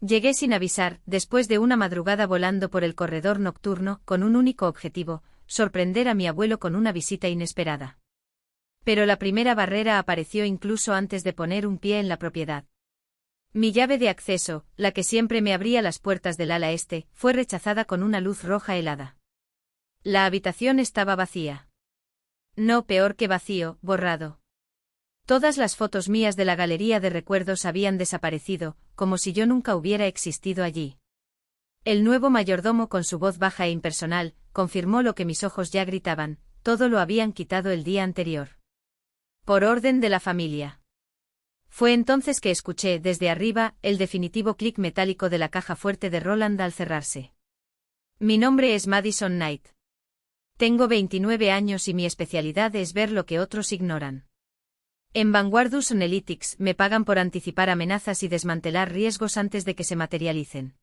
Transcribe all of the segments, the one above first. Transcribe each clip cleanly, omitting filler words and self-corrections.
Llegué sin avisar, después de una madrugada volando por el corredor nocturno, con un único objetivo: sorprender a mi abuelo con una visita inesperada. Pero la primera barrera apareció incluso antes de poner un pie en la propiedad. Mi llave de acceso, la que siempre me abría las puertas del ala este, fue rechazada con una luz roja helada. La habitación estaba vacía. No, peor que vacío, borrado. Todas las fotos mías de la galería de recuerdos habían desaparecido, como si yo nunca hubiera existido allí. El nuevo mayordomo, con su voz baja e impersonal, confirmó lo que mis ojos ya gritaban: todo lo habían quitado el día anterior. Por orden de la familia. Fue entonces que escuché, desde arriba, el definitivo clic metálico de la caja fuerte de Roland al cerrarse. Mi nombre es Madison Knight. Tengo 29 años y mi especialidad es ver lo que otros ignoran. En Vanguardus Analytics me pagan por anticipar amenazas y desmantelar riesgos antes de que se materialicen.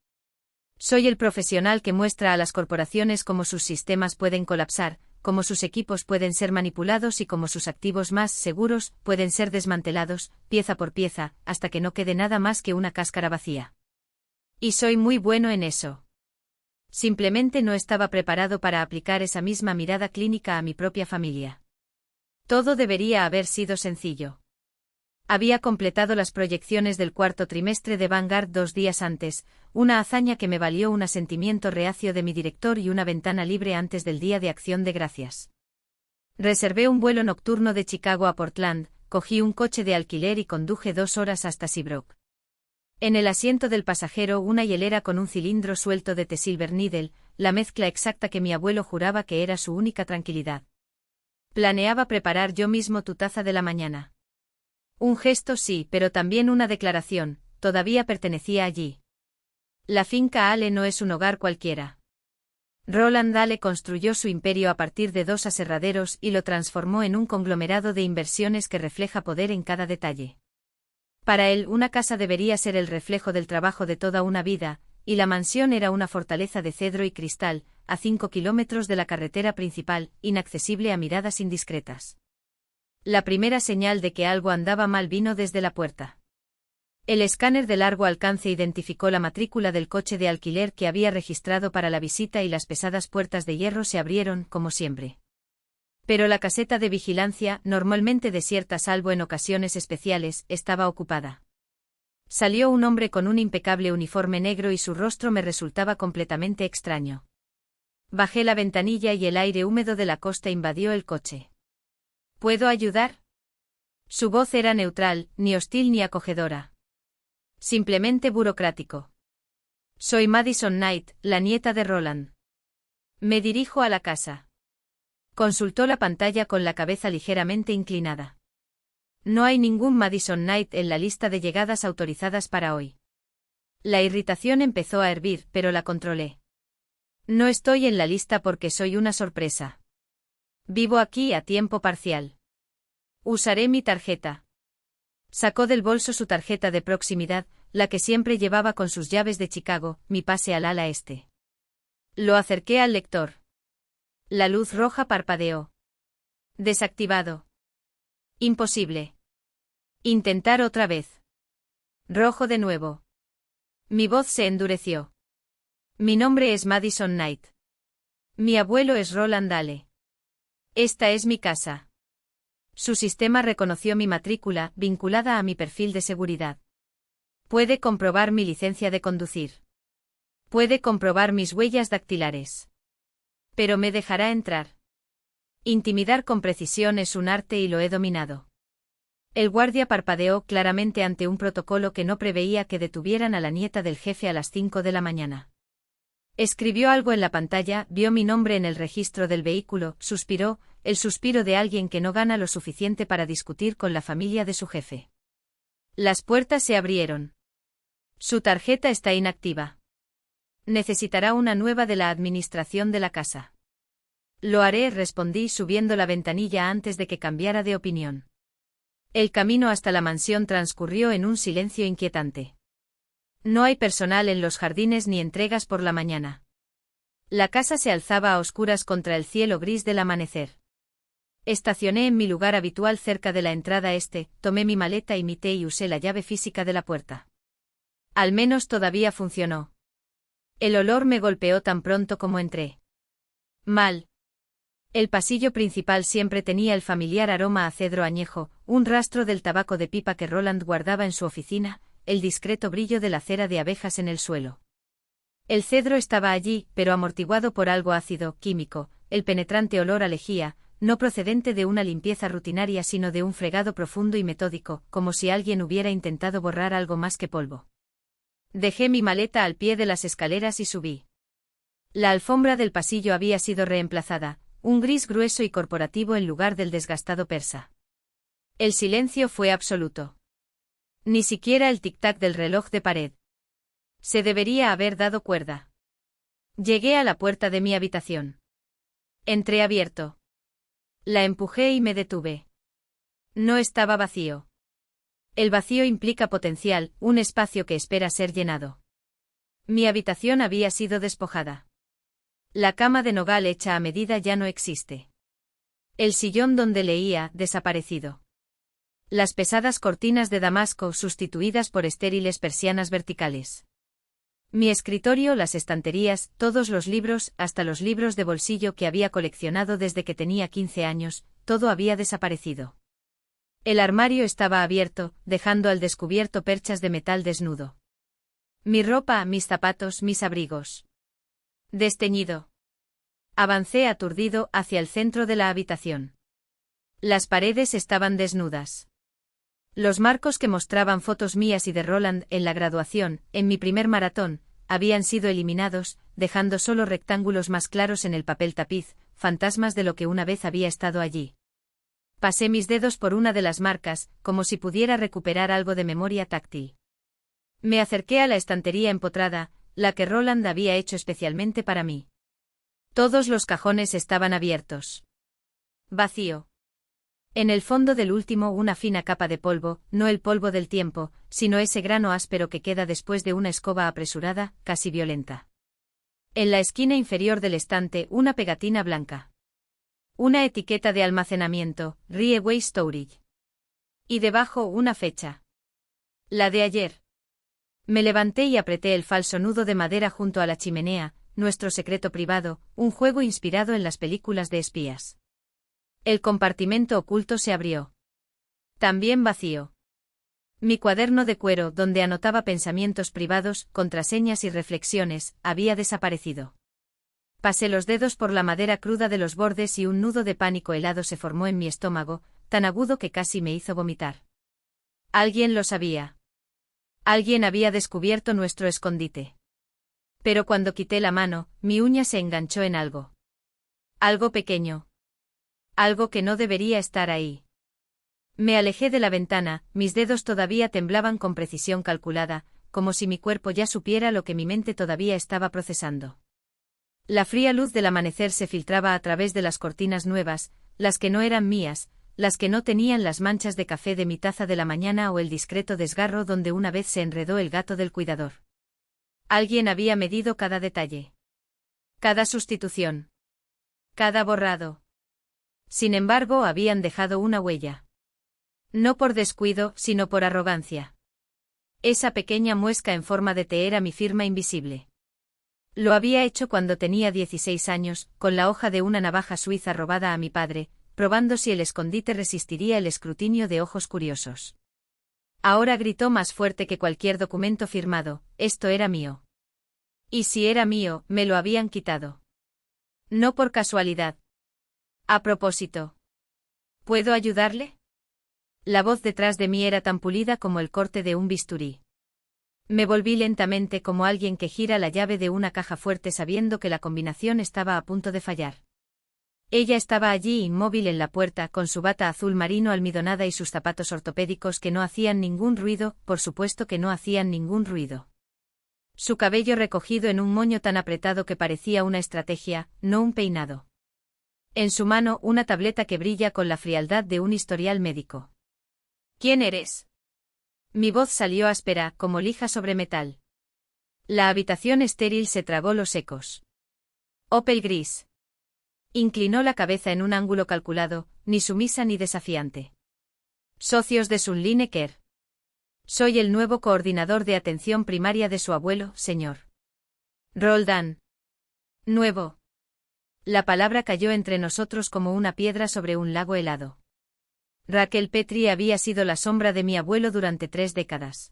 Soy el profesional que muestra a las corporaciones cómo sus sistemas pueden colapsar, cómo sus equipos pueden ser manipulados y cómo sus activos más seguros pueden ser desmantelados, pieza por pieza, hasta que no quede nada más que una cáscara vacía. Y soy muy bueno en eso. Simplemente no estaba preparado para aplicar esa misma mirada clínica a mi propia familia. Todo debería haber sido sencillo. Había completado las proyecciones del cuarto trimestre de Vanguard 2 días antes, una hazaña que me valió un asentimiento reacio de mi director y una ventana libre antes del Día de Acción de Gracias. Reservé un vuelo nocturno de Chicago a Portland, cogí un coche de alquiler y conduje 2 horas hasta Seabrook. En el asiento del pasajero una hielera con un cilindro suelto de The Silver Needle, la mezcla exacta que mi abuelo juraba que era su única tranquilidad. Planeaba preparar yo mismo tu taza de la mañana. Un gesto sí, pero también una declaración: todavía pertenecía allí. La finca Ale no es un hogar cualquiera. Roland Ale construyó su imperio a partir de 2 aserraderos y lo transformó en un conglomerado de inversiones que refleja poder en cada detalle. Para él, una casa debería ser el reflejo del trabajo de toda una vida, y la mansión era una fortaleza de cedro y cristal, a 5 kilómetros de la carretera principal, inaccesible a miradas indiscretas. La primera señal de que algo andaba mal vino desde la puerta. El escáner de largo alcance identificó la matrícula del coche de alquiler que había registrado para la visita y las pesadas puertas de hierro se abrieron, como siempre. Pero la caseta de vigilancia, normalmente desierta salvo en ocasiones especiales, estaba ocupada. Salió un hombre con un impecable uniforme negro y su rostro me resultaba completamente extraño. Bajé la ventanilla y el aire húmedo de la costa invadió el coche. ¿Puedo ayudar? Su voz era neutral, ni hostil ni acogedora. Simplemente burocrático. Soy Madison Knight, la nieta de Roland. Me dirijo a la casa. Consultó la pantalla con la cabeza ligeramente inclinada. No hay ningún Madison Knight en la lista de llegadas autorizadas para hoy. La irritación empezó a hervir, pero la controlé. No estoy en la lista porque soy una sorpresa. Vivo aquí a tiempo parcial. Usaré mi tarjeta. Sacó del bolso su tarjeta de proximidad, la que siempre llevaba con sus llaves de Chicago, mi pase al ala este. Lo acerqué al lector. La luz roja parpadeó. Desactivado. Imposible. Intentar otra vez. Rojo de nuevo. Mi voz se endureció. Mi nombre es Madison Knight. Mi abuelo es Roland Ale. Esta es mi casa. Su sistema reconoció mi matrícula, vinculada a mi perfil de seguridad. Puede comprobar mi licencia de conducir. Puede comprobar mis huellas dactilares. Pero me dejará entrar. Intimidar con precisión es un arte y lo he dominado. El guardia parpadeó claramente ante un protocolo que no preveía que detuvieran a la nieta del jefe a las 5 de la mañana. Escribió algo en la pantalla, vio mi nombre en el registro del vehículo, suspiró, el suspiro de alguien que no gana lo suficiente para discutir con la familia de su jefe. Las puertas se abrieron. Su tarjeta está inactiva. Necesitará una nueva de la administración de la casa. Lo haré, respondí subiendo la ventanilla antes de que cambiara de opinión. El camino hasta la mansión transcurrió en un silencio inquietante. No hay personal en los jardines ni entregas por la mañana. La casa se alzaba a oscuras contra el cielo gris del amanecer. Estacioné en mi lugar habitual cerca de la entrada este, tomé mi maleta y mi té y usé la llave física de la puerta. Al menos todavía funcionó. El olor me golpeó tan pronto como entré. Mal. El pasillo principal siempre tenía el familiar aroma a cedro añejo, un rastro del tabaco de pipa que Roland guardaba en su oficina, el discreto brillo de la cera de abejas en el suelo. El cedro estaba allí, pero amortiguado por algo ácido, químico, el penetrante olor a lejía, no procedente de una limpieza rutinaria sino de un fregado profundo y metódico, como si alguien hubiera intentado borrar algo más que polvo. Dejé mi maleta al pie de las escaleras y subí. La alfombra del pasillo había sido reemplazada, un gris grueso y corporativo en lugar del desgastado persa. El silencio fue absoluto. Ni siquiera el tic-tac del reloj de pared. Se debería haber dado cuerda. Llegué a la puerta de mi habitación. Entré abierto. La empujé y me detuve. No estaba vacío. El vacío implica potencial, un espacio que espera ser llenado. Mi habitación había sido despojada. La cama de nogal hecha a medida ya no existe. El sillón donde leía, desaparecido. Las pesadas cortinas de damasco sustituidas por estériles persianas verticales. Mi escritorio, las estanterías, todos los libros, hasta los libros de bolsillo que había coleccionado desde que tenía 15 años, todo había desaparecido. El armario estaba abierto, dejando al descubierto perchas de metal desnudo. Mi ropa, mis zapatos, mis abrigos. Desteñido. Avancé aturdido hacia el centro de la habitación. Las paredes estaban desnudas. Los marcos que mostraban fotos mías y de Roland en la graduación, en mi primer maratón, habían sido eliminados, dejando solo rectángulos más claros en el papel tapiz, fantasmas de lo que una vez había estado allí. Pasé mis dedos por una de las marcas, como si pudiera recuperar algo de memoria táctil. Me acerqué a la estantería empotrada, la que Roland había hecho especialmente para mí. Todos los cajones estaban abiertos. Vacío. En el fondo del último una fina capa de polvo, no el polvo del tiempo, sino ese grano áspero que queda después de una escoba apresurada, casi violenta. En la esquina inferior del estante una pegatina blanca. Una etiqueta de almacenamiento, Rieway Storage. Y debajo una fecha. La de ayer. Me levanté y apreté el falso nudo de madera junto a la chimenea, nuestro secreto privado, un juego inspirado en las películas de espías. El compartimento oculto se abrió. También vacío. Mi cuaderno de cuero, donde anotaba pensamientos privados, contraseñas y reflexiones, había desaparecido. Pasé los dedos por la madera cruda de los bordes y un nudo de pánico helado se formó en mi estómago, tan agudo que casi me hizo vomitar. Alguien lo sabía. Alguien había descubierto nuestro escondite. Pero cuando quité la mano, mi uña se enganchó en algo. Algo pequeño. Algo que no debería estar ahí. Me alejé de la ventana, mis dedos todavía temblaban con precisión calculada, como si mi cuerpo ya supiera lo que mi mente todavía estaba procesando. La fría luz del amanecer se filtraba a través de las cortinas nuevas, las que no eran mías, las que no tenían las manchas de café de mi taza de la mañana o el discreto desgarro donde una vez se enredó el gato del cuidador. Alguien había medido cada detalle. Cada sustitución. Cada borrado. Sin embargo, habían dejado una huella. No por descuido, sino por arrogancia. Esa pequeña muesca en forma de T era mi firma invisible. Lo había hecho cuando tenía 16 años, con la hoja de una navaja suiza robada a mi padre, probando si el escondite resistiría el escrutinio de ojos curiosos. Ahora gritó más fuerte que cualquier documento firmado, esto era mío. Y si era mío, me lo habían quitado. No por casualidad. A propósito. ¿Puedo ayudarle? La voz detrás de mí era tan pulida como el corte de un bisturí. Me volví lentamente como alguien que gira la llave de una caja fuerte sabiendo que la combinación estaba a punto de fallar. Ella estaba allí inmóvil en la puerta con su bata azul marino almidonada y sus zapatos ortopédicos que no hacían ningún ruido, por supuesto que no hacían ningún ruido. Su cabello recogido en un moño tan apretado que parecía una estrategia, no un peinado. En su mano una tableta que brilla con la frialdad de un historial médico. ¿Quién eres? Mi voz salió áspera, como lija sobre metal. La habitación estéril se tragó los ecos. Opel gris. Inclinó la cabeza en un ángulo calculado, ni sumisa ni desafiante. Socios de Sun Lineker. Soy el nuevo coordinador de atención primaria de su abuelo, señor Roldán. Nuevo. La palabra cayó entre nosotros como una piedra sobre un lago helado. Raquel Petrie había sido la sombra de mi abuelo durante 3 décadas.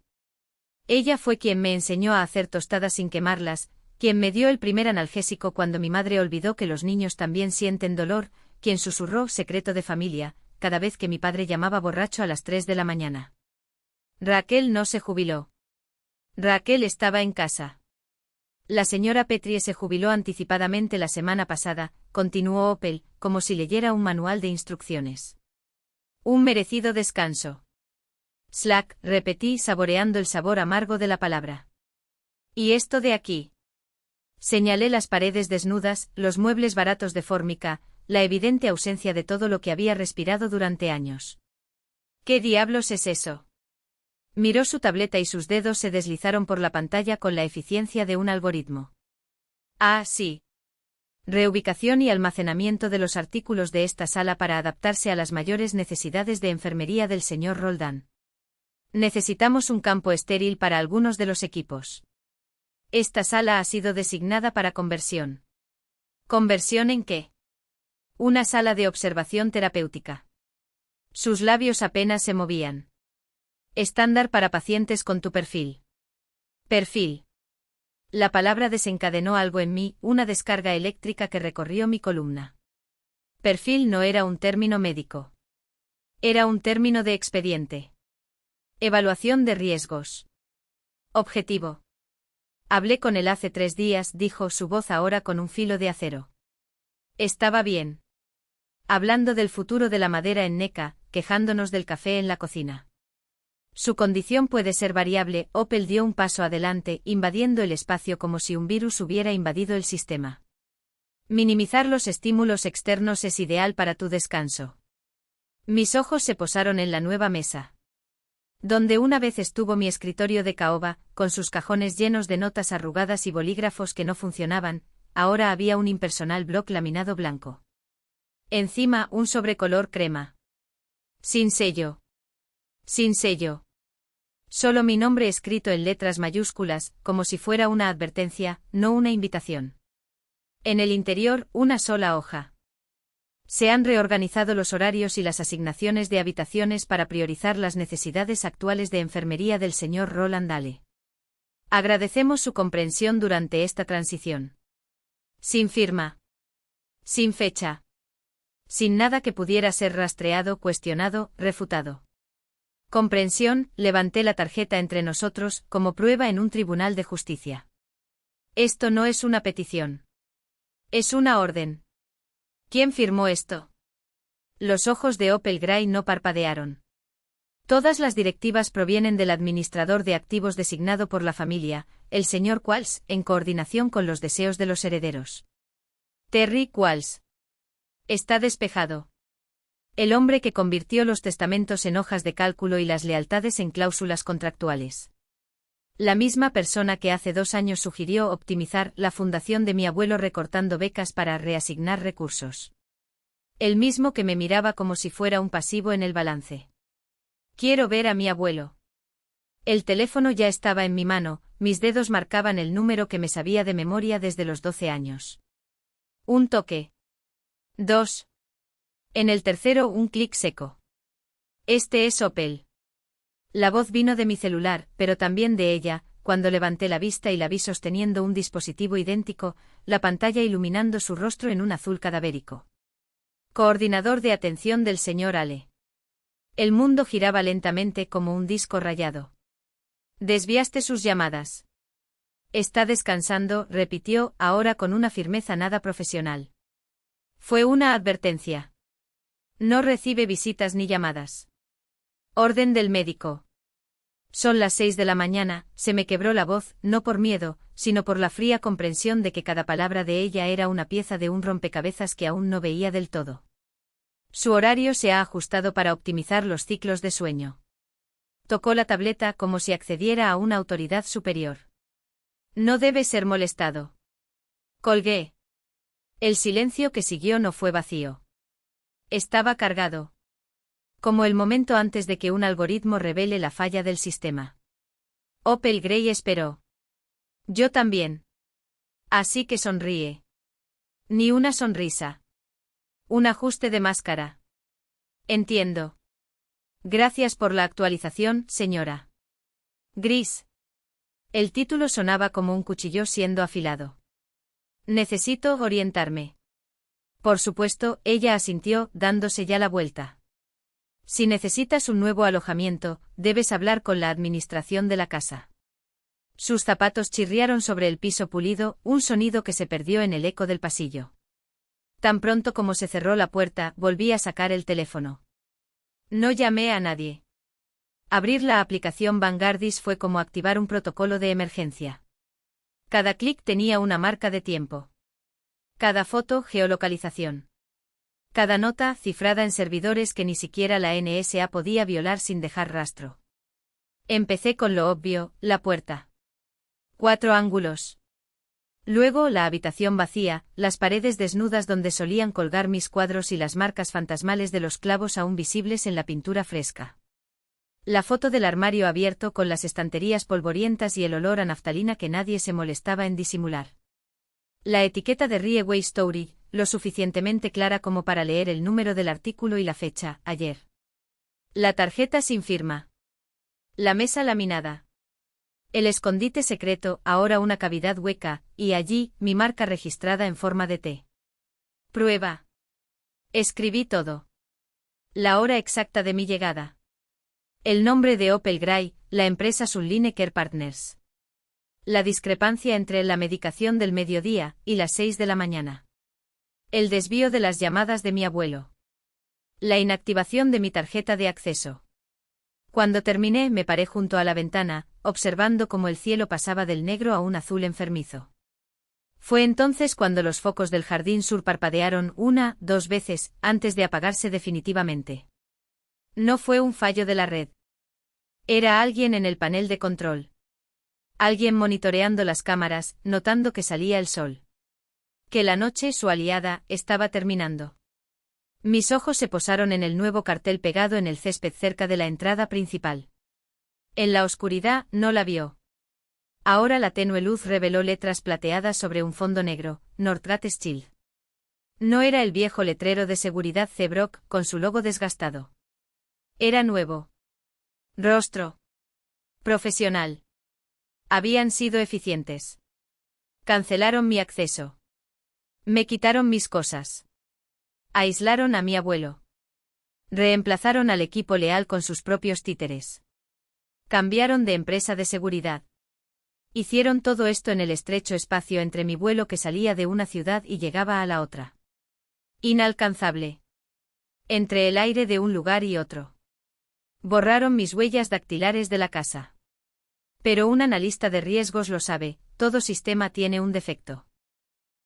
Ella fue quien me enseñó a hacer tostadas sin quemarlas, quien me dio el primer analgésico cuando mi madre olvidó que los niños también sienten dolor, quien susurró secreto de familia, cada vez que mi padre llamaba borracho a las 3 de la mañana. Raquel no se jubiló. Raquel estaba en casa. La señora Petrie se jubiló anticipadamente la semana pasada, continuó Opel, como si leyera un manual de instrucciones. Un merecido descanso. Slack, repetí saboreando el sabor amargo de la palabra. ¿Y esto de aquí? Señalé las paredes desnudas, los muebles baratos de fórmica, la evidente ausencia de todo lo que había respirado durante años. ¿Qué diablos es eso? Miró su tableta y sus dedos se deslizaron por la pantalla con la eficiencia de un algoritmo. Ah, sí. Reubicación y almacenamiento de los artículos de esta sala para adaptarse a las mayores necesidades de enfermería del señor Roldán. Necesitamos un campo estéril para algunos de los equipos. Esta sala ha sido designada para conversión. ¿Conversión en qué? Una sala de observación terapéutica. Sus labios apenas se movían. Estándar para pacientes con tu perfil. Perfil. La palabra desencadenó algo en mí, una descarga eléctrica que recorrió mi columna. Perfil no era un término médico. Era un término de expediente. Evaluación de riesgos. Objetivo. Hablé con él hace 3 días, dijo su voz ahora con un filo de acero. Estaba bien. Hablando del futuro de la madera en Neca, quejándonos del café en la cocina. Su condición puede ser variable. Opel dio un paso adelante, invadiendo el espacio como si un virus hubiera invadido el sistema. Minimizar los estímulos externos es ideal para tu descanso. Mis ojos se posaron en la nueva mesa. Donde una vez estuvo mi escritorio de caoba, con sus cajones llenos de notas arrugadas y bolígrafos que no funcionaban, ahora había un impersonal bloc laminado blanco. Encima un sobrecolor crema. Sin sello. Sin sello. Solo mi nombre escrito en letras mayúsculas, como si fuera una advertencia, no una invitación. En el interior, una sola hoja. Se han reorganizado los horarios y las asignaciones de habitaciones para priorizar las necesidades actuales de enfermería del señor Roland Dahle. Agradecemos su comprensión durante esta transición. Sin firma. Sin fecha. Sin nada que pudiera ser rastreado, cuestionado, refutado. Comprensión, levanté la tarjeta entre nosotros, como prueba en un tribunal de justicia. Esto no es una petición. Es una orden. ¿Quién firmó esto? Los ojos de Opel Gray no parpadearon. Todas las directivas provienen del administrador de activos designado por la familia, el señor Qualls, en coordinación con los deseos de los herederos. Terry Qualls. Está despejado. El hombre que convirtió los testamentos en hojas de cálculo y las lealtades en cláusulas contractuales. La misma persona que hace 2 años sugirió optimizar la fundación de mi abuelo recortando becas para reasignar recursos. El mismo que me miraba como si fuera un pasivo en el balance. Quiero ver a mi abuelo. El teléfono ya estaba en mi mano, mis dedos marcaban el número que me sabía de memoria desde los 12 años. Un toque. 2. En el tercero un clic seco. Este es Opel. La voz vino de mi celular, pero también de ella, cuando levanté la vista y la vi sosteniendo un dispositivo idéntico, la pantalla iluminando su rostro en un azul cadavérico. Coordinador de atención del señor Ale. El mundo giraba lentamente como un disco rayado. Desviaste sus llamadas. Está descansando, repitió, ahora con una firmeza nada profesional. Fue una advertencia. No recibe visitas ni llamadas. Orden del médico. Son las 6 de la mañana, se me quebró la voz, no por miedo, sino por la fría comprensión de que cada palabra de ella era una pieza de un rompecabezas que aún no veía del todo. Su horario se ha ajustado para optimizar los ciclos de sueño. Tocó la tableta como si accediera a una autoridad superior. No debe ser molestado. Colgué. El silencio que siguió no fue vacío. Estaba cargado. Como el momento antes de que un algoritmo revele la falla del sistema. Opel Grey esperó. Yo también. Así que sonríe. Ni una sonrisa. Un ajuste de máscara. Entiendo. Gracias por la actualización, señora. Gris. El título sonaba como un cuchillo siendo afilado. Necesito orientarme. Por supuesto, ella asintió, dándose ya la vuelta. Si necesitas un nuevo alojamiento, debes hablar con la administración de la casa. Sus zapatos chirriaron sobre el piso pulido, un sonido que se perdió en el eco del pasillo. Tan pronto como se cerró la puerta, volví a sacar el teléfono. No llamé a nadie. Abrir la aplicación Vanguardis fue como activar un protocolo de emergencia. Cada clic tenía una marca de tiempo. Cada foto, geolocalización. Cada nota, cifrada en servidores que ni siquiera la NSA podía violar sin dejar rastro. Empecé con lo obvio, la puerta. 4 ángulos. Luego la habitación vacía, las paredes desnudas donde solían colgar mis cuadros y las marcas fantasmales de los clavos aún visibles en la pintura fresca. La foto del armario abierto con las estanterías polvorientas y el olor a naftalina que nadie se molestaba en disimular. La etiqueta de Rieway Story, lo suficientemente clara como para leer el número del artículo y la fecha, ayer. La tarjeta sin firma. La mesa laminada. El escondite secreto, ahora una cavidad hueca, y allí, mi marca registrada en forma de T. Prueba. Escribí todo. La hora exacta de mi llegada. El nombre de Opel Grey, la empresa Sunlineker Partners. La discrepancia entre la medicación del mediodía y las 6 de la mañana. El desvío de las llamadas de mi abuelo. La inactivación de mi tarjeta de acceso. Cuando terminé, me paré junto a la ventana, observando cómo el cielo pasaba del negro a un azul enfermizo. Fue entonces cuando los focos del jardín sur parpadearon 1, 2 veces, antes de apagarse definitivamente. No fue un fallo de la red. Era alguien en el panel de control. Alguien monitoreando las cámaras, notando que salía el sol. Que la noche, su aliada, estaba terminando. Mis ojos se posaron en el nuevo cartel pegado en el césped cerca de la entrada principal. En la oscuridad, no la vio. Ahora la tenue luz reveló letras plateadas sobre un fondo negro, Nordgate Schild. No era el viejo letrero de seguridad Zebrock, con su logo desgastado. Era nuevo. Rostro. Profesional. Habían sido eficientes. Cancelaron mi acceso. Me quitaron mis cosas. Aislaron a mi abuelo. Reemplazaron al equipo leal con sus propios títeres. Cambiaron de empresa de seguridad. Hicieron todo esto en el estrecho espacio entre mi vuelo que salía de una ciudad y llegaba a la otra. Inalcanzable. Entre el aire de un lugar y otro. Borraron mis huellas dactilares de la casa. Pero un analista de riesgos lo sabe, todo sistema tiene un defecto.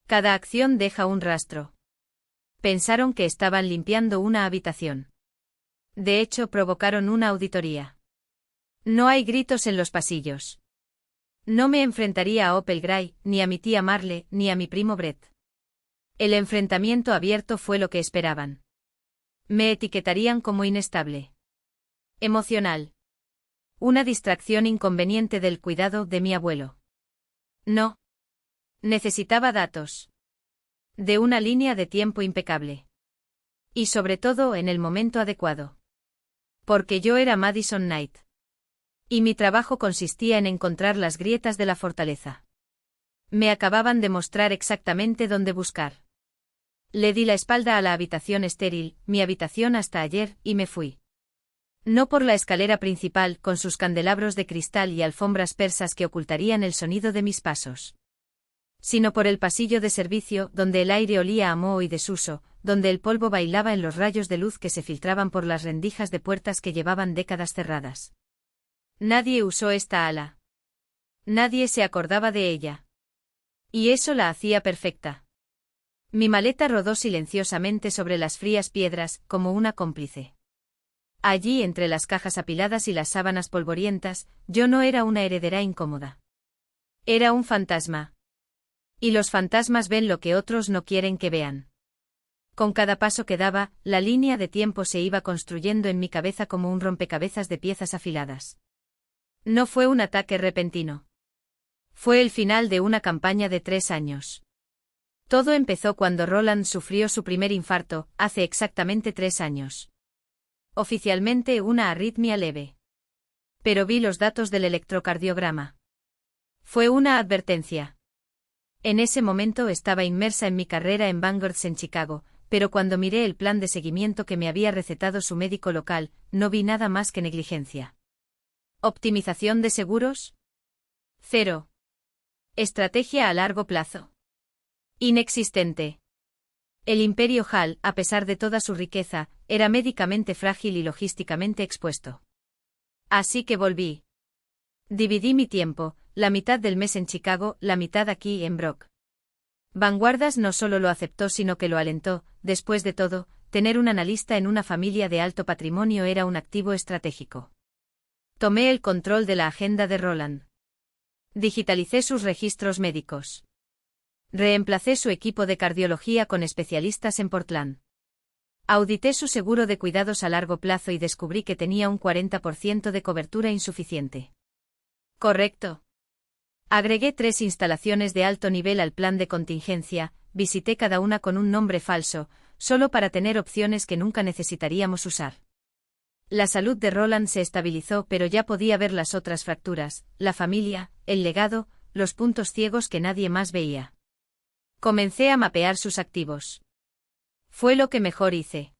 Cada acción deja un rastro. Pensaron que estaban limpiando una habitación. De hecho, provocaron una auditoría. No hay gritos en los pasillos. No me enfrentaría a Opel Grey, ni a mi tía Marle, ni a mi primo Brett. El enfrentamiento abierto fue lo que esperaban. Me etiquetarían como inestable. Emocional. Una distracción inconveniente del cuidado de mi abuelo. No. Necesitaba datos. De una línea de tiempo impecable. Y sobre todo en el momento adecuado. Porque yo era Madison Knight. Y mi trabajo consistía en encontrar las grietas de la fortaleza. Me acababan de mostrar exactamente dónde buscar. Le di la espalda a la habitación estéril, mi habitación hasta ayer, y me fui. No por la escalera principal, con sus candelabros de cristal y alfombras persas que ocultarían el sonido de mis pasos. Sino por el pasillo de servicio, donde el aire olía a moho y desuso, donde el polvo bailaba en los rayos de luz que se filtraban por las rendijas de puertas que llevaban décadas cerradas. Nadie usó esta ala. Nadie se acordaba de ella. Y eso la hacía perfecta. Mi maleta rodó silenciosamente sobre las frías piedras, como una cómplice. Allí, entre las cajas apiladas y las sábanas polvorientas, yo no era una heredera incómoda. Era un fantasma. Y los fantasmas ven lo que otros no quieren que vean. Con cada paso que daba, la línea de tiempo se iba construyendo en mi cabeza como un rompecabezas de piezas afiladas. No fue un ataque repentino. Fue el final de una campaña de 3 años. Todo empezó cuando Roland sufrió su primer infarto, hace exactamente 3 años. Oficialmente una arritmia leve. Pero vi los datos del electrocardiograma. Fue una advertencia. En ese momento estaba inmersa en mi carrera en Vanguard en Chicago, pero cuando miré el plan de seguimiento que me había recetado su médico local, no vi nada más que negligencia. ¿Optimización de seguros? 0. Estrategia a largo plazo. Inexistente. El imperio Hall, a pesar de toda su riqueza, era médicamente frágil y logísticamente expuesto. Así que volví. Dividí mi tiempo, la mitad del mes en Chicago, la mitad aquí en Brock. Vanguardas no solo lo aceptó sino que lo alentó. Después de todo, tener un analista en una familia de alto patrimonio era un activo estratégico. Tomé el control de la agenda de Roland. Digitalicé sus registros médicos. Reemplacé su equipo de cardiología con especialistas en Portland. Audité su seguro de cuidados a largo plazo y descubrí que tenía un 40% de cobertura insuficiente. Correcto. Agregué 3 instalaciones de alto nivel al plan de contingencia, visité cada una con un nombre falso, solo para tener opciones que nunca necesitaríamos usar. La salud de Roland se estabilizó, pero ya podía ver las otras fracturas, la familia, el legado, los puntos ciegos que nadie más veía. Comencé a mapear sus activos. Fue lo que mejor hice.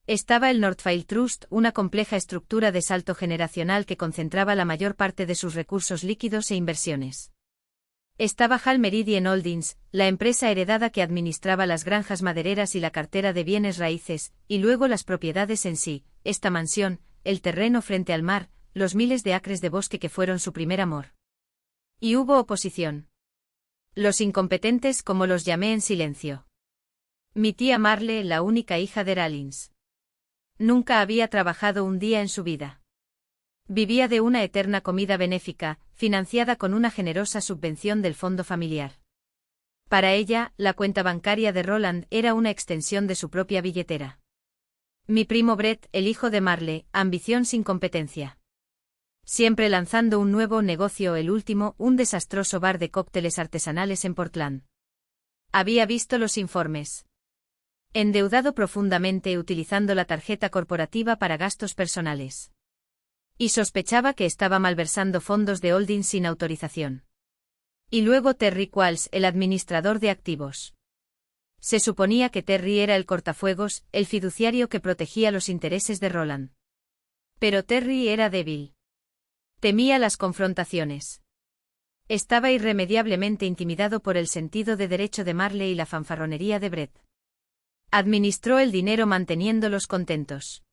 Estaba el Northfield Trust, una compleja estructura de salto generacional que concentraba la mayor parte de sus recursos líquidos e inversiones. Estaba Hall Meridian Holdings, la empresa heredada que administraba las granjas madereras y la cartera de bienes raíces, y luego las propiedades en sí, esta mansión, el terreno frente al mar, los miles de acres de bosque que fueron su primer amor. Y hubo oposición. Los incompetentes, como los llamé en silencio. Mi tía Marle, la única hija de Rallins. Nunca había trabajado un día en su vida. Vivía de una eterna comida benéfica, financiada con una generosa subvención del fondo familiar. Para ella, la cuenta bancaria de Roland era una extensión de su propia billetera. Mi primo Brett, el hijo de Marle, ambición sin competencia. Siempre lanzando un nuevo negocio, el último, un desastroso bar de cócteles artesanales en Portland. Había visto los informes. Endeudado profundamente utilizando la tarjeta corporativa para gastos personales. Y sospechaba que estaba malversando fondos de holding sin autorización. Y luego Terry Qualls, el administrador de activos. Se suponía que Terry era el cortafuegos, el fiduciario que protegía los intereses de Roland. Pero Terry era débil. Temía las confrontaciones. Estaba irremediablemente intimidado por el sentido de derecho de Marle y la fanfarronería de Brett. Administró el dinero manteniéndolos contentos.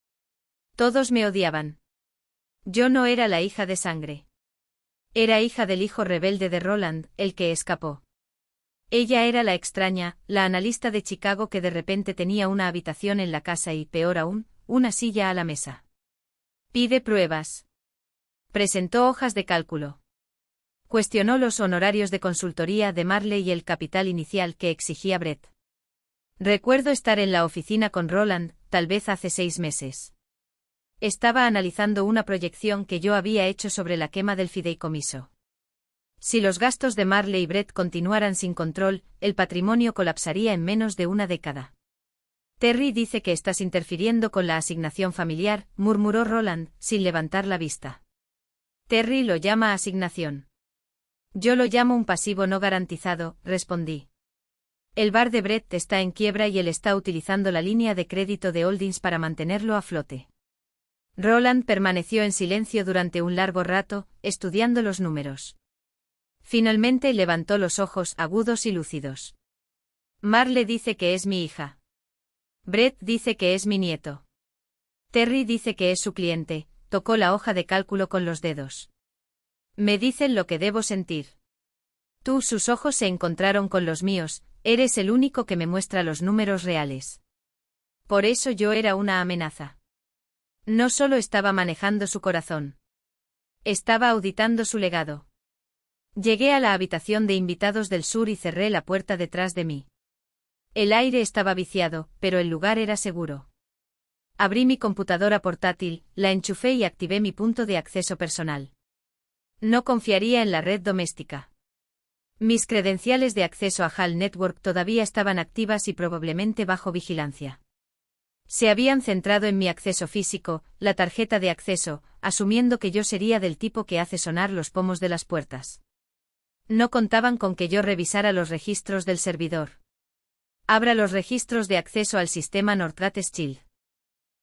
Todos me odiaban. Yo no era la hija de sangre. Era hija del hijo rebelde de Roland, el que escapó. Ella era la extraña, la analista de Chicago que de repente tenía una habitación en la casa y, peor aún, una silla a la mesa. Pide pruebas. Presentó hojas de cálculo. Cuestionó los honorarios de consultoría de Marle y el capital inicial que exigía Brett. Recuerdo estar en la oficina con Roland, tal vez hace 6 meses. Estaba analizando una proyección que yo había hecho sobre la quema del fideicomiso. Si los gastos de Marle y Brett continuaran sin control, el patrimonio colapsaría en menos de una década. Terry dice que estás interfiriendo con la asignación familiar, murmuró Roland, sin levantar la vista. Terry lo llama asignación. Yo lo llamo un pasivo no garantizado, respondí. El bar de Brett está en quiebra y él está utilizando la línea de crédito de Holdings para mantenerlo a flote. Roland permaneció en silencio durante un largo rato, estudiando los números. Finalmente levantó los ojos agudos y lúcidos. Marle dice que es mi hija. Brett dice que es mi nieto. Terry dice que es su cliente, tocó la hoja de cálculo con los dedos. Me dicen lo que debo sentir. Sus ojos se encontraron con los míos. Eres el único que me muestra los números reales. Por eso yo era una amenaza. No solo estaba manejando su corazón. Estaba auditando su legado. Llegué a la habitación de invitados del sur y cerré la puerta detrás de mí. El aire estaba viciado, pero el lugar era seguro. Abrí mi computadora portátil, la enchufé y activé mi punto de acceso personal. No confiaría en la red doméstica. Mis credenciales de acceso a HAL Network todavía estaban activas y probablemente bajo vigilancia. Se habían centrado en mi acceso físico, la tarjeta de acceso, asumiendo que yo sería del tipo que hace sonar los pomos de las puertas. No contaban con que yo revisara los registros del servidor. Abra los registros de acceso al sistema Northgate Shield.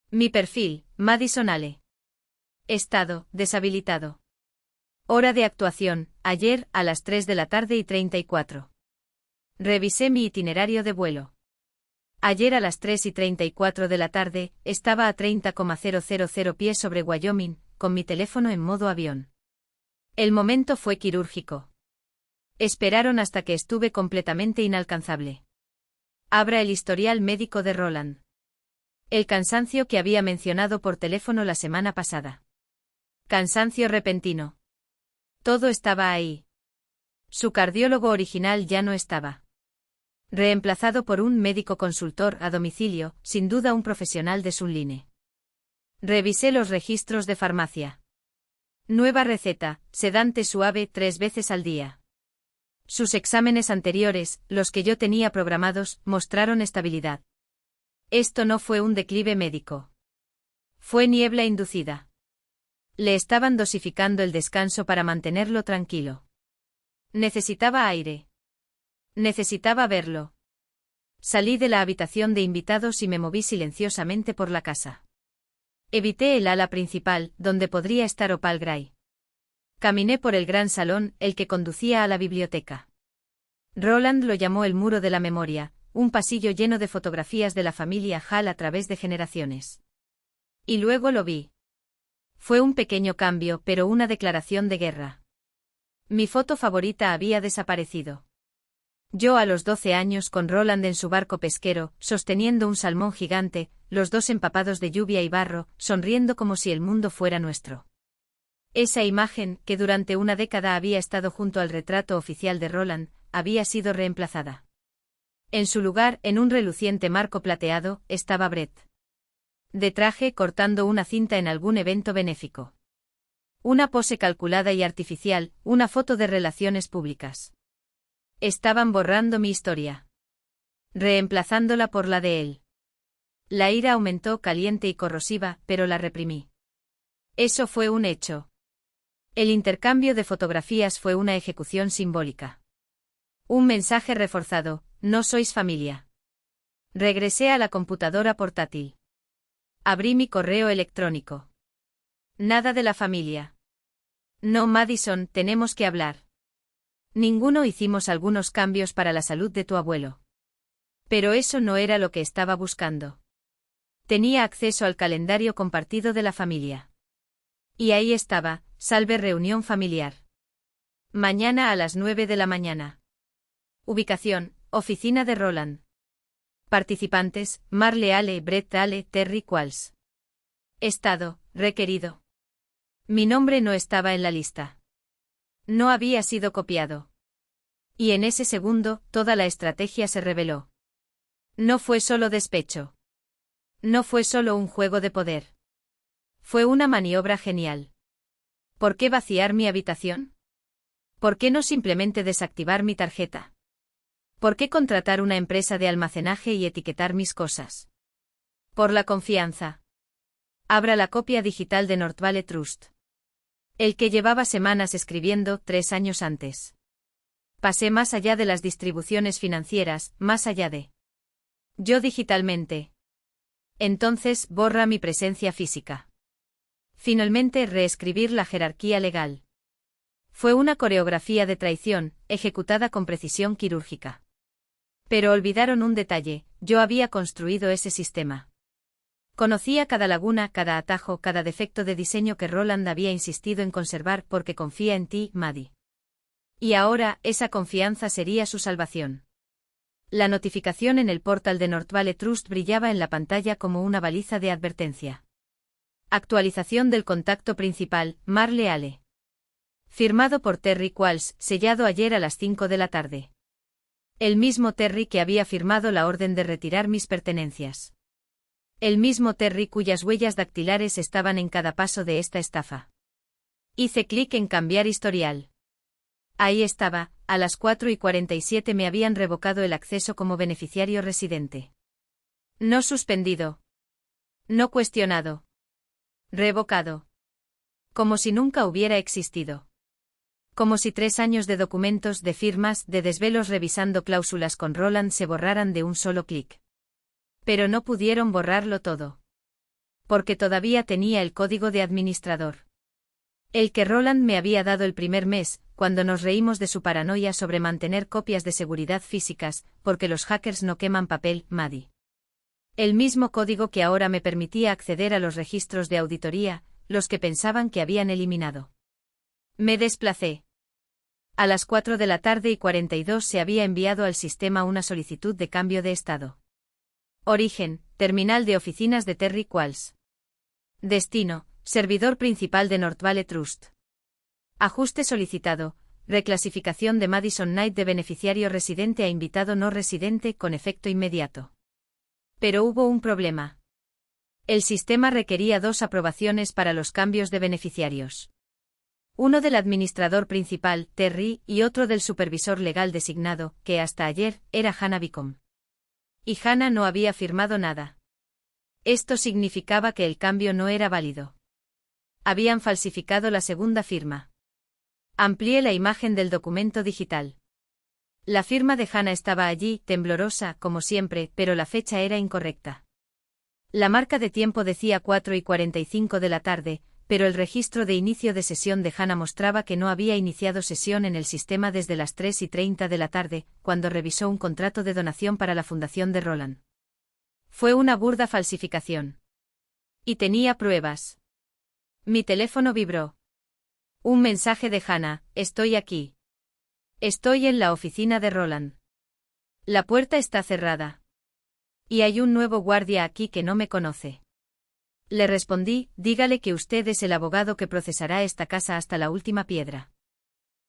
Mi perfil, Madison Ale. Estado, deshabilitado. Hora de actuación, ayer, a las 3 de la tarde y 34. Revisé mi itinerario de vuelo. Ayer a las 3 y 34 de la tarde, estaba a 30,000 pies sobre Wyoming, con mi teléfono en modo avión. El momento fue quirúrgico. Esperaron hasta que estuve completamente inalcanzable. Abra el historial médico de Roland. El cansancio que había mencionado por teléfono la semana pasada. Cansancio repentino. Todo estaba ahí. Su cardiólogo original ya no estaba. Reemplazado por un médico consultor a domicilio, sin duda un profesional de su line. Revisé los registros de farmacia. Nueva receta, sedante suave 3 veces al día. Sus exámenes anteriores, los que yo tenía programados, mostraron estabilidad. Esto no fue un declive médico. Fue niebla inducida. Le estaban dosificando el descanso para mantenerlo tranquilo. Necesitaba aire. Necesitaba verlo. Salí de la habitación de invitados y me moví silenciosamente por la casa. Evité el ala principal, donde podría estar Opal Gray. Caminé por el gran salón, el que conducía a la biblioteca. Roland lo llamó el muro de la memoria, un pasillo lleno de fotografías de la familia Hall a través de generaciones. Y luego lo vi. Fue un pequeño cambio, pero una declaración de guerra. Mi foto favorita había desaparecido. Yo a los 12 años con Roland en su barco pesquero, sosteniendo un salmón gigante, los dos empapados de lluvia y barro, sonriendo como si el mundo fuera nuestro. Esa imagen, que durante una década había estado junto al retrato oficial de Roland, había sido reemplazada. En su lugar, en un reluciente marco plateado, estaba Brett. De traje cortando una cinta en algún evento benéfico. Una pose calculada y artificial, una foto de relaciones públicas. Estaban borrando mi historia. Reemplazándola por la de él. La ira aumentó caliente y corrosiva, pero la reprimí. Eso fue un hecho. El intercambio de fotografías fue una ejecución simbólica. Un mensaje reforzado, no sois familia. Regresé a la computadora portátil. Abrí mi correo electrónico. Nada de la familia. No, Madison, tenemos que hablar. Ninguno hicimos algunos cambios para la salud de tu abuelo. Pero eso no era lo que estaba buscando. Tenía acceso al calendario compartido de la familia. Y ahí estaba, salve reunión familiar. Mañana a las 9 de la mañana. Ubicación, oficina de Roland. Participantes, Marle Ale, Brett Ale, Terry Qualls. Estado, requerido. Mi nombre no estaba en la lista. No había sido copiado. Y en ese segundo, toda la estrategia se reveló. No fue solo despecho. No fue solo un juego de poder. Fue una maniobra genial. ¿Por qué vaciar mi habitación? ¿Por qué no simplemente desactivar mi tarjeta? ¿Por qué contratar una empresa de almacenaje y etiquetar mis cosas? Por la confianza. Abra la copia digital de North Valley Trust. El que llevaba semanas escribiendo 3 años antes. Pasé más allá de las distribuciones financieras, más allá de yo digitalmente. Entonces, borra mi presencia física. Finalmente, reescribir la jerarquía legal. Fue una coreografía de traición, ejecutada con precisión quirúrgica. Pero olvidaron un detalle, yo había construido ese sistema. Conocía cada laguna, cada atajo, cada defecto de diseño que Roland había insistido en conservar porque confía en ti, Maddie. Y ahora, esa confianza sería su salvación. La notificación en el portal de North Valley Trust brillaba en la pantalla como una baliza de advertencia. Actualización del contacto principal, Marle Ale. Firmado por Terry Qualls, sellado ayer a las 5 de la tarde. El mismo Terry que había firmado la orden de retirar mis pertenencias. El mismo Terry cuyas huellas dactilares estaban en cada paso de esta estafa. Hice clic en cambiar historial. Ahí estaba, a las 4:47 me habían revocado el acceso como beneficiario residente. No suspendido. No cuestionado. Revocado. Como si nunca hubiera existido. Como si 3 años de documentos, de firmas, de desvelos revisando cláusulas con Roland se borraran de un solo clic. Pero no pudieron borrarlo todo. Porque todavía tenía el código de administrador. El que Roland me había dado el primer mes, cuando nos reímos de su paranoia sobre mantener copias de seguridad físicas, porque los hackers no queman papel, Maddie. El mismo código que ahora me permitía acceder a los registros de auditoría, los que pensaban que habían eliminado. Me desplacé. A las 4:42 se había enviado al sistema una solicitud de cambio de estado. Origen, terminal de oficinas de Terry Qualls. Destino, servidor principal de North Valley Trust. Ajuste solicitado, reclasificación de Madison Knight de beneficiario residente a invitado no residente con efecto inmediato. Pero hubo un problema. El sistema requería 2 aprobaciones para los cambios de beneficiarios. Uno del administrador principal, Terry, y otro del supervisor legal designado, que hasta ayer era Hannah Bicom. Y Hannah no había firmado nada. Esto significaba que el cambio no era válido. Habían falsificado la segunda firma. Amplié la imagen del documento digital. La firma de Hannah estaba allí, temblorosa, como siempre, pero la fecha era incorrecta. La marca de tiempo decía 4:45 de la tarde, pero el registro de inicio de sesión de Hannah mostraba que no había iniciado sesión en el sistema desde las 3:30 de la tarde, cuando revisó un contrato de donación para la fundación de Roland. Fue una burda falsificación. Y tenía pruebas. Mi teléfono vibró. Un mensaje de Hannah: estoy aquí. Estoy en la oficina de Roland. La puerta está cerrada. Y hay un nuevo guardia aquí que no me conoce. Le respondí: dígale que usted es el abogado que procesará esta casa hasta la última piedra.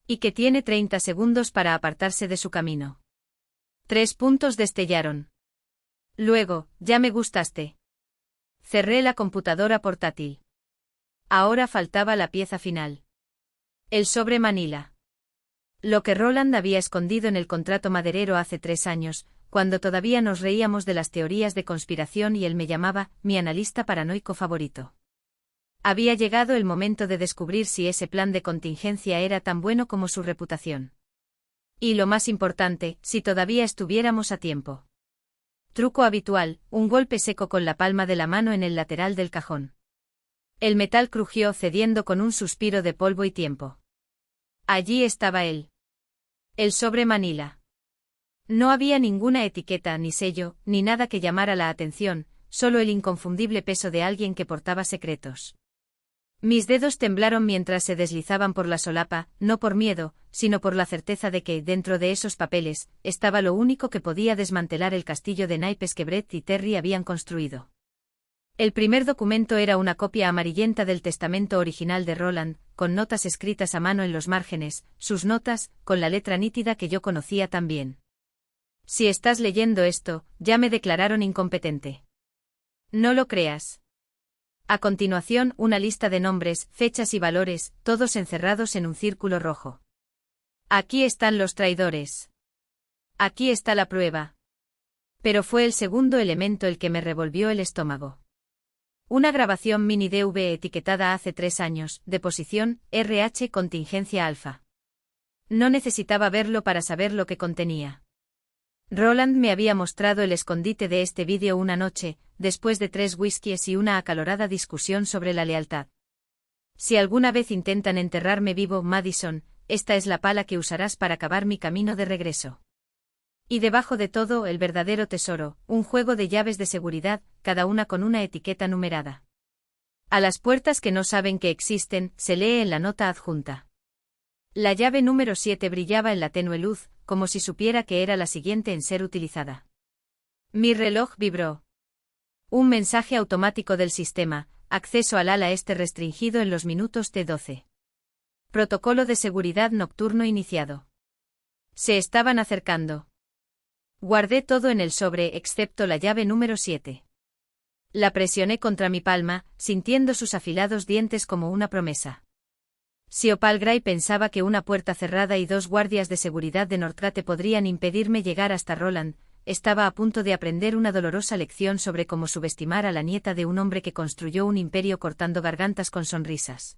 Y que tiene 30 segundos para apartarse de su camino. 3 puntos destellaron. Luego, ya me gustaste. Cerré la computadora portátil. Ahora faltaba la pieza final. El sobre Manila. Lo que Roland había escondido en el contrato maderero hace 3 años, cuando todavía nos reíamos de las teorías de conspiración y él me llamaba mi analista paranoico favorito. Había llegado el momento de descubrir si ese plan de contingencia era tan bueno como su reputación. Y lo más importante, si todavía estuviéramos a tiempo. Truco habitual: un golpe seco con la palma de la mano en el lateral del cajón. El metal crujió cediendo con un suspiro de polvo y tiempo. Allí estaba él. El sobre Manila. No había ninguna etiqueta, ni sello, ni nada que llamara la atención, solo el inconfundible peso de alguien que portaba secretos. Mis dedos temblaron mientras se deslizaban por la solapa, no por miedo, sino por la certeza de que, dentro de esos papeles, estaba lo único que podía desmantelar el castillo de naipes que Brett y Terry habían construido. El primer documento era una copia amarillenta del testamento original de Roland, con notas escritas a mano en los márgenes, sus notas, con la letra nítida que yo conocía tan bien. Si estás leyendo esto, ya me declararon incompetente. No lo creas. A continuación, una lista de nombres, fechas y valores, todos encerrados en un círculo rojo. Aquí están los traidores. Aquí está la prueba. Pero fue el segundo elemento el que me revolvió el estómago. Una grabación mini DV etiquetada hace 3 años, de posición, RH contingencia alfa. No necesitaba verlo para saber lo que contenía. Roland me había mostrado el escondite de este vídeo una noche, después de 3 whiskies y una acalorada discusión sobre la lealtad. Si alguna vez intentan enterrarme vivo, Madison, esta es la pala que usarás para cavar mi camino de regreso. Y debajo de todo, el verdadero tesoro, un juego de llaves de seguridad, cada una con una etiqueta numerada. A las puertas que no saben que existen, se lee en la nota adjunta. La llave número 7 brillaba en la tenue luz, como si supiera que era la siguiente en ser utilizada. Mi reloj vibró. Un mensaje automático del sistema: acceso al ala este restringido en los minutos T12. Protocolo de seguridad nocturno iniciado. Se estaban acercando. Guardé todo en el sobre excepto la llave número 7. La presioné contra mi palma, sintiendo sus afilados dientes como una promesa. Si Opal Gray pensaba que una puerta cerrada y 2 guardias de seguridad de Northgate podrían impedirme llegar hasta Roland, estaba a punto de aprender una dolorosa lección sobre cómo subestimar a la nieta de un hombre que construyó un imperio cortando gargantas con sonrisas.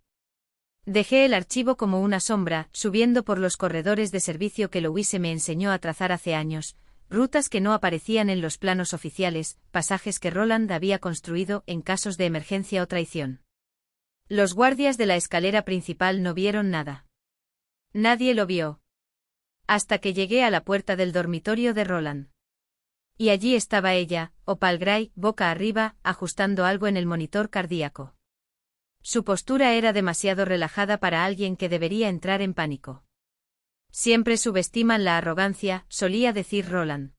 Dejé el archivo como una sombra, subiendo por los corredores de servicio que Louise me enseñó a trazar hace años, rutas que no aparecían en los planos oficiales, pasajes que Roland había construido en casos de emergencia o traición. Los guardias de la escalera principal no vieron nada. Nadie lo vio. Hasta que llegué a la puerta del dormitorio de Roland. Y allí estaba ella, Opal Gray, boca arriba, ajustando algo en el monitor cardíaco. Su postura era demasiado relajada para alguien que debería entrar en pánico. Siempre subestiman la arrogancia, solía decir Roland.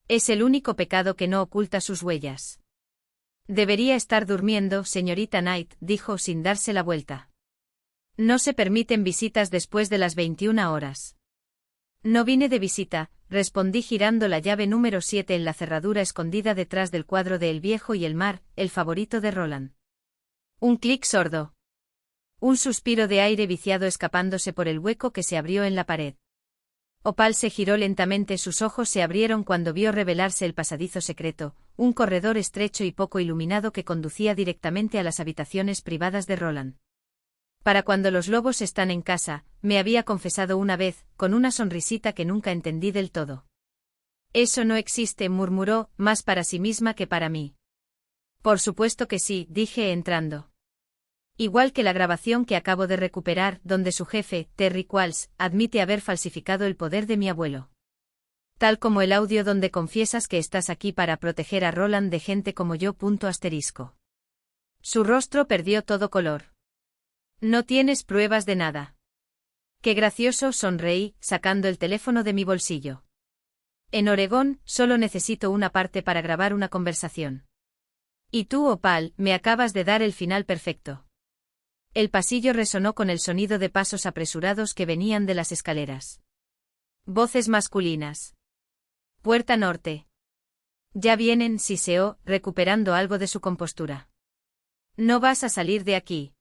Es el único pecado que no oculta sus huellas. Debería estar durmiendo, señorita Knight, dijo sin darse la vuelta. No se permiten visitas después de las 21 horas. No vine de visita, respondí girando la llave número 7 en la cerradura escondida detrás del cuadro de El viejo y el mar, el favorito de Roland. Un clic sordo. Un suspiro de aire viciado escapándose por el hueco que se abrió en la pared. Opal se giró lentamente, sus ojos se abrieron cuando vio revelarse el pasadizo secreto, un corredor estrecho y poco iluminado que conducía directamente a las habitaciones privadas de Roland. Para cuando los lobos están en casa, me había confesado una vez, con una sonrisita que nunca entendí del todo. Eso no existe, murmuró, más para sí misma que para mí. Por supuesto que sí, dije entrando. Igual que la grabación que acabo de recuperar, donde su jefe, Terry Qualls, admite haber falsificado el poder de mi abuelo. Tal como el audio donde confiesas que estás aquí para proteger a Roland de gente como yo. **. Su rostro perdió todo color. No tienes pruebas de nada. Qué gracioso, sonreí, sacando el teléfono de mi bolsillo. En Oregón, solo necesito una parte para grabar una conversación. Y tú, Opal, me acabas de dar el final perfecto. El pasillo resonó con el sonido de pasos apresurados que venían de las escaleras. Voces masculinas. Puerta norte. Ya vienen, siseó, recuperando algo de su compostura. No vas a salir de aquí.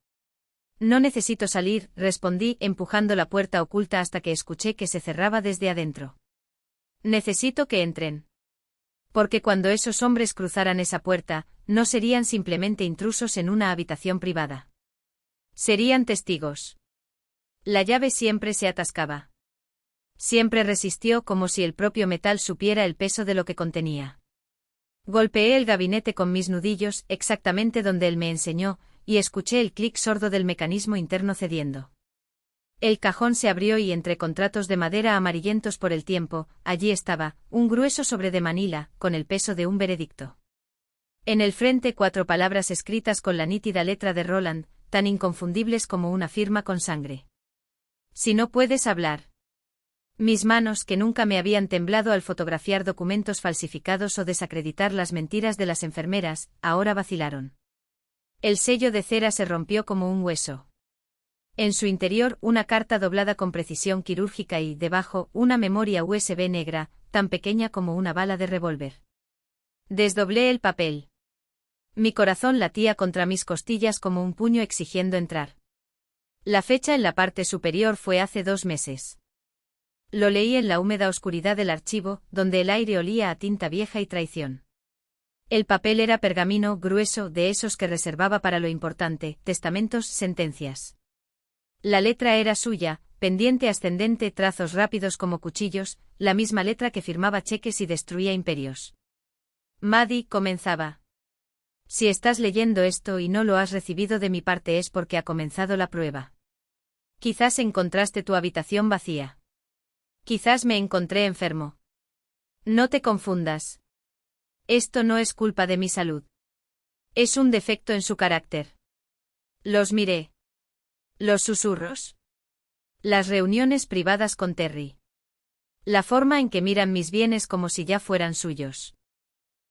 No necesito salir, respondí, empujando la puerta oculta hasta que escuché que se cerraba desde adentro. Necesito que entren. Porque cuando esos hombres cruzaran esa puerta, no serían simplemente intrusos en una habitación privada. Serían testigos. La llave siempre se atascaba. Siempre resistió como si el propio metal supiera el peso de lo que contenía. Golpeé el gabinete con mis nudillos, exactamente donde él me enseñó, y escuché el clic sordo del mecanismo interno cediendo. El cajón se abrió y entre contratos de madera amarillentos por el tiempo, allí estaba, un grueso sobre de Manila, con el peso de un veredicto. En el frente 4 palabras escritas con la nítida letra de Roland, tan inconfundibles como una firma con sangre. Si no puedes hablar. Mis manos, que nunca me habían temblado al fotografiar documentos falsificados o desacreditar las mentiras de las enfermeras, ahora vacilaron. El sello de cera se rompió como un hueso. En su interior, una carta doblada con precisión quirúrgica y, debajo, una memoria USB negra, tan pequeña como una bala de revólver. Desdoblé el papel. Mi corazón latía contra mis costillas como un puño exigiendo entrar. La fecha en la parte superior fue hace 2 meses. Lo leí en la húmeda oscuridad del archivo, donde el aire olía a tinta vieja y traición. El papel era pergamino grueso, de esos que reservaba para lo importante, testamentos, sentencias. La letra era suya, pendiente ascendente, trazos rápidos como cuchillos, la misma letra que firmaba cheques y destruía imperios. Maddie, comenzaba. Si estás leyendo esto y no lo has recibido de mi parte es porque ha comenzado la prueba. Quizás encontraste tu habitación vacía. Quizás me encontré enfermo. No te confundas. Esto no es culpa de mi salud. Es un defecto en su carácter. Los miré. Los susurros. Las reuniones privadas con Terry. La forma en que miran mis bienes como si ya fueran suyos.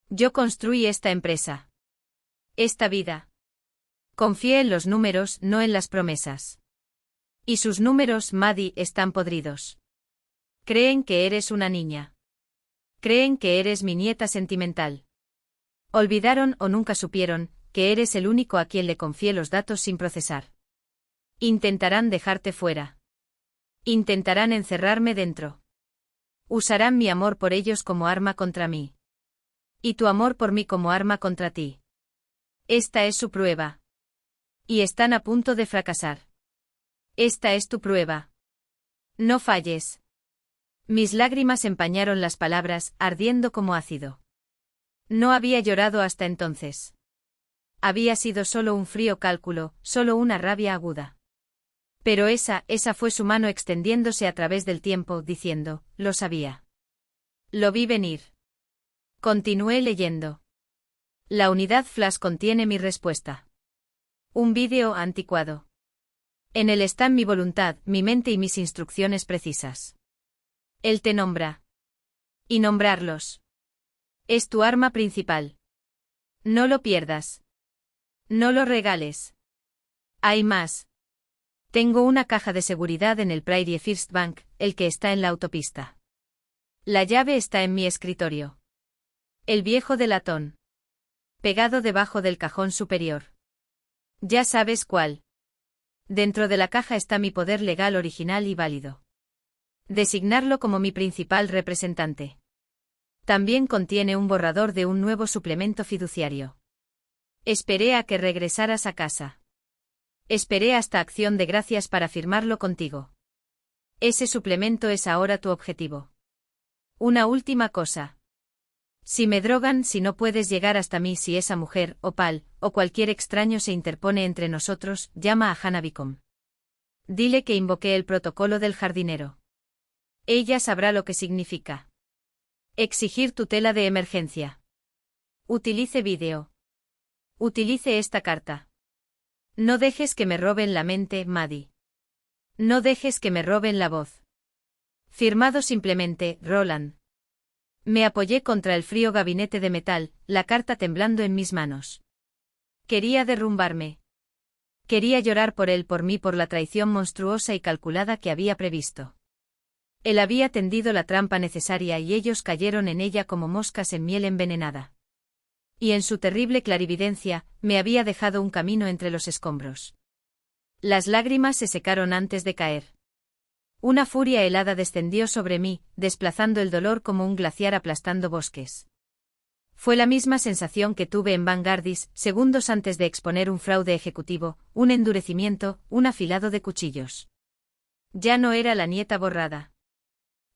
Yo construí esta empresa. Esta vida. Confié en los números, no en las promesas. Y sus números, Maddie, están podridos. Creen que eres una niña. Creen que eres mi nieta sentimental. Olvidaron o nunca supieron que eres el único a quien le confié los datos sin procesar. Intentarán dejarte fuera. Intentarán encerrarme dentro. Usarán mi amor por ellos como arma contra mí. Y tu amor por mí como arma contra ti. Esta es su prueba. Y están a punto de fracasar. Esta es tu prueba. No falles. Mis lágrimas empañaron las palabras, ardiendo como ácido. No había llorado hasta entonces. Había sido solo un frío cálculo, solo una rabia aguda. Pero esa fue su mano extendiéndose a través del tiempo, diciendo, lo sabía. Lo vi venir. Continué leyendo. La unidad flash contiene mi respuesta. Un vídeo anticuado. En él están mi voluntad, mi mente y mis instrucciones precisas. Él te nombra. Y nombrarlos. Es tu arma principal. No lo pierdas. No lo regales. Hay más. Tengo una caja de seguridad en el Prairie First Bank, el que está en la autopista. La llave está en mi escritorio. El viejo de latón. Pegado debajo del cajón superior. Ya sabes cuál. Dentro de la caja está mi poder legal original y válido. Designarlo como mi principal representante. También contiene un borrador de un nuevo suplemento fiduciario. Esperé a que regresaras a casa. Esperé hasta Acción de Gracias para firmarlo contigo. Ese suplemento es ahora tu objetivo. Una última cosa. Si me drogan, si no puedes llegar hasta mí, si esa mujer, Opal, o cualquier extraño se interpone entre nosotros, llama a Hannah Bicom. Dile que invoqué el protocolo del jardinero. Ella sabrá lo que significa. Exigir tutela de emergencia. Utilice vídeo. Utilice esta carta. No dejes que me roben la mente, Maddie. No dejes que me roben la voz. Firmado simplemente, Roland. Me apoyé contra el frío gabinete de metal, la carta temblando en mis manos. Quería derrumbarme. Quería llorar por él, por mí, por la traición monstruosa y calculada que había previsto. Él había tendido la trampa necesaria y ellos cayeron en ella como moscas en miel envenenada. Y en su terrible clarividencia, me había dejado un camino entre los escombros. Las lágrimas se secaron antes de caer. Una furia helada descendió sobre mí, desplazando el dolor como un glaciar aplastando bosques. Fue la misma sensación que tuve en Vanguardis, segundos antes de exponer un fraude ejecutivo, un endurecimiento, un afilado de cuchillos. Ya no era la nieta borrada.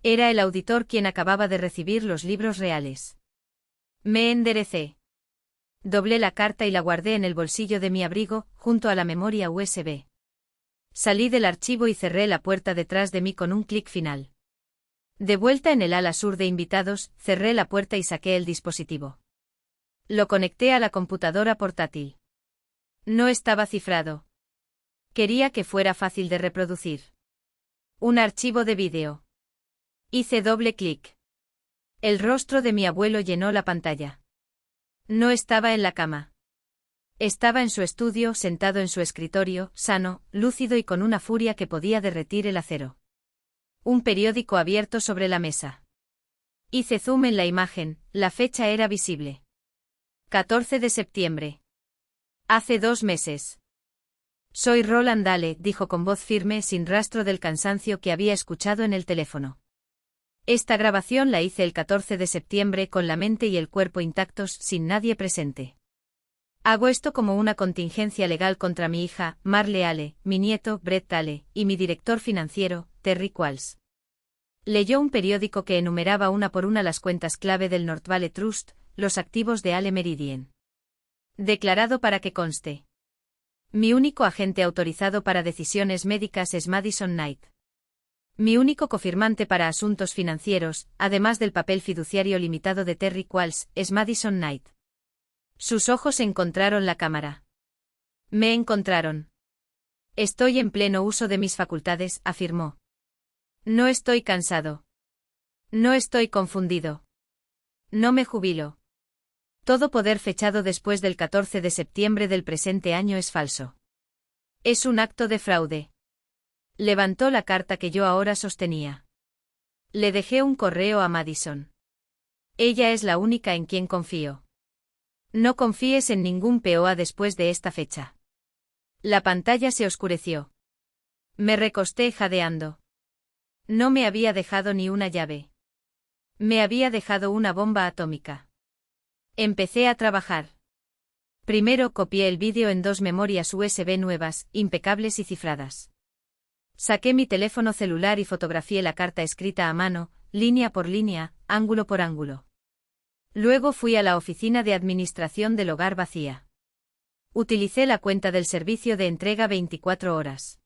Era el auditor quien acababa de recibir los libros reales. Me enderecé. Doblé la carta y la guardé en el bolsillo de mi abrigo, junto a la memoria USB. Salí del archivo y cerré la puerta detrás de mí con un clic final. De vuelta en el ala sur de invitados, cerré la puerta y saqué el dispositivo. Lo conecté a la computadora portátil. No estaba cifrado. Quería que fuera fácil de reproducir. Un archivo de vídeo. Hice doble clic. El rostro de mi abuelo llenó la pantalla. No estaba en la cama. Estaba en su estudio, sentado en su escritorio, sano, lúcido y con una furia que podía derretir el acero. Un periódico abierto sobre la mesa. Hice zoom en la imagen, la fecha era visible. 14 de septiembre. Hace 2 meses. Soy Roland Dahle, dijo con voz firme, sin rastro del cansancio que había escuchado en el teléfono. Esta grabación la hice el 14 de septiembre con la mente y el cuerpo intactos, sin nadie presente. Hago esto como una contingencia legal contra mi hija, Marle Dahle, mi nieto, Brett Dahle, y mi director financiero, Terry Qualls. Leyó un periódico que enumeraba una por una las cuentas clave del North Valley Trust, los activos de Dahle Meridien. Declarado para que conste. Mi único agente autorizado para decisiones médicas es Madison Knight. Mi único cofirmante para asuntos financieros, además del papel fiduciario limitado de Terry Qualls, es Madison Knight. Sus ojos encontraron la cámara. Me encontraron. Estoy en pleno uso de mis facultades, afirmó. No estoy cansado. No estoy confundido. No me jubilo. Todo poder fechado después del 14 de septiembre del presente año es falso. Es un acto de fraude. Levantó la carta que yo ahora sostenía. Le dejé un correo a Madison. Ella es la única en quien confío. No confíes en ningún POA después de esta fecha. La pantalla se oscureció. Me recosté jadeando. No me había dejado ni una llave. Me había dejado una bomba atómica. Empecé a trabajar. Primero copié el vídeo en 2 memorias USB nuevas, impecables y cifradas. Saqué mi teléfono celular y fotografié la carta escrita a mano, línea por línea, ángulo por ángulo. Luego fui a la oficina de administración del hogar vacía. Utilicé la cuenta del servicio de entrega 24 horas.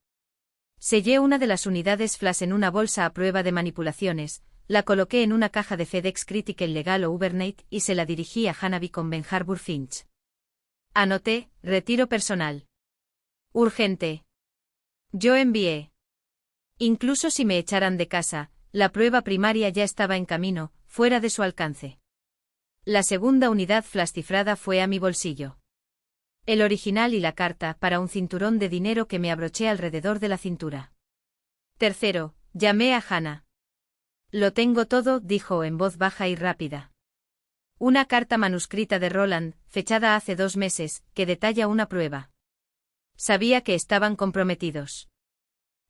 Sellé una de las unidades flash en una bolsa a prueba de manipulaciones, la coloqué en una caja de FedEx Critical Legal o Ubernight y se la dirigí a Hanabi con Ben Harbour Finch. Anoté, retiro personal. Urgente. Yo envié. Incluso si me echaran de casa, la prueba primaria ya estaba en camino, fuera de su alcance. La segunda unidad flash cifrada fue a mi bolsillo. El original y la carta para un cinturón de dinero que me abroché alrededor de la cintura. Tercero, llamé a Hannah. Lo tengo todo, dijo en voz baja y rápida. Una carta manuscrita de Roland, fechada hace 2 meses, que detalla una prueba. Sabía que estaban comprometidos.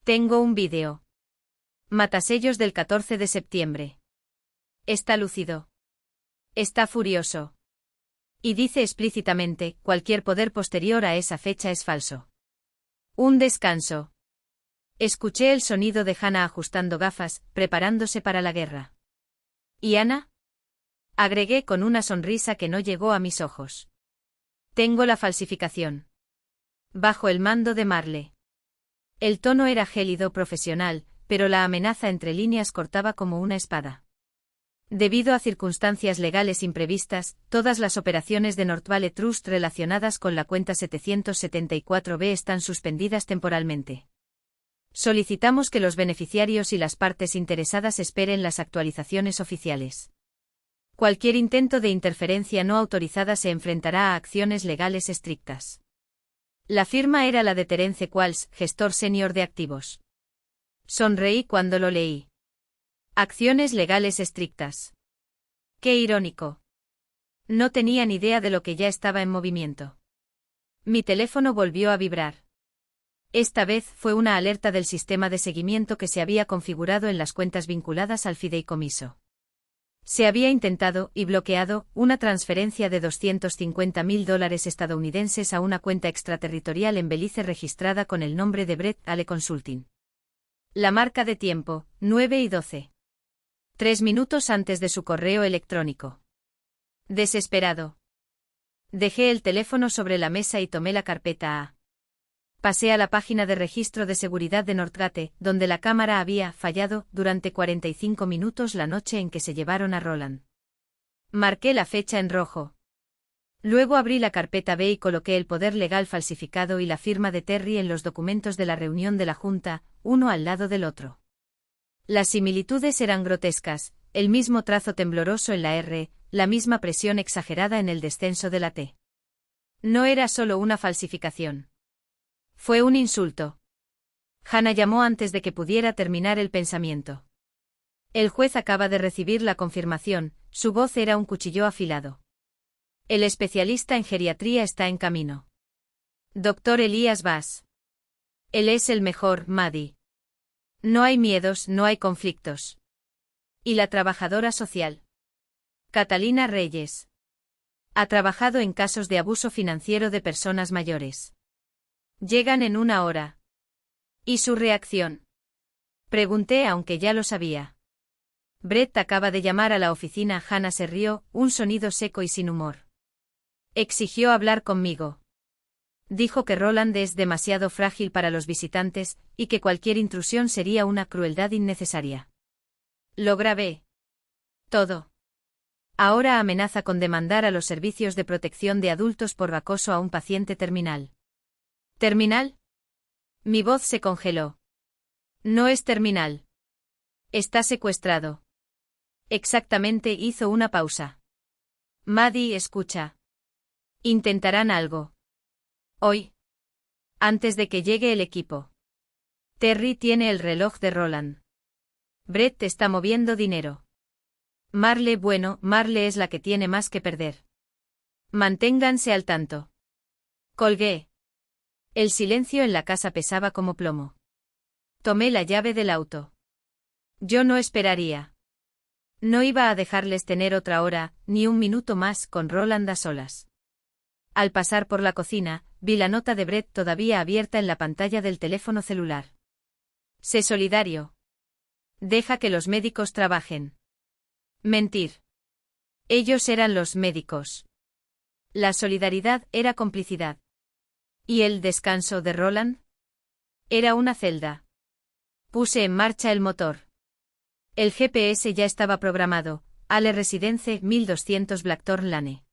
Tengo un vídeo. Matasellos del 14 de septiembre. Está lúcido. Está furioso. Y dice explícitamente, cualquier poder posterior a esa fecha es falso. Un descanso. Escuché el sonido de Hannah ajustando gafas, preparándose para la guerra. ¿Y Ana? Agregué con una sonrisa que no llegó a mis ojos. Tengo la falsificación. Bajo el mando de Marle. El tono era gélido profesional, pero la amenaza entre líneas cortaba como una espada. Debido a circunstancias legales imprevistas, todas las operaciones de North Trust relacionadas con la cuenta 774B están suspendidas temporalmente. Solicitamos que los beneficiarios y las partes interesadas esperen las actualizaciones oficiales. Cualquier intento de interferencia no autorizada se enfrentará a acciones legales estrictas. La firma era la de Terence Qualls, gestor senior de activos. Sonreí cuando lo leí. Acciones legales estrictas. Qué irónico. No tenía ni idea de lo que ya estaba en movimiento. Mi teléfono volvió a vibrar. Esta vez fue una alerta del sistema de seguimiento que se había configurado en las cuentas vinculadas al fideicomiso. Se había intentado, y bloqueado, una transferencia de $250.000 estadounidenses a una cuenta extraterritorial en Belice registrada con el nombre de Brett Ale Consulting. La marca de tiempo, 9:12. 3 minutos antes de su correo electrónico. Desesperado. Dejé el teléfono sobre la mesa y tomé la carpeta A. Pasé a la página de registro de seguridad de Northgate, donde la cámara había fallado durante 45 minutos la noche en que se llevaron a Roland. Marqué la fecha en rojo. Luego abrí la carpeta B y coloqué el poder legal falsificado y la firma de Terry en los documentos de la reunión de la Junta, uno al lado del otro. Las similitudes eran grotescas, el mismo trazo tembloroso en la R, la misma presión exagerada en el descenso de la T. No era solo una falsificación. Fue un insulto. Hannah llamó antes de que pudiera terminar el pensamiento. El juez acaba de recibir la confirmación, su voz era un cuchillo afilado. El especialista en geriatría está en camino. Dr. Elías Bass. Él es el mejor, Maddie. No hay miedos, no hay conflictos. ¿Y la trabajadora social? Catalina Reyes. Ha trabajado en casos de abuso financiero de personas mayores. Llegan en 1 hora. ¿Y su reacción? Pregunté aunque ya lo sabía. Brett acaba de llamar a la oficina. Hannah se rió, un sonido seco y sin humor. Exigió hablar conmigo. Dijo que Roland es demasiado frágil para los visitantes, y que cualquier intrusión sería una crueldad innecesaria. Lo grabé. Todo. Ahora amenaza con demandar a los servicios de protección de adultos por acoso a un paciente terminal. ¿Terminal? Mi voz se congeló. No es terminal. Está secuestrado. Exactamente, hizo una pausa. Maddie, escucha. Intentarán algo. Hoy. Antes de que llegue el equipo. Terry tiene el reloj de Roland. Brett está moviendo dinero. Marle, bueno, Marle es la que tiene más que perder. Manténganse al tanto. Colgué. El silencio en la casa pesaba como plomo. Tomé la llave del auto. Yo no esperaría. No iba a dejarles tener otra hora, ni un minuto más con Roland a solas. Al pasar por la cocina, vi la nota de Brett todavía abierta en la pantalla del teléfono celular. Sé solidario. Deja que los médicos trabajen. Mentir. Ellos eran los médicos. La solidaridad era complicidad. ¿Y el descanso de Roland? Era una celda. Puse en marcha el motor. El GPS ya estaba programado, Ale Residence 1200 Blackthorn Lane.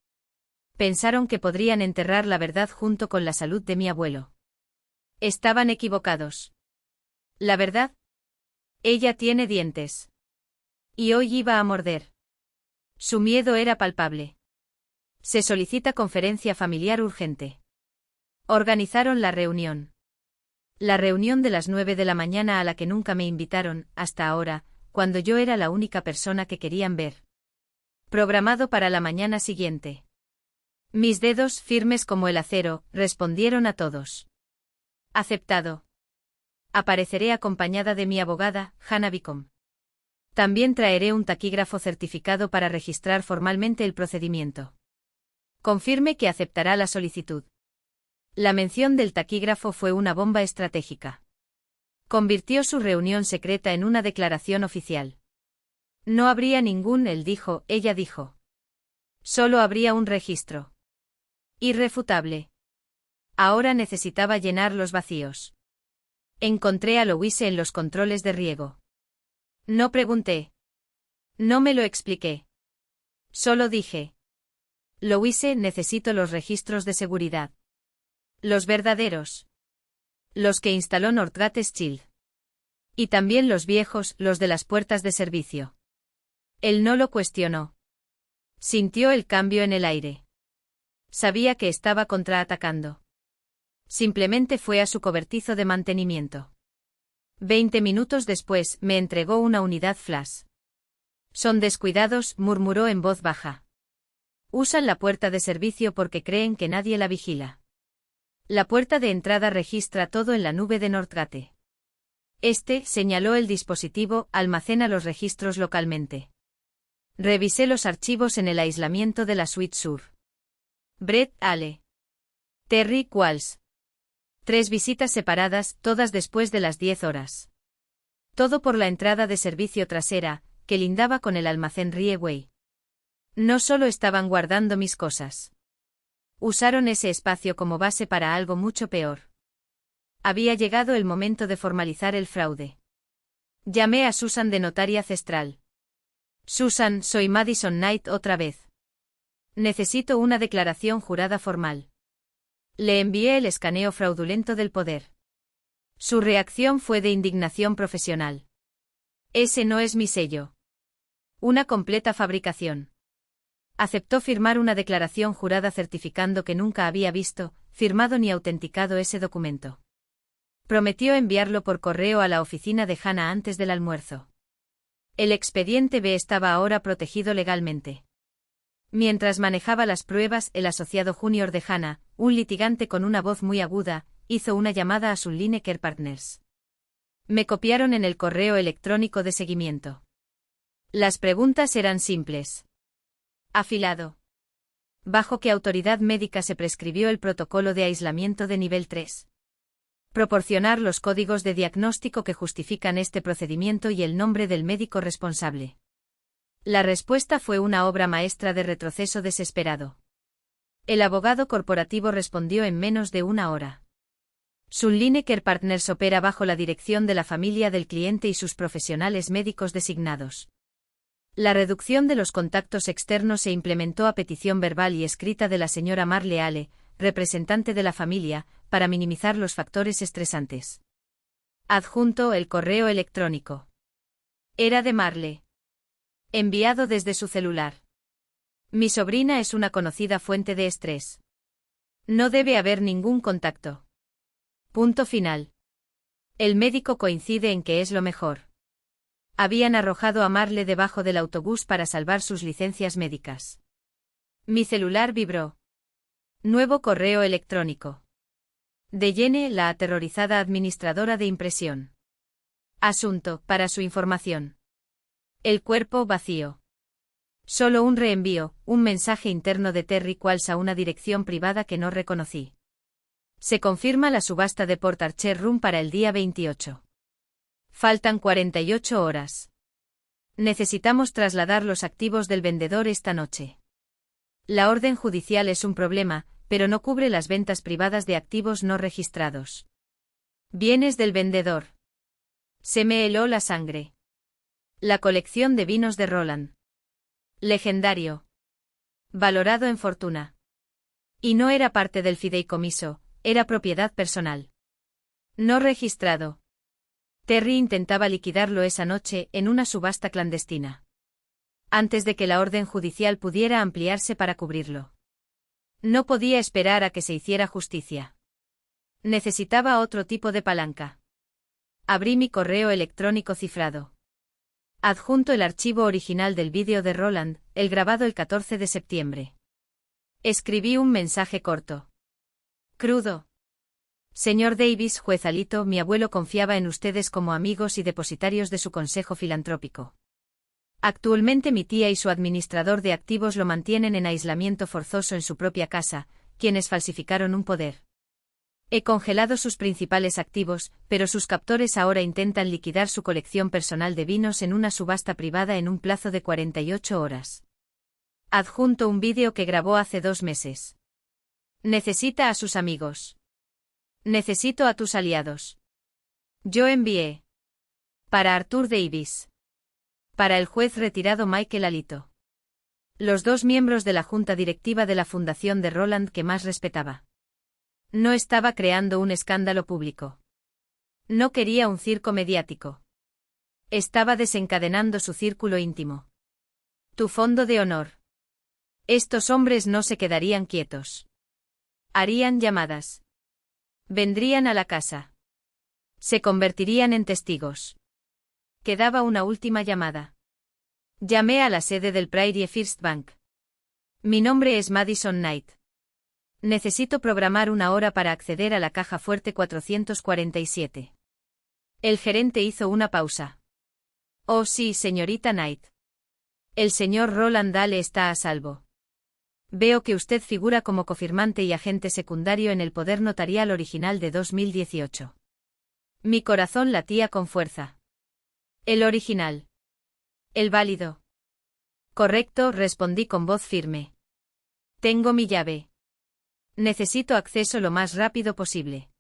Pensaron que podrían enterrar la verdad junto con la salud de mi abuelo. Estaban equivocados. ¿La verdad? Ella tiene dientes. Y hoy iba a morder. Su miedo era palpable. Se solicita conferencia familiar urgente. Organizaron la reunión. La reunión de las 9 de la mañana a la que nunca me invitaron, hasta ahora, cuando yo era la única persona que querían ver. Programado para la mañana siguiente. Mis dedos, firmes como el acero, respondieron a todos. Aceptado. Apareceré acompañada de mi abogada, Hannah Bicom. También traeré un taquígrafo certificado para registrar formalmente el procedimiento. Confirme que aceptará la solicitud. La mención del taquígrafo fue una bomba estratégica. Convirtió su reunión secreta en una declaración oficial. No habría ningún él dijo, ella dijo. Solo habría un registro. Irrefutable. Ahora necesitaba llenar los vacíos. Encontré a Louise en los controles de riego. No pregunté. No me lo expliqué. Solo dije. Louise, necesito los registros de seguridad. Los verdaderos. Los que instaló Northgate Shield. Y también los viejos, los de las puertas de servicio. Él no lo cuestionó. Sintió el cambio en el aire. Sabía que estaba contraatacando. Simplemente fue a su cobertizo de mantenimiento. 20 minutos después, me entregó una unidad flash. Son descuidados, murmuró en voz baja. Usan la puerta de servicio porque creen que nadie la vigila. La puerta de entrada registra todo en la nube de Northgate. Señaló el dispositivo, almacena los registros localmente. Revisé los archivos en el aislamiento de la suite sur. Brett, Ale. Terry, Qualls. 3 visitas separadas, todas después de las 10 horas. Todo por la entrada de servicio trasera, que lindaba con el almacén Rieway. No solo estaban guardando mis cosas. Usaron ese espacio como base para algo mucho peor. Había llegado el momento de formalizar el fraude. Llamé a Susan de Notaria Ancestral. Susan, soy Madison Knight otra vez. Necesito una declaración jurada formal. Le envié el escaneo fraudulento del poder. Su reacción fue de indignación profesional. Ese no es mi sello. Una completa fabricación. Aceptó firmar una declaración jurada certificando que nunca había visto, firmado ni autenticado ese documento. Prometió enviarlo por correo a la oficina de Hannah antes del almuerzo. El expediente B estaba ahora protegido legalmente. Mientras manejaba las pruebas, el asociado junior de Hannah, un litigante con una voz muy aguda, hizo una llamada a Sun Lineker Partners. Me copiaron en el correo electrónico de seguimiento. Las preguntas eran simples. Afilado. ¿Bajo qué autoridad médica se prescribió el protocolo de aislamiento de nivel 3? Proporcionar los códigos de diagnóstico que justifican este procedimiento y el nombre del médico responsable. La respuesta fue una obra maestra de retroceso desesperado. El abogado corporativo respondió en menos de una hora. Sun Lineker Partners opera bajo la dirección de la familia del cliente y sus profesionales médicos designados. La reducción de los contactos externos se implementó a petición verbal y escrita de la señora Marle Ale, representante de la familia, para minimizar los factores estresantes. Adjunto el correo electrónico. Era de Marle. Enviado desde su celular. Mi sobrina es una conocida fuente de estrés. No debe haber ningún contacto. Punto final. El médico coincide en que es lo mejor. Habían arrojado a Marle debajo del autobús para salvar sus licencias médicas. Mi celular vibró. Nuevo correo electrónico. De Jenny, la aterrorizada administradora de impresión. Asunto, para su información. El cuerpo vacío. Solo un reenvío, un mensaje interno de Terry Qualls a una dirección privada que no reconocí. Se confirma la subasta de Port Archer Room para el día 28. Faltan 48 horas. Necesitamos trasladar los activos del vendedor esta noche. La orden judicial es un problema, pero no cubre las ventas privadas de activos no registrados. Bienes del vendedor. Se me heló la sangre. La colección de vinos de Roland. Legendario. Valorado en fortuna. Y no era parte del fideicomiso, era propiedad personal. No registrado. Terry intentaba liquidarlo esa noche en una subasta clandestina. Antes de que la orden judicial pudiera ampliarse para cubrirlo. No podía esperar a que se hiciera justicia. Necesitaba otro tipo de palanca. Abrí mi correo electrónico cifrado. Adjunto el archivo original del vídeo de Roland, el grabado el 14 de septiembre. Escribí un mensaje corto. Crudo. Señor Davis, juez Alito, mi abuelo confiaba en ustedes como amigos y depositarios de su consejo filantrópico. Actualmente mi tía y su administrador de activos lo mantienen en aislamiento forzoso en su propia casa, quienes falsificaron un poder. He congelado sus principales activos, pero sus captores ahora intentan liquidar su colección personal de vinos en una subasta privada en un plazo de 48 horas. Adjunto un vídeo que grabó hace 2 meses. Necesita a sus amigos. Necesito a tus aliados. Yo envié. Para Arthur Davis. Para el juez retirado Michael Alito. Los 2 miembros de la junta directiva de la fundación de Roland que más respetaba. No estaba creando un escándalo público. No quería un circo mediático. Estaba desencadenando su círculo íntimo. Tu fondo de honor. Estos hombres no se quedarían quietos. Harían llamadas. Vendrían a la casa. Se convertirían en testigos. Quedaba una última llamada. Llamé a la sede del Prairie First Bank. Mi nombre es Madison Knight. Necesito programar una hora para acceder a la caja fuerte 447. El gerente hizo una pausa. Oh sí, señorita Knight. El señor Roland Dahl está a salvo. Veo que usted figura como cofirmante y agente secundario en el poder notarial original de 2018. Mi corazón latía con fuerza. El original. El válido. Correcto, respondí con voz firme. Tengo mi llave. Necesito acceso lo más rápido posible.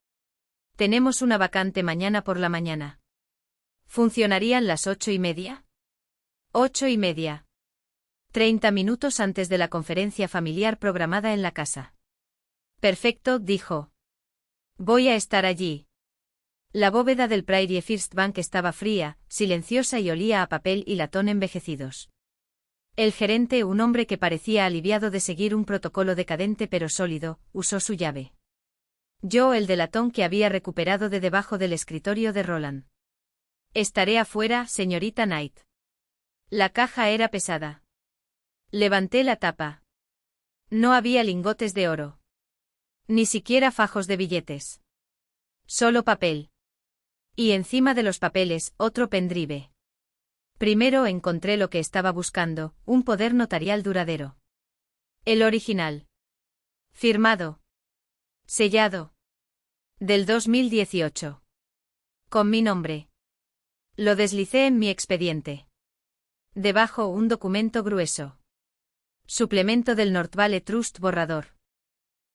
Tenemos una vacante mañana por la mañana. ¿Funcionarían las 8:30? 8:30. 30 minutos antes de la conferencia familiar programada en la casa. Perfecto, dijo. Voy a estar allí. La bóveda del Prairie First Bank estaba fría, silenciosa y olía a papel y latón envejecidos. El gerente, un hombre que parecía aliviado de seguir un protocolo decadente pero sólido, usó su llave. Yo el de latón que había recuperado de debajo del escritorio de Roland. Estaré afuera, señorita Knight. La caja era pesada. Levanté la tapa. No había lingotes de oro. Ni siquiera fajos de billetes. Solo papel. Y encima de los papeles, otro pendrive. Primero encontré lo que estaba buscando, un poder notarial duradero. El original. Firmado. Sellado. Del 2018. Con mi nombre. Lo deslicé en mi expediente. Debajo un documento grueso. Suplemento del North Valley Trust borrador.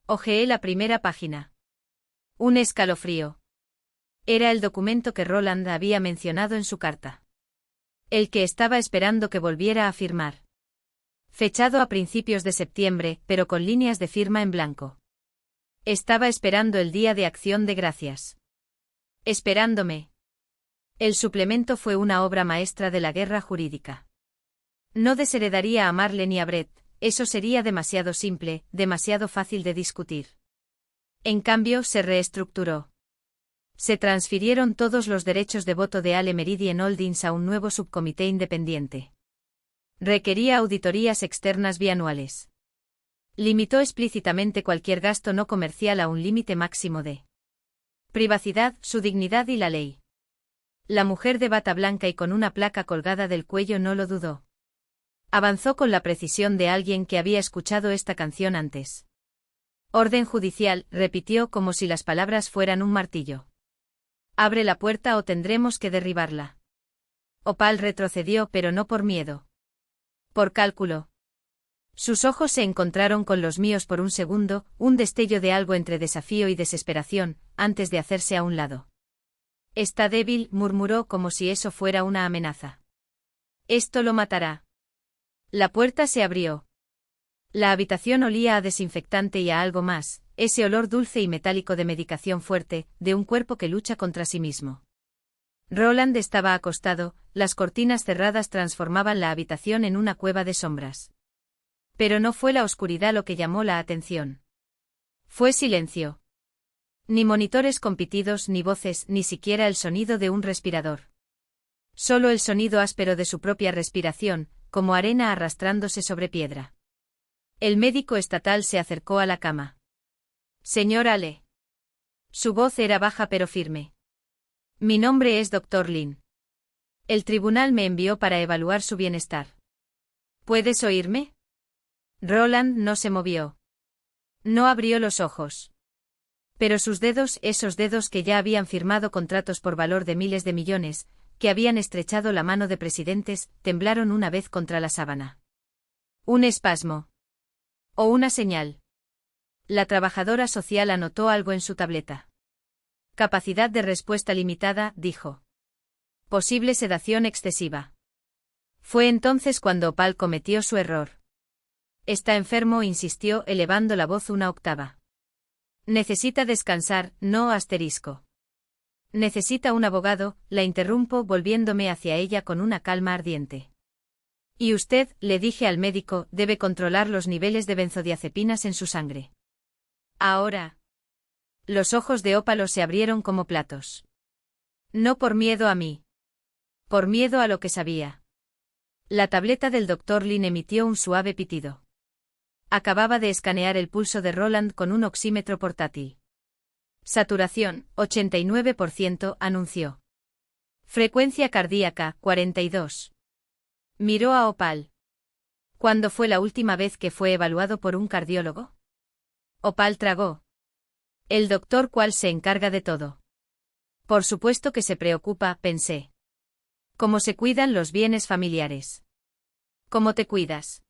Hojeé la primera página. Un escalofrío. Era el documento que Roland había mencionado en su carta. El que estaba esperando que volviera a firmar. Fechado a principios de septiembre, pero con líneas de firma en blanco. Estaba esperando el día de Acción de Gracias. Esperándome. El suplemento fue una obra maestra de la guerra jurídica. No desheredaría a Marle ni a Brett, eso sería demasiado simple, demasiado fácil de discutir. En cambio, se reestructuró. Se transfirieron todos los derechos de voto de Ale Meridian Holdings a un nuevo subcomité independiente. Requería auditorías externas bianuales. Limitó explícitamente cualquier gasto no comercial a un límite máximo de privacidad, su dignidad y la ley. La mujer de bata blanca y con una placa colgada del cuello no lo dudó. Avanzó con la precisión de alguien que había escuchado esta canción antes. Orden judicial, repitió como si las palabras fueran un martillo. Abre la puerta o tendremos que derribarla. Opal retrocedió, pero no por miedo. Por cálculo. Sus ojos se encontraron con los míos por un segundo, un destello de algo entre desafío y desesperación, antes de hacerse a un lado. Está débil, murmuró como si eso fuera una amenaza. Esto lo matará. La puerta se abrió. La habitación olía a desinfectante y a algo más, ese olor dulce y metálico de medicación fuerte, de un cuerpo que lucha contra sí mismo. Roland estaba acostado, las cortinas cerradas transformaban la habitación en una cueva de sombras. Pero no fue la oscuridad lo que llamó la atención. Fue silencio. Ni monitores con pitidos ni voces, ni siquiera el sonido de un respirador. Solo el sonido áspero de su propia respiración, como arena arrastrándose sobre piedra. El médico estatal se acercó a la cama. Señor Ale. Su voz era baja pero firme. Mi nombre es Dr. Lin. El tribunal me envió para evaluar su bienestar. ¿Puedes oírme? Roland no se movió. No abrió los ojos. Pero sus dedos, esos dedos que ya habían firmado contratos por valor de miles de millones, que habían estrechado la mano de presidentes, temblaron una vez contra la sábana. Un espasmo. O una señal. La trabajadora social anotó algo en su tableta. Capacidad de respuesta limitada, dijo. Posible sedación excesiva. Fue entonces cuando Opal cometió su error. Está enfermo, insistió, elevando la voz una octava. Necesita descansar, no asterisco. Necesita un abogado, la interrumpo volviéndome hacia ella con una calma ardiente. Y usted, le dije al médico, debe controlar los niveles de benzodiazepinas en su sangre. Ahora. Los ojos de Ópalo se abrieron como platos. No por miedo a mí. Por miedo a lo que sabía. La tableta del Dr. Lin emitió un suave pitido. Acababa de escanear el pulso de Roland con un oxímetro portátil. Saturación, 89%, anunció. Frecuencia cardíaca, 42. Miró a Opal. ¿Cuándo fue la última vez que fue evaluado por un cardiólogo? Opal tragó. El doctor cual se encarga de todo. Por supuesto que se preocupa, pensé. ¿Cómo se cuidan los bienes familiares? ¿Cómo te cuidas?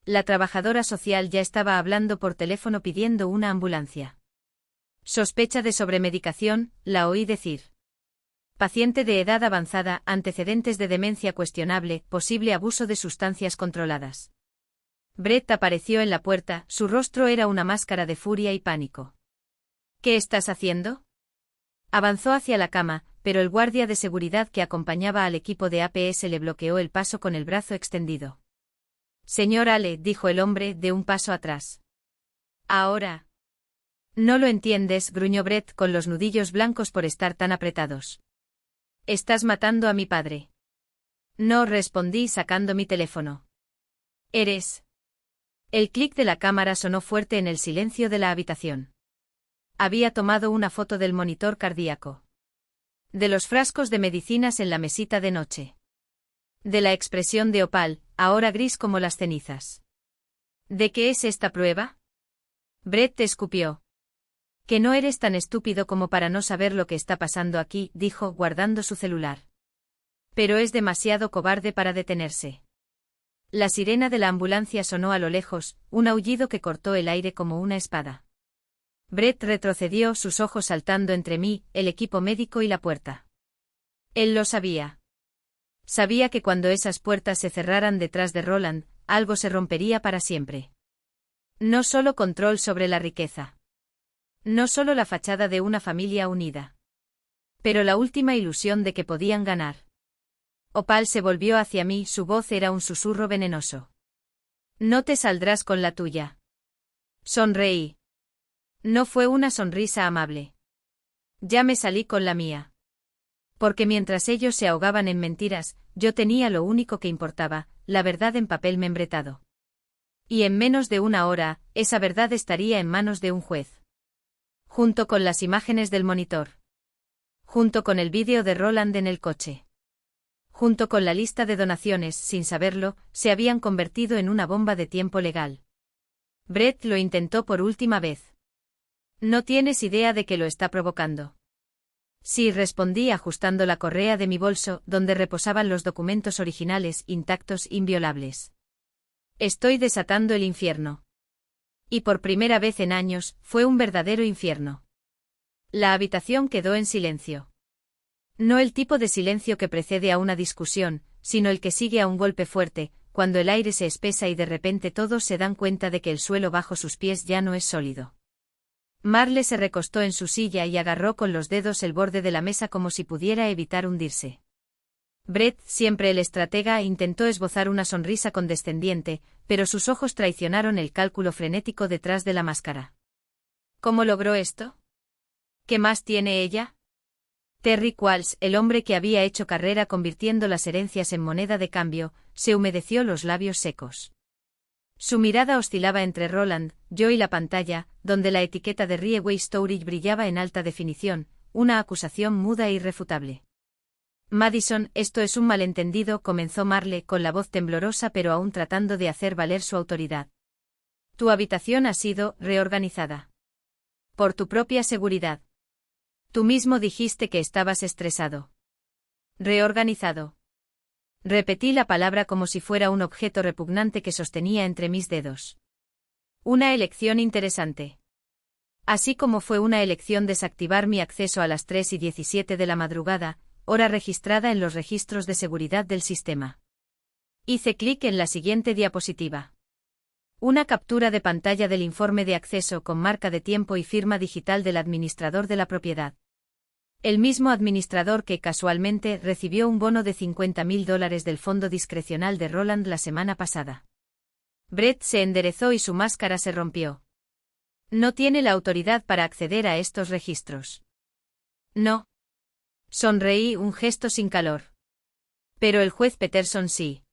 La trabajadora social ya estaba hablando por teléfono pidiendo una ambulancia. Sospecha de sobremedicación, la oí decir. Paciente de edad avanzada, antecedentes de demencia cuestionable, posible abuso de sustancias controladas. Brett apareció en la puerta, su rostro era una máscara de furia y pánico. ¿Qué estás haciendo? Avanzó hacia la cama, pero el guardia de seguridad que acompañaba al equipo de APS le bloqueó el paso con el brazo extendido. Señor Ale, dijo el hombre, de un paso atrás. Ahora. No lo entiendes, gruñó Brett con los nudillos blancos por estar tan apretados. Estás matando a mi padre. No, respondí sacando mi teléfono. Eres. El clic de la cámara sonó fuerte en el silencio de la habitación. Había tomado una foto del monitor cardíaco. De los frascos de medicinas en la mesita de noche. De la expresión de Opal, ahora gris como las cenizas. ¿De qué es esta prueba? Brett te escupió. Que no eres tan estúpido como para no saber lo que está pasando aquí, dijo, guardando su celular. Pero es demasiado cobarde para detenerse. La sirena de la ambulancia sonó a lo lejos, un aullido que cortó el aire como una espada. Brett retrocedió, sus ojos saltando entre mí, el equipo médico y la puerta. Él lo sabía. Sabía que cuando esas puertas se cerraran detrás de Roland, algo se rompería para siempre. No solo control sobre la riqueza. No solo la fachada de una familia unida. Pero la última ilusión de que podían ganar. Opal se volvió hacia mí, su voz era un susurro venenoso. No te saldrás con la tuya. Sonreí. No fue una sonrisa amable. Ya me salí con la mía. Porque mientras ellos se ahogaban en mentiras, yo tenía lo único que importaba, la verdad en papel membretado. Y en menos de una hora, esa verdad estaría en manos de un juez. Junto con las imágenes del monitor. Junto con el vídeo de Roland en el coche. Junto con la lista de donaciones, sin saberlo, se habían convertido en una bomba de tiempo legal. Brett lo intentó por última vez. No tienes idea de que lo está provocando. Sí, respondí ajustando la correa de mi bolso, donde reposaban los documentos originales, intactos, inviolables. Estoy desatando el infierno. Y por primera vez en años, fue un verdadero infierno. La habitación quedó en silencio. No el tipo de silencio que precede a una discusión, sino el que sigue a un golpe fuerte, cuando el aire se espesa y de repente todos se dan cuenta de que el suelo bajo sus pies ya no es sólido. Marle se recostó en su silla y agarró con los dedos el borde de la mesa como si pudiera evitar hundirse. Brett, siempre el estratega, intentó esbozar una sonrisa condescendiente, pero sus ojos traicionaron el cálculo frenético detrás de la máscara. ¿Cómo logró esto? ¿Qué más tiene ella? Terry Qualls, el hombre que había hecho carrera convirtiendo las herencias en moneda de cambio, se humedeció los labios secos. Su mirada oscilaba entre Roland, yo y la pantalla, donde la etiqueta de Rieway Storage brillaba en alta definición, una acusación muda e irrefutable. Madison, esto es un malentendido, comenzó Marle con la voz temblorosa pero aún tratando de hacer valer su autoridad. Tu habitación ha sido reorganizada. Por tu propia seguridad. Tú mismo dijiste que estabas estresado. Reorganizado. Repetí la palabra como si fuera un objeto repugnante que sostenía entre mis dedos. Una elección interesante. Así como fue una elección desactivar mi acceso a las 3:17 de la madrugada, hora registrada en los registros de seguridad del sistema. Hice clic en la siguiente diapositiva. Una captura de pantalla del informe de acceso con marca de tiempo y firma digital del administrador de la propiedad. El mismo administrador que, casualmente, recibió un bono de $50.000 del fondo discrecional de Roland la semana pasada. Brett se enderezó y su máscara se rompió. No tiene la autoridad para acceder a estos registros. No. Sonreí, un gesto sin calor. Pero el juez Peterson sí.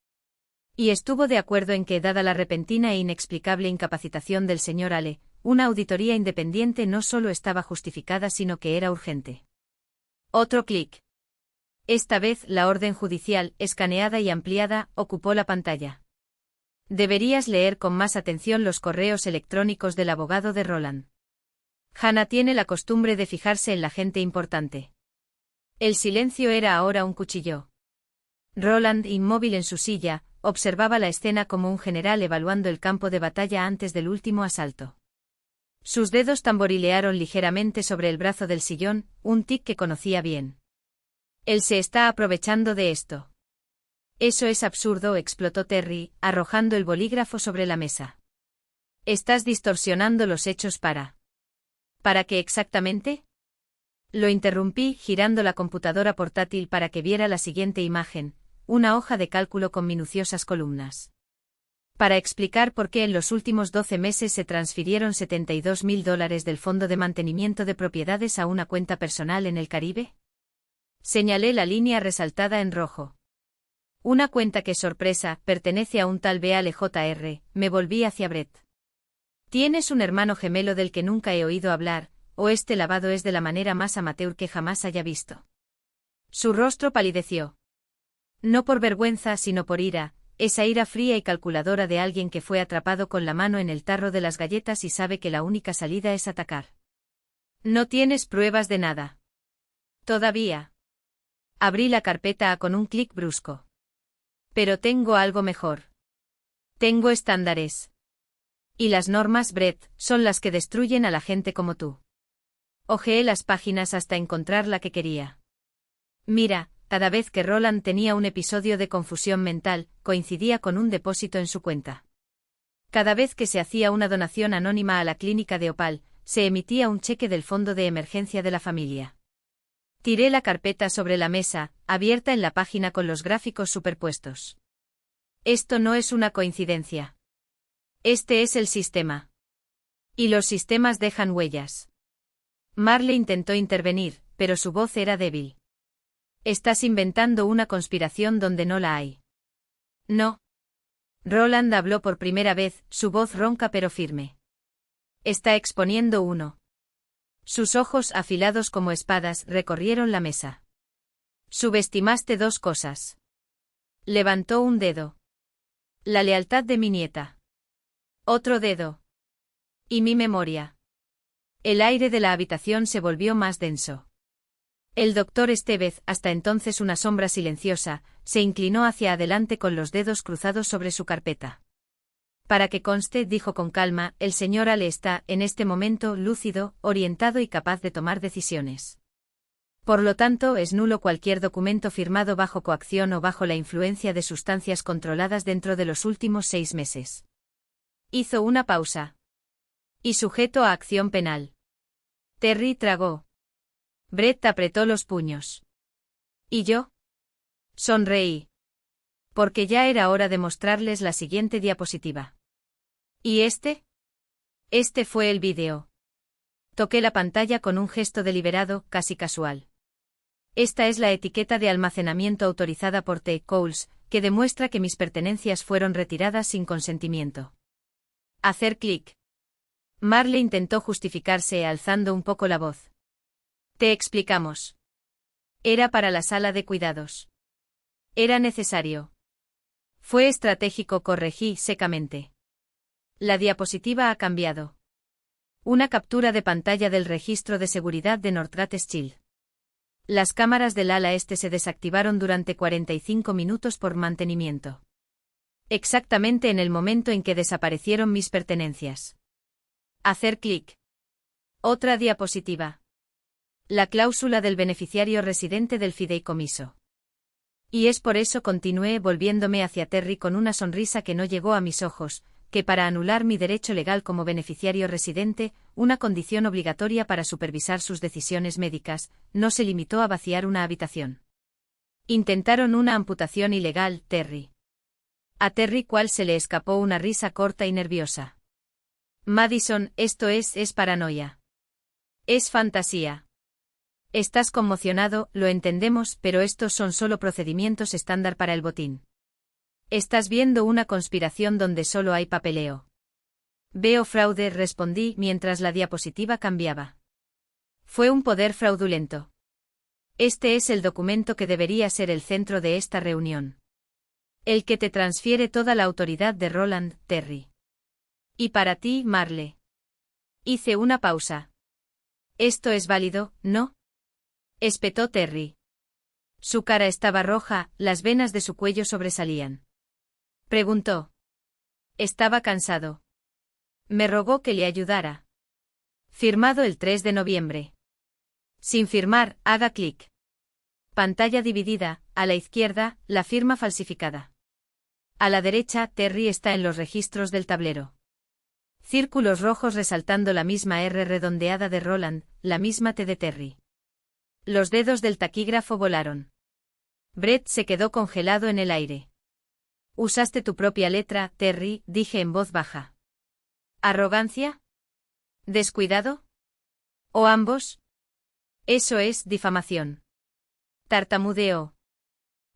Y estuvo de acuerdo en que, dada la repentina e inexplicable incapacitación del señor Ale, una auditoría independiente no solo estaba justificada sino que era urgente. Otro clic. Esta vez la orden judicial, escaneada y ampliada, ocupó la pantalla. Deberías leer con más atención los correos electrónicos del abogado de Roland. Hannah tiene la costumbre de fijarse en la gente importante. El silencio era ahora un cuchillo. Roland, inmóvil en su silla, observaba la escena como un general evaluando el campo de batalla antes del último asalto. Sus dedos tamborilearon ligeramente sobre el brazo del sillón, un tic que conocía bien. Él se está aprovechando de esto. Eso es absurdo, explotó Terry, arrojando el bolígrafo sobre la mesa. Estás distorsionando los hechos para... ¿Para qué exactamente? Lo interrumpí, girando la computadora portátil para que viera la siguiente imagen, una hoja de cálculo con minuciosas columnas. Para explicar por qué en los últimos 12 meses se transfirieron $72.000 del Fondo de Mantenimiento de Propiedades a una cuenta personal en el Caribe. Señalé la línea resaltada en rojo. Una cuenta que, sorpresa, pertenece a un tal Beale Jr. Me volví hacia Brett. ¿Tienes un hermano gemelo del que nunca he oído hablar, o este lavado es de la manera más amateur que jamás haya visto? Su rostro palideció. No por vergüenza sino por ira. Esa ira fría y calculadora de alguien que fue atrapado con la mano en el tarro de las galletas y sabe que la única salida es atacar. No tienes pruebas de nada. Todavía. Abrí la carpeta con un clic brusco. Pero tengo algo mejor. Tengo estándares. Y las normas, Brett, son las que destruyen a la gente como tú. Hojeé las páginas hasta encontrar la que quería. Mira. Cada vez que Roland tenía un episodio de confusión mental, coincidía con un depósito en su cuenta. Cada vez que se hacía una donación anónima a la clínica de Opal, se emitía un cheque del fondo de emergencia de la familia. Tiré la carpeta sobre la mesa, abierta en la página con los gráficos superpuestos. Esto no es una coincidencia. Este es el sistema. Y los sistemas dejan huellas. Marley intentó intervenir, pero su voz era débil. Estás inventando una conspiración donde no la hay. No. Roland habló por primera vez, su voz ronca pero firme. Está exponiendo uno. Sus ojos afilados como espadas recorrieron la mesa. Subestimaste dos cosas. Levantó un dedo. La lealtad de mi nieta. Otro dedo. Y mi memoria. El aire de la habitación se volvió más denso. El doctor Estevez, hasta entonces una sombra silenciosa, se inclinó hacia adelante con los dedos cruzados sobre su carpeta. Para que conste, dijo con calma, el señor Ale está, en este momento, lúcido, orientado y capaz de tomar decisiones. Por lo tanto, es nulo cualquier documento firmado bajo coacción o bajo la influencia de sustancias controladas dentro de los últimos 6 meses. Hizo una pausa. Y sujeto a acción penal. Terry tragó. Brett apretó los puños. ¿Y yo? Sonreí. Porque ya era hora de mostrarles la siguiente diapositiva. ¿Y este? Este fue el vídeo. Toqué la pantalla con un gesto deliberado, casi casual. Esta es la etiqueta de almacenamiento autorizada por T. Coles, que demuestra que mis pertenencias fueron retiradas sin consentimiento. Hacer clic. Marley intentó justificarse alzando un poco la voz. Te explicamos. Era para la sala de cuidados. Era necesario. Fue estratégico, corregí secamente. La diapositiva ha cambiado. Una captura de pantalla del registro de seguridad de Northgate Shield. Las cámaras del ala este se desactivaron durante 45 minutos por mantenimiento. Exactamente en el momento en que desaparecieron mis pertenencias. Hacer clic. Otra diapositiva. La cláusula del beneficiario residente del fideicomiso. Y es por eso continué volviéndome hacia Terry con una sonrisa que no llegó a mis ojos, que para anular mi derecho legal como beneficiario residente, una condición obligatoria para supervisar sus decisiones médicas, no se limitó a vaciar una habitación. Intentaron una amputación ilegal, Terry. A Terry cual se le escapó una risa corta y nerviosa. Madison, esto es paranoia. Es fantasía. Estás conmocionado, lo entendemos, pero estos son solo procedimientos estándar para el botín. Estás viendo una conspiración donde solo hay papeleo. Veo fraude, respondí mientras la diapositiva cambiaba. Fue un poder fraudulento. Este es el documento que debería ser el centro de esta reunión. El que te transfiere toda la autoridad de Roland, Terry. Y para ti, Marley. Hice una pausa. Esto es válido, ¿no? Espetó Terry. Su cara estaba roja, las venas de su cuello sobresalían. Preguntó. Estaba cansado. Me rogó que le ayudara. Firmado el 3 de noviembre. Sin firmar, haga clic. Pantalla dividida, a la izquierda, la firma falsificada. A la derecha, Terry está en los registros del tablero. Círculos rojos resaltando la misma R redondeada de Roland, la misma T de Terry. Los dedos del taquígrafo volaron. Brett se quedó congelado en el aire. Usaste tu propia letra, Terry, dije en voz baja. ¿Arrogancia? ¿Descuidado? ¿O ambos? Eso es difamación. Tartamudeó.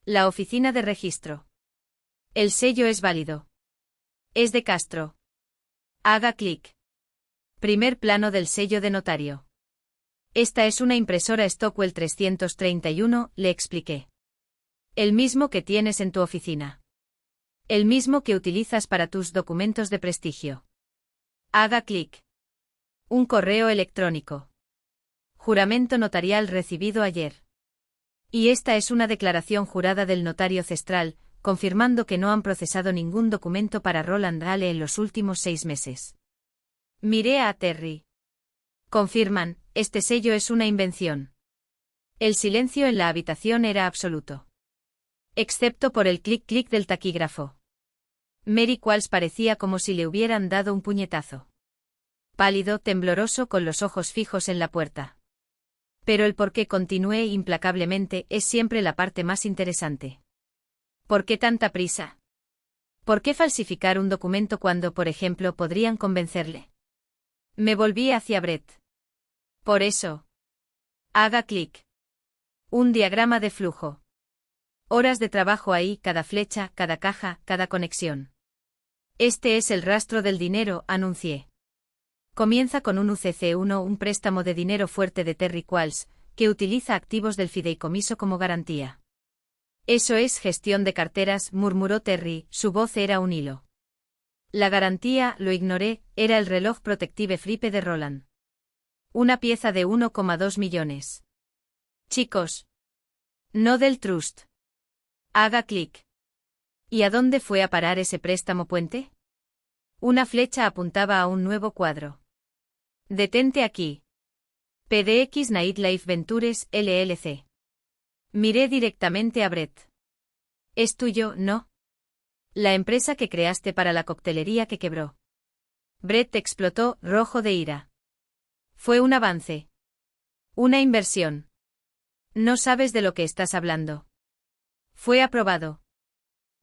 La oficina de registro. El sello es válido. Es de Castro. Haga clic. Primer plano del sello de notario. Esta es una impresora Stockwell 331, le expliqué. El mismo que tienes en tu oficina. El mismo que utilizas para tus documentos de prestigio. Haga clic. Un correo electrónico. Juramento notarial recibido ayer. Y esta es una declaración jurada del notario cestral, confirmando que no han procesado ningún documento para Roland Ale en los últimos 6 meses. Miré a Terry. Confirman, este sello es una invención. El silencio en la habitación era absoluto. Excepto por el clic-clic del taquígrafo. Mary Qualls parecía como si le hubieran dado un puñetazo. Pálido, tembloroso, con los ojos fijos en la puerta. Pero el por qué continué implacablemente es siempre la parte más interesante. ¿Por qué tanta prisa? ¿Por qué falsificar un documento cuando, por ejemplo, podrían convencerle? Me volví hacia Brett. Por eso. Haga clic. Un diagrama de flujo. Horas de trabajo ahí, cada flecha, cada caja, cada conexión. Este es el rastro del dinero, anuncié. Comienza con un UCC1, un préstamo de dinero fuerte de Terry Qualls, que utiliza activos del fideicomiso como garantía. Eso es gestión de carteras, murmuró Terry, su voz era un hilo. La garantía, lo ignoré, era el reloj Protective Fripe de Roland. Una pieza de 1,2 millones. Chicos. No del trust. Haga clic. ¿Y a dónde fue a parar ese préstamo puente? Una flecha apuntaba a un nuevo cuadro. Detente aquí. PDX Nightlife Ventures, LLC. Miré directamente a Brett. Es tuyo, ¿no? La empresa que creaste para la coctelería que quebró. Brett explotó, rojo de ira. Fue un avance. Una inversión. No sabes de lo que estás hablando. Fue aprobado.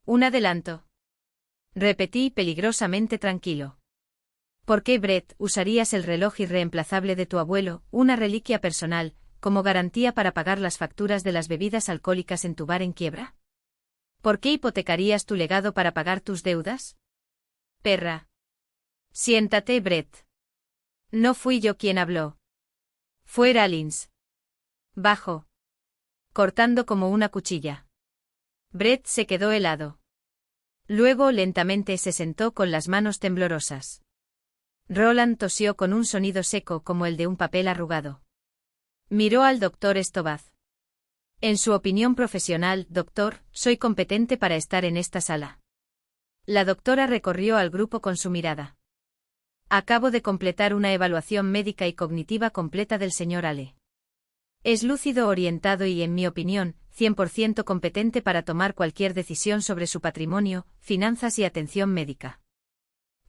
Un adelanto. Repetí peligrosamente tranquilo. ¿Por qué, Brett, usarías el reloj irreemplazable de tu abuelo, una reliquia personal, como garantía para pagar las facturas de las bebidas alcohólicas en tu bar en quiebra? ¿Por qué hipotecarías tu legado para pagar tus deudas? Perra. Siéntate, Brett. No fui yo quien habló. Fue Rollins. Bajo. Cortando como una cuchilla. Brett se quedó helado. Luego lentamente se sentó con las manos temblorosas. Roland tosió con un sonido seco como el de un papel arrugado. Miró al doctor Stovaz. En su opinión profesional, doctor, soy competente para estar en esta sala. La doctora recorrió al grupo con su mirada. Acabo de completar una evaluación médica y cognitiva completa del señor Ale. Es lúcido, orientado y, en mi opinión, 100% competente para tomar cualquier decisión sobre su patrimonio, finanzas y atención médica.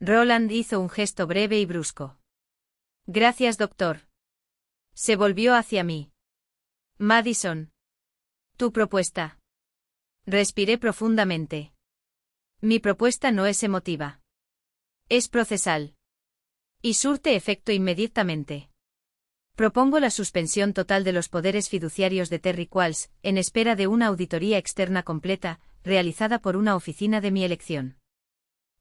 Roland hizo un gesto breve y brusco. Gracias, doctor. Se volvió hacia mí. Madison. Tu propuesta. Respiré profundamente. Mi propuesta no es emotiva. Es procesal. Y surte efecto inmediatamente. Propongo la suspensión total de los poderes fiduciarios de Terry Qualls, en espera de una auditoría externa completa, realizada por una oficina de mi elección.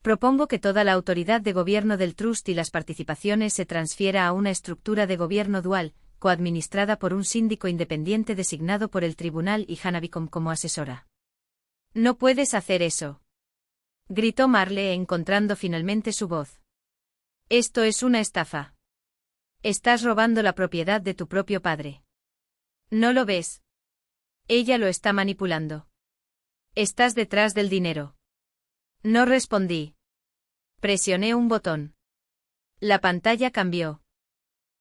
Propongo que toda la autoridad de gobierno del trust y las participaciones se transfiera a una estructura de gobierno dual, coadministrada por un síndico independiente designado por el tribunal y Hanabicom como asesora. No puedes hacer eso. Gritó Marle encontrando finalmente su voz. Esto es una estafa. Estás robando la propiedad de tu propio padre. ¿No lo ves? Ella lo está manipulando. Estás detrás del dinero. No respondí. Presioné un botón. La pantalla cambió.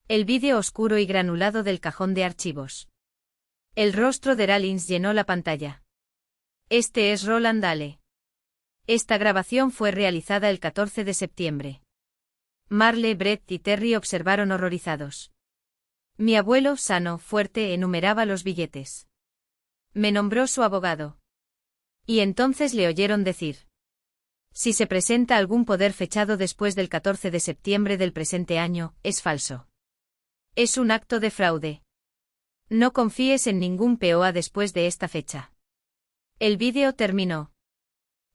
El vídeo oscuro y granulado del cajón de archivos. El rostro de Rollins llenó la pantalla. Este es Roland Ale. Esta grabación fue realizada el 14 de septiembre. Marle, Brett y Terry observaron horrorizados. Mi abuelo, sano, fuerte, enumeraba los billetes. Me nombró su abogado. Y entonces le oyeron decir: si se presenta algún poder fechado después del 14 de septiembre del presente año, es falso. Es un acto de fraude. No confíes en ningún POA después de esta fecha. El vídeo terminó.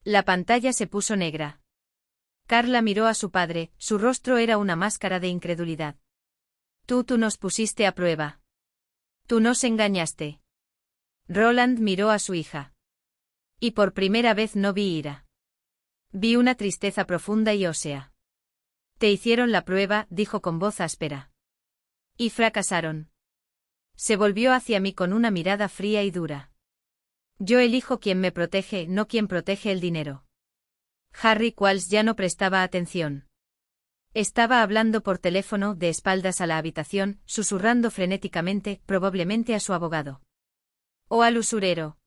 La pantalla se puso negra. Carla miró a su padre, su rostro era una máscara de incredulidad. Tú nos pusiste a prueba. Tú nos engañaste. Roland miró a su hija. Y por primera vez no vi ira. Vi una tristeza profunda y ósea. Te hicieron la prueba, dijo con voz áspera. Y fracasaron. Se volvió hacia mí con una mirada fría y dura. Yo elijo quién me protege, no quién protege el dinero. Harry Qualls ya no prestaba atención. Estaba hablando por teléfono de espaldas a la habitación, susurrando frenéticamente, probablemente a su abogado. O al usurero.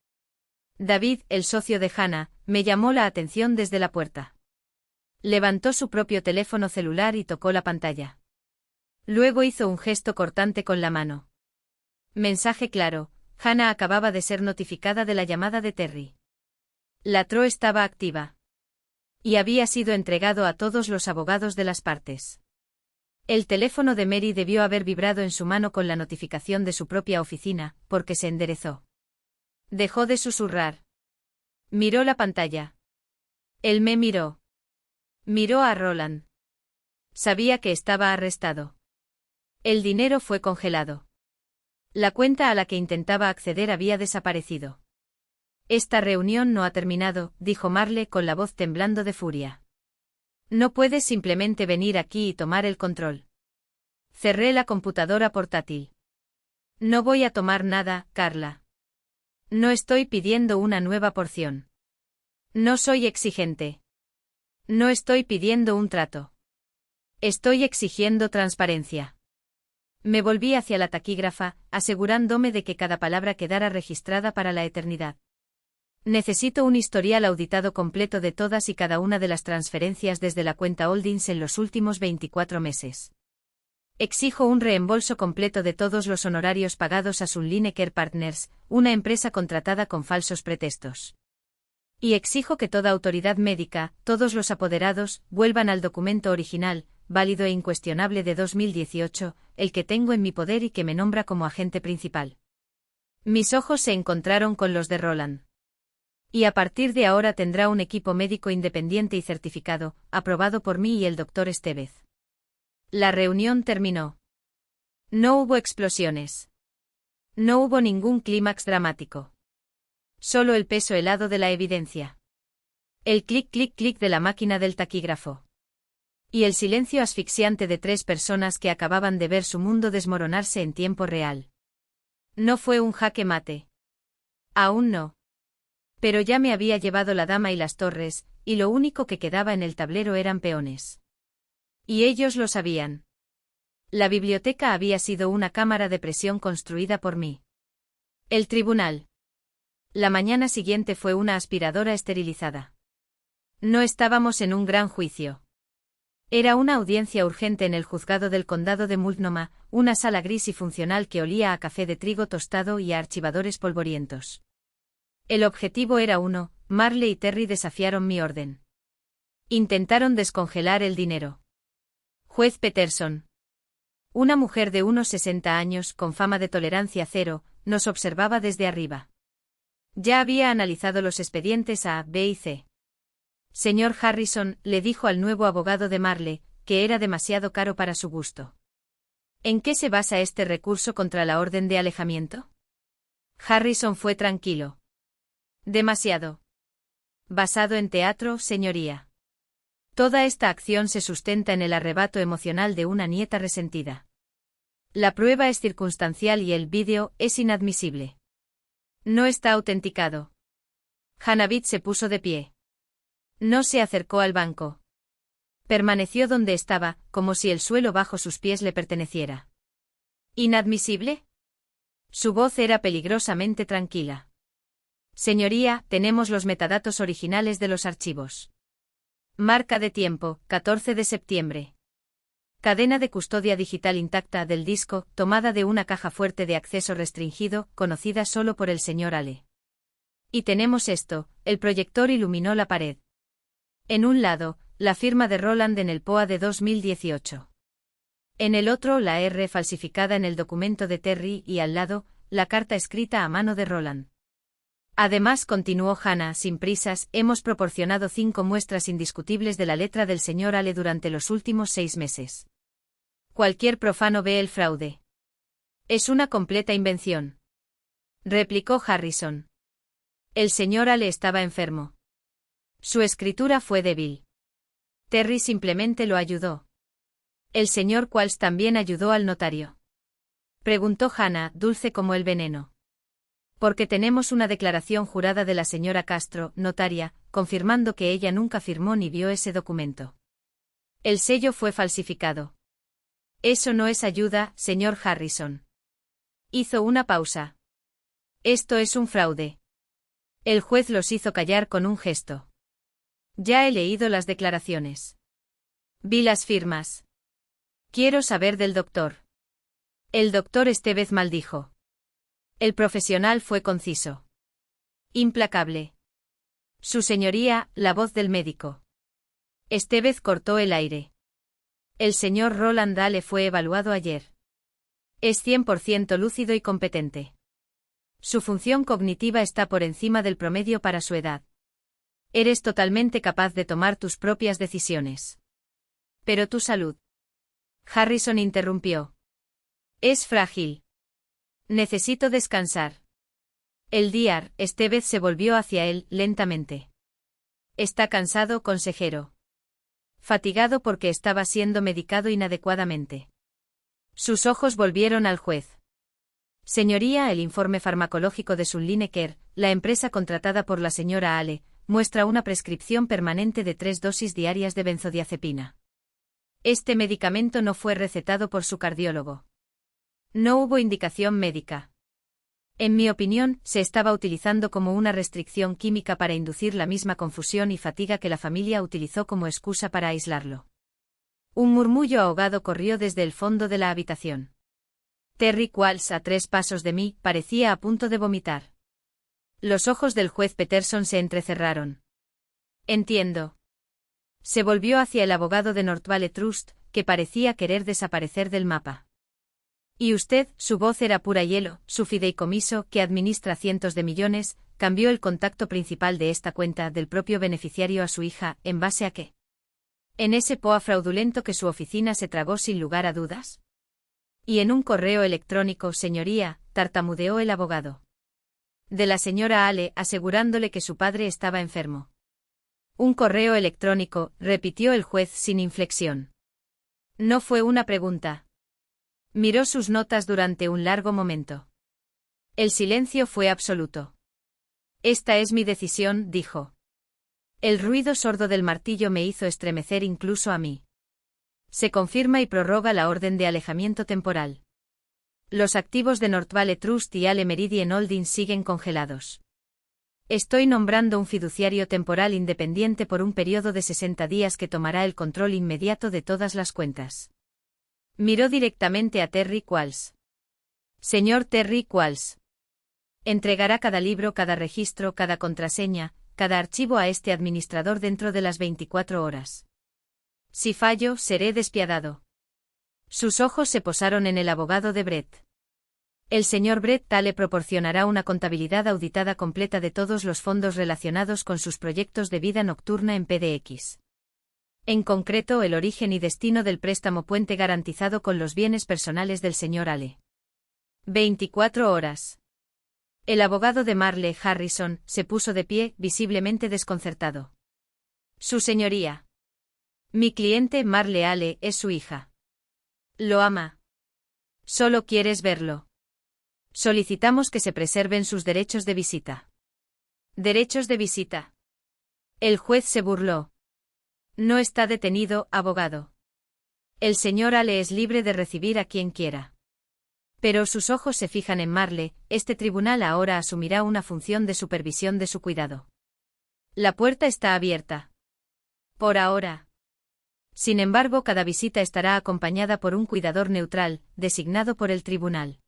David, el socio de Hannah, me llamó la atención desde la puerta. Levantó su propio teléfono celular y tocó la pantalla. Luego hizo un gesto cortante con la mano. Mensaje claro: Hannah acababa de ser notificada de la llamada de Terry. La TRO estaba activa. Y había sido entregado a todos los abogados de las partes. El teléfono de Mary debió haber vibrado en su mano con la notificación de su propia oficina, porque se enderezó. Dejó de susurrar. Miró la pantalla. Él me miró. Miró a Roland. Sabía que estaba arrestado. El dinero fue congelado. La cuenta a la que intentaba acceder había desaparecido. Esta reunión no ha terminado, dijo Marle con la voz temblando de furia. No puedes simplemente venir aquí y tomar el control. Cerré la computadora portátil. No voy a tomar nada, Carla. No estoy pidiendo una nueva porción. No soy exigente. No estoy pidiendo un trato. Estoy exigiendo transparencia. Me volví hacia la taquígrafa, asegurándome de que cada palabra quedara registrada para la eternidad. Necesito un historial auditado completo de todas y cada una de las transferencias desde la cuenta Holdings en los últimos 24 meses. Exijo un reembolso completo de todos los honorarios pagados a Sun Lineker Partners, una empresa contratada con falsos pretextos. Y exijo que toda autoridad médica, todos los apoderados, vuelvan al documento original, válido e incuestionable de 2018, el que tengo en mi poder y que me nombra como agente principal. Mis ojos se encontraron con los de Roland. Y a partir de ahora tendrá un equipo médico independiente y certificado, aprobado por mí y el Dr. Estevez. La reunión terminó. No hubo explosiones. No hubo ningún clímax dramático. Solo el peso helado de la evidencia. El clic clic clic de la máquina del taquígrafo. Y el silencio asfixiante de 3 personas que acababan de ver su mundo desmoronarse en tiempo real. No fue un jaque mate. Aún no. Pero ya me había llevado la dama y las torres, y lo único que quedaba en el tablero eran peones. Y ellos lo sabían. La biblioteca había sido una cámara de presión construida por mí. El tribunal. La mañana siguiente fue una aspiradora esterilizada. No estábamos en un gran juicio. Era una audiencia urgente en el juzgado del condado de Multnomah, una sala gris y funcional que olía a café de trigo tostado y a archivadores polvorientos. El objetivo era uno: Marle y Terry desafiaron mi orden. Intentaron descongelar el dinero. Juez Peterson. Una mujer de unos 60 años, con fama de tolerancia cero, nos observaba desde arriba. Ya había analizado los expedientes A, B y C. Señor Harrison, le dijo al nuevo abogado de Marle, que era demasiado caro para su gusto. ¿En qué se basa este recurso contra la orden de alejamiento? Harrison fue tranquilo. Demasiado. Basado en teatro, señoría. Toda esta acción se sustenta en el arrebato emocional de una nieta resentida. La prueba es circunstancial y el vídeo es inadmisible. No está autenticado. Hannabit se puso de pie. No se acercó al banco. Permaneció donde estaba, como si el suelo bajo sus pies le perteneciera. ¿Inadmisible? Su voz era peligrosamente tranquila. Señoría, tenemos los metadatos originales de los archivos. Marca de tiempo, 14 de septiembre. Cadena de custodia digital intacta del disco, tomada de una caja fuerte de acceso restringido, conocida solo por el señor Ale. Y tenemos esto: el proyector iluminó la pared. En un lado, la firma de Roland en el POA de 2018. En el otro, la R falsificada en el documento de Terry y al lado, la carta escrita a mano de Roland. Además, continuó Hannah, sin prisas, hemos proporcionado 5 muestras indiscutibles de la letra del señor Ale durante los últimos 6 meses. Cualquier profano ve el fraude. Es una completa invención. Replicó Harrison. El señor Ale estaba enfermo. Su escritura fue débil. Terry simplemente lo ayudó. El señor Qualls también ayudó al notario. Preguntó Hannah, dulce como el veneno. Porque tenemos una declaración jurada de la señora Castro, notaria, confirmando que ella nunca firmó ni vio ese documento. El sello fue falsificado. Eso no es ayuda, señor Harrison. Hizo una pausa. Esto es un fraude. El juez los hizo callar con un gesto. Ya he leído las declaraciones. Vi las firmas. Quiero saber del doctor. El doctor Estevez maldijo. El profesional fue conciso. Implacable. Su señoría, la voz del médico. Estevez cortó el aire. El señor Roland Dahle fue evaluado ayer. Es 100% lúcido y competente. Su función cognitiva está por encima del promedio para su edad. Eres totalmente capaz de tomar tus propias decisiones. Pero tu salud. Harrison interrumpió. Es frágil. Necesito descansar. El Dr. Estevez se volvió hacia él, lentamente. Está cansado, consejero. Fatigado porque estaba siendo medicado inadecuadamente. Sus ojos volvieron al juez. Señoría, el informe farmacológico de Sunlineker, la empresa contratada por la señora Ale, muestra una prescripción permanente de 3 dosis diarias de benzodiazepina. Este medicamento no fue recetado por su cardiólogo. No hubo indicación médica. En mi opinión, se estaba utilizando como una restricción química para inducir la misma confusión y fatiga que la familia utilizó como excusa para aislarlo. Un murmullo ahogado corrió desde el fondo de la habitación. Terry Qualls, a 3 pasos de mí, parecía a punto de vomitar. Los ojos del juez Peterson se entrecerraron. Entiendo. Se volvió hacia el abogado de North Valley Trust, que parecía querer desaparecer del mapa. Y usted, su voz era pura hielo, su fideicomiso, que administra cientos de millones, cambió el contacto principal de esta cuenta del propio beneficiario a su hija, ¿en base a qué? ¿En ese POA fraudulento que su oficina se tragó sin lugar a dudas? Y en un correo electrónico, señoría, tartamudeó el abogado. De la señora Ale, asegurándole que su padre estaba enfermo. Un correo electrónico, repitió el juez sin inflexión. No fue una pregunta. Miró sus notas durante un largo momento. El silencio fue absoluto. Esta es mi decisión, dijo. El ruido sordo del martillo me hizo estremecer incluso a mí. Se confirma y prorroga la orden de alejamiento temporal. Los activos de North Valley Trust y Ale Meridian Holdings siguen congelados. Estoy nombrando un fiduciario temporal independiente por un periodo de 60 días que tomará el control inmediato de todas las cuentas. Miró directamente a Terry Qualls. Señor Terry Qualls. Entregará cada libro, cada registro, cada contraseña, cada archivo a este administrador dentro de las 24 horas. Si fallo, seré despiadado. Sus ojos se posaron en el abogado de Brett. El señor Brett Dahle proporcionará una contabilidad auditada completa de todos los fondos relacionados con sus proyectos de vida nocturna en PDX. En concreto, el origen y destino del préstamo puente garantizado con los bienes personales del señor Ale. 24 horas. El abogado de Marle, Harrison, se puso de pie, visiblemente desconcertado. Su señoría. Mi cliente, Marle Ale, es su hija. Lo ama. Solo quieres verlo. Solicitamos que se preserven sus derechos de visita. ¿Derechos de visita? El juez se burló. No está detenido, abogado. El señor Ale es libre de recibir a quien quiera. Pero sus ojos se fijan en Marle, este tribunal ahora asumirá una función de supervisión de su cuidado. La puerta está abierta. Por ahora. Sin embargo, cada visita estará acompañada por un cuidador neutral, designado por el tribunal.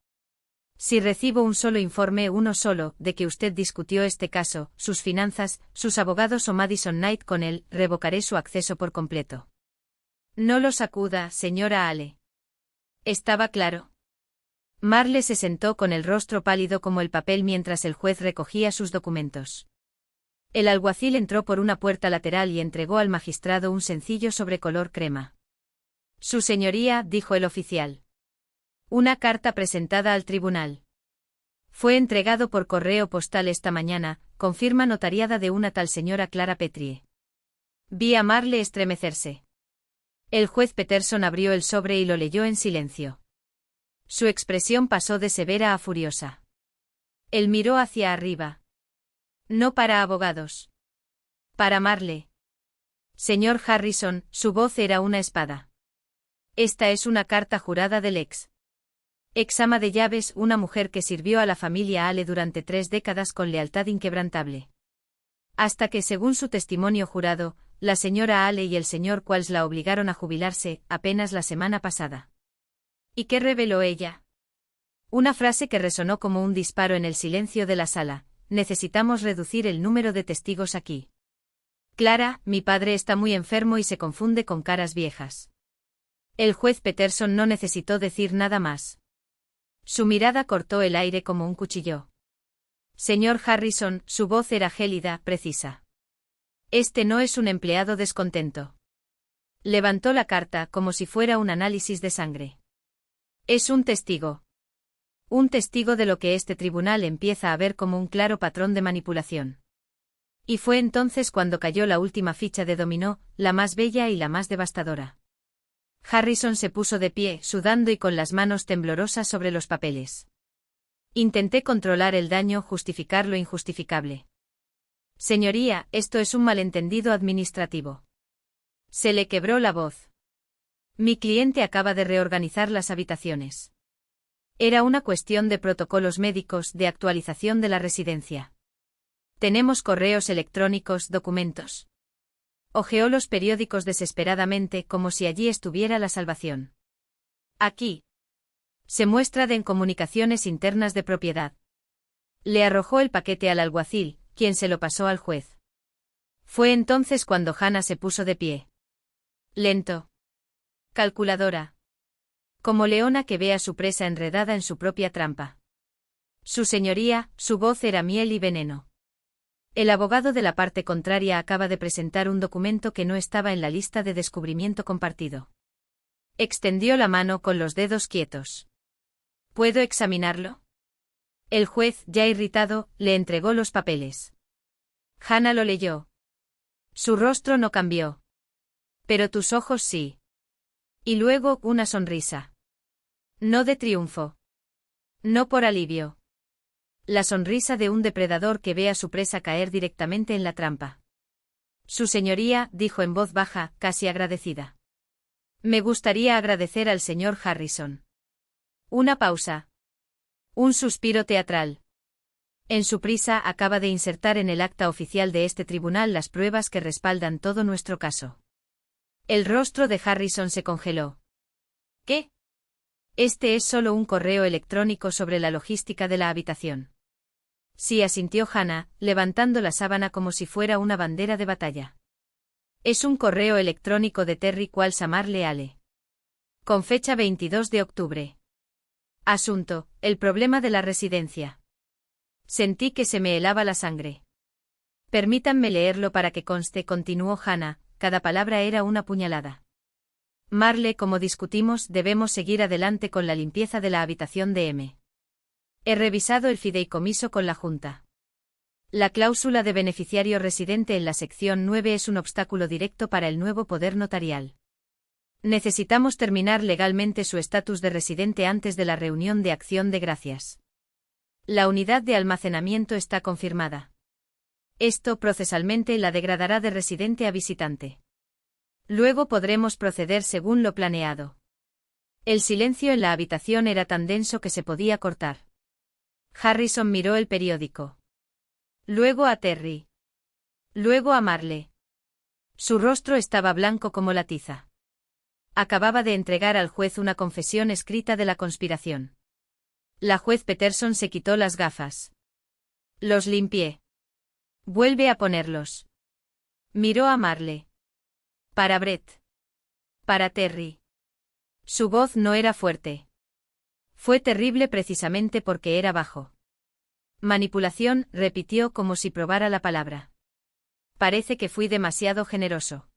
Si recibo un solo informe, uno solo, de que usted discutió este caso, sus finanzas, sus abogados o Madison Knight con él, revocaré su acceso por completo. No lo sacuda, señora Ale. Estaba claro. Marle se sentó con el rostro pálido como el papel mientras el juez recogía sus documentos. El alguacil entró por una puerta lateral y entregó al magistrado un sencillo sobre color crema. Su señoría, dijo el oficial. Una carta presentada al tribunal. Fue entregado por correo postal esta mañana, con firma notariada de una tal señora Clara Petrie. Vi a Marle estremecerse. El juez Peterson abrió el sobre y lo leyó en silencio. Su expresión pasó de severa a furiosa. Él miró hacia arriba. No para abogados. Para Marle. Señor Harrison, su voz era una espada. Esta es una carta jurada del ex ama de llaves, una mujer que sirvió a la familia Ale durante 3 décadas con lealtad inquebrantable. Hasta que, según su testimonio jurado, la señora Ale y el señor Qualls la obligaron a jubilarse, apenas la semana pasada. ¿Y qué reveló ella? Una frase que resonó como un disparo en el silencio de la sala: necesitamos reducir el número de testigos aquí. Clara, mi padre está muy enfermo y se confunde con caras viejas. El juez Peterson no necesitó decir nada más. Su mirada cortó el aire como un cuchillo. Señor Harrison, su voz era gélida, precisa. Este no es un empleado descontento. Levantó la carta como si fuera un análisis de sangre. Es un testigo. Un testigo de lo que este tribunal empieza a ver como un claro patrón de manipulación. Y fue entonces cuando cayó la última ficha de dominó, la más bella y la más devastadora. Harrison se puso de pie, sudando y con las manos temblorosas sobre los papeles. Intenté controlar el daño, justificar lo injustificable. Señoría, esto es un malentendido administrativo. Se le quebró la voz. Mi cliente acaba de reorganizar las habitaciones. Era una cuestión de protocolos médicos, de actualización de la residencia. Tenemos correos electrónicos, documentos. Hojeó los periódicos desesperadamente como si allí estuviera la salvación. Aquí. Se muestra en comunicaciones internas de propiedad. Le arrojó el paquete al alguacil, quien se lo pasó al juez. Fue entonces cuando Hannah se puso de pie. Lento. Calculadora. Como leona que ve a su presa enredada en su propia trampa. Su señoría, su voz era miel y veneno. El abogado de la parte contraria acaba de presentar un documento que no estaba en la lista de descubrimiento compartido. Extendió la mano con los dedos quietos. ¿Puedo examinarlo? El juez, ya irritado, le entregó los papeles. Hannah lo leyó. Su rostro no cambió. Pero tus ojos sí. Y luego, una sonrisa. No de triunfo. No por alivio. La sonrisa de un depredador que ve a su presa caer directamente en la trampa. Su señoría, dijo en voz baja, casi agradecida. Me gustaría agradecer al señor Harrison. Una pausa. Un suspiro teatral. En su prisa acaba de insertar en el acta oficial de este tribunal las pruebas que respaldan todo nuestro caso. El rostro de Harrison se congeló. ¿Qué? Este es solo un correo electrónico sobre la logística de la habitación. Sí, asintió Hannah, levantando la sábana como si fuera una bandera de batalla. Es un correo electrónico de Terry Qualls a Marle Ale. Con fecha 22 de octubre. Asunto, el problema de la residencia. Sentí que se me helaba la sangre. Permítanme leerlo para que conste, continuó Hannah, cada palabra era una puñalada. Marle, como discutimos, debemos seguir adelante con la limpieza de la habitación de M. He revisado el fideicomiso con la Junta. La cláusula de beneficiario residente en la sección 9 es un obstáculo directo para el nuevo poder notarial. Necesitamos terminar legalmente su estatus de residente antes de la reunión de acción de gracias. La unidad de almacenamiento está confirmada. Esto procesalmente la degradará de residente a visitante. Luego podremos proceder según lo planeado. El silencio en la habitación era tan denso que se podía cortar. Harrison miró el periódico. Luego a Terry. Luego a Marle. Su rostro estaba blanco como la tiza. Acababa de entregar al juez una confesión escrita de la conspiración. La juez Peterson se quitó las gafas. Los limpié. Vuelve a ponerlos. Miró a Marle. Para Brett. Para Terry. Su voz no era fuerte. Fue terrible precisamente porque era bajo. Manipulación, repitió como si probara la palabra. Parece que fui demasiado generoso.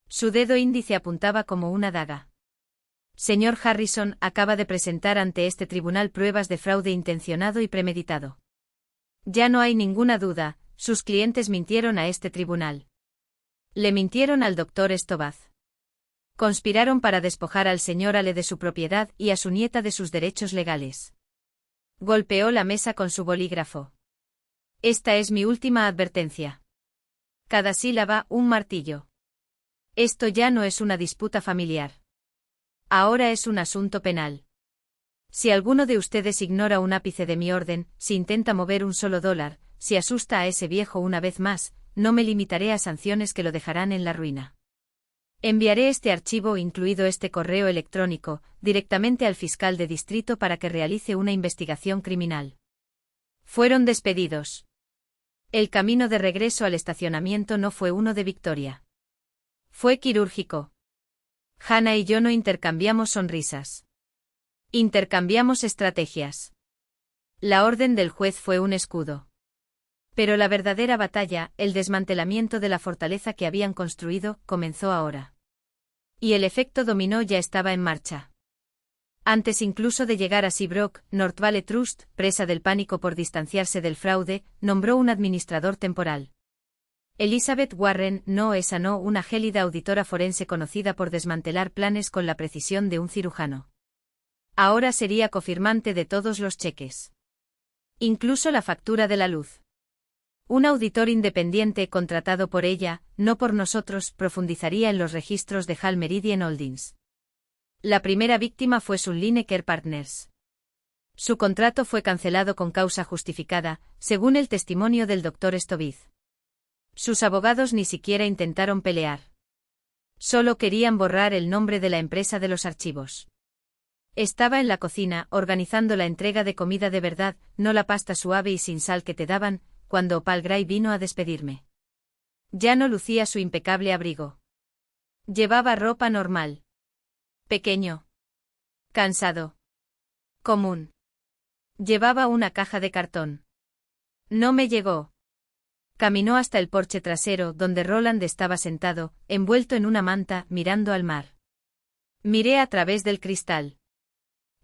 Su dedo índice apuntaba como una daga. Señor Harrison acaba de presentar ante este tribunal pruebas de fraude intencionado y premeditado. Ya no hay ninguna duda, sus clientes mintieron a este tribunal. Le mintieron al doctor Stovaz. Conspiraron para despojar al señor Ale de su propiedad y a su nieta de sus derechos legales. Golpeó la mesa con su bolígrafo. Esta es mi última advertencia. Cada sílaba, un martillo. Esto ya no es una disputa familiar. Ahora es un asunto penal. Si alguno de ustedes ignora un ápice de mi orden, si intenta mover un solo dólar, si asusta a ese viejo una vez más, no me limitaré a sanciones que lo dejarán en la ruina. Enviaré este archivo, incluido este correo electrónico, directamente al fiscal de distrito para que realice una investigación criminal. Fueron despedidos. El camino de regreso al estacionamiento no fue uno de victoria. Fue quirúrgico. Hannah y yo no intercambiamos sonrisas. Intercambiamos estrategias. La orden del juez fue un escudo. Pero la verdadera batalla, el desmantelamiento de la fortaleza que habían construido, comenzó ahora. Y el efecto dominó ya estaba en marcha. Antes incluso de llegar a Seabrook, North Valley Trust, presa del pánico por distanciarse del fraude, nombró un administrador temporal. Elizabeth Warren no es una gélida auditora forense conocida por desmantelar planes con la precisión de un cirujano. Ahora sería cofirmante de todos los cheques. Incluso la factura de la luz. Un auditor independiente contratado por ella, no por nosotros, profundizaría en los registros de Hal Meridian Holdings. La primera víctima fue Sun Lineker Partners. Su contrato fue cancelado con causa justificada, según el testimonio del Dr. Stoviz. Sus abogados ni siquiera intentaron pelear. Solo querían borrar el nombre de la empresa de los archivos. Estaba en la cocina, organizando la entrega de comida de verdad, no la pasta suave y sin sal que te daban, cuando Opal Gray vino a despedirme. Ya no lucía su impecable abrigo. Llevaba ropa normal. Pequeño. Cansado. Común. Llevaba una caja de cartón. No me llegó. Caminó hasta el porche trasero, donde Roland estaba sentado, envuelto en una manta, mirando al mar. Miré a través del cristal.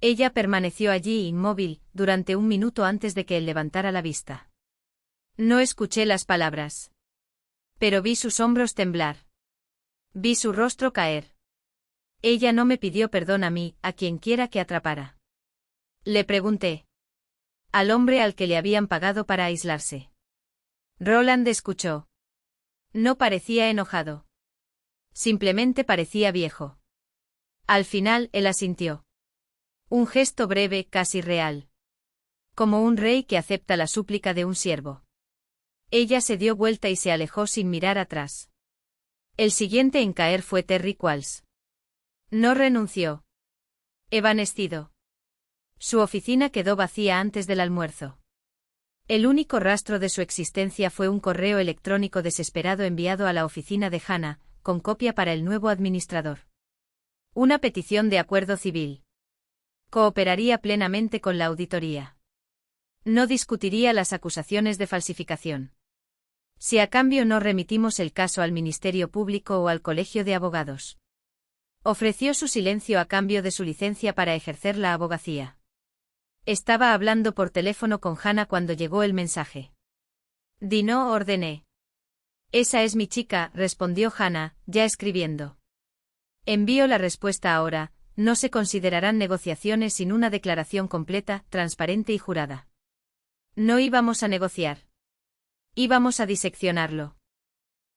Ella permaneció allí inmóvil, durante un minuto antes de que él levantara la vista. No escuché las palabras. Pero vi sus hombros temblar. Vi su rostro caer. Ella no me pidió perdón a mí, a quien quiera que atrapara. Le pregunté. Al hombre al que le habían pagado para aislarse. Roland escuchó. No parecía enojado. Simplemente parecía viejo. Al final, él asintió. Un gesto breve, casi real. Como un rey que acepta la súplica de un siervo. Ella se dio vuelta y se alejó sin mirar atrás. El siguiente en caer fue Terry Qualls. No renunció. Evanecido. Su oficina quedó vacía antes del almuerzo. El único rastro de su existencia fue un correo electrónico desesperado enviado a la oficina de Hannah, con copia para el nuevo administrador. Una petición de acuerdo civil. Cooperaría plenamente con la auditoría. No discutiría las acusaciones de falsificación. Si a cambio no remitimos el caso al Ministerio Público o al Colegio de Abogados. Ofreció su silencio a cambio de su licencia para ejercer la abogacía. Estaba hablando por teléfono con Hannah cuando llegó el mensaje. No ordené. Esa es mi chica, respondió Hannah, ya escribiendo. Envío la respuesta ahora, no se considerarán negociaciones sin una declaración completa, transparente y jurada. No íbamos a negociar. Íbamos a diseccionarlo.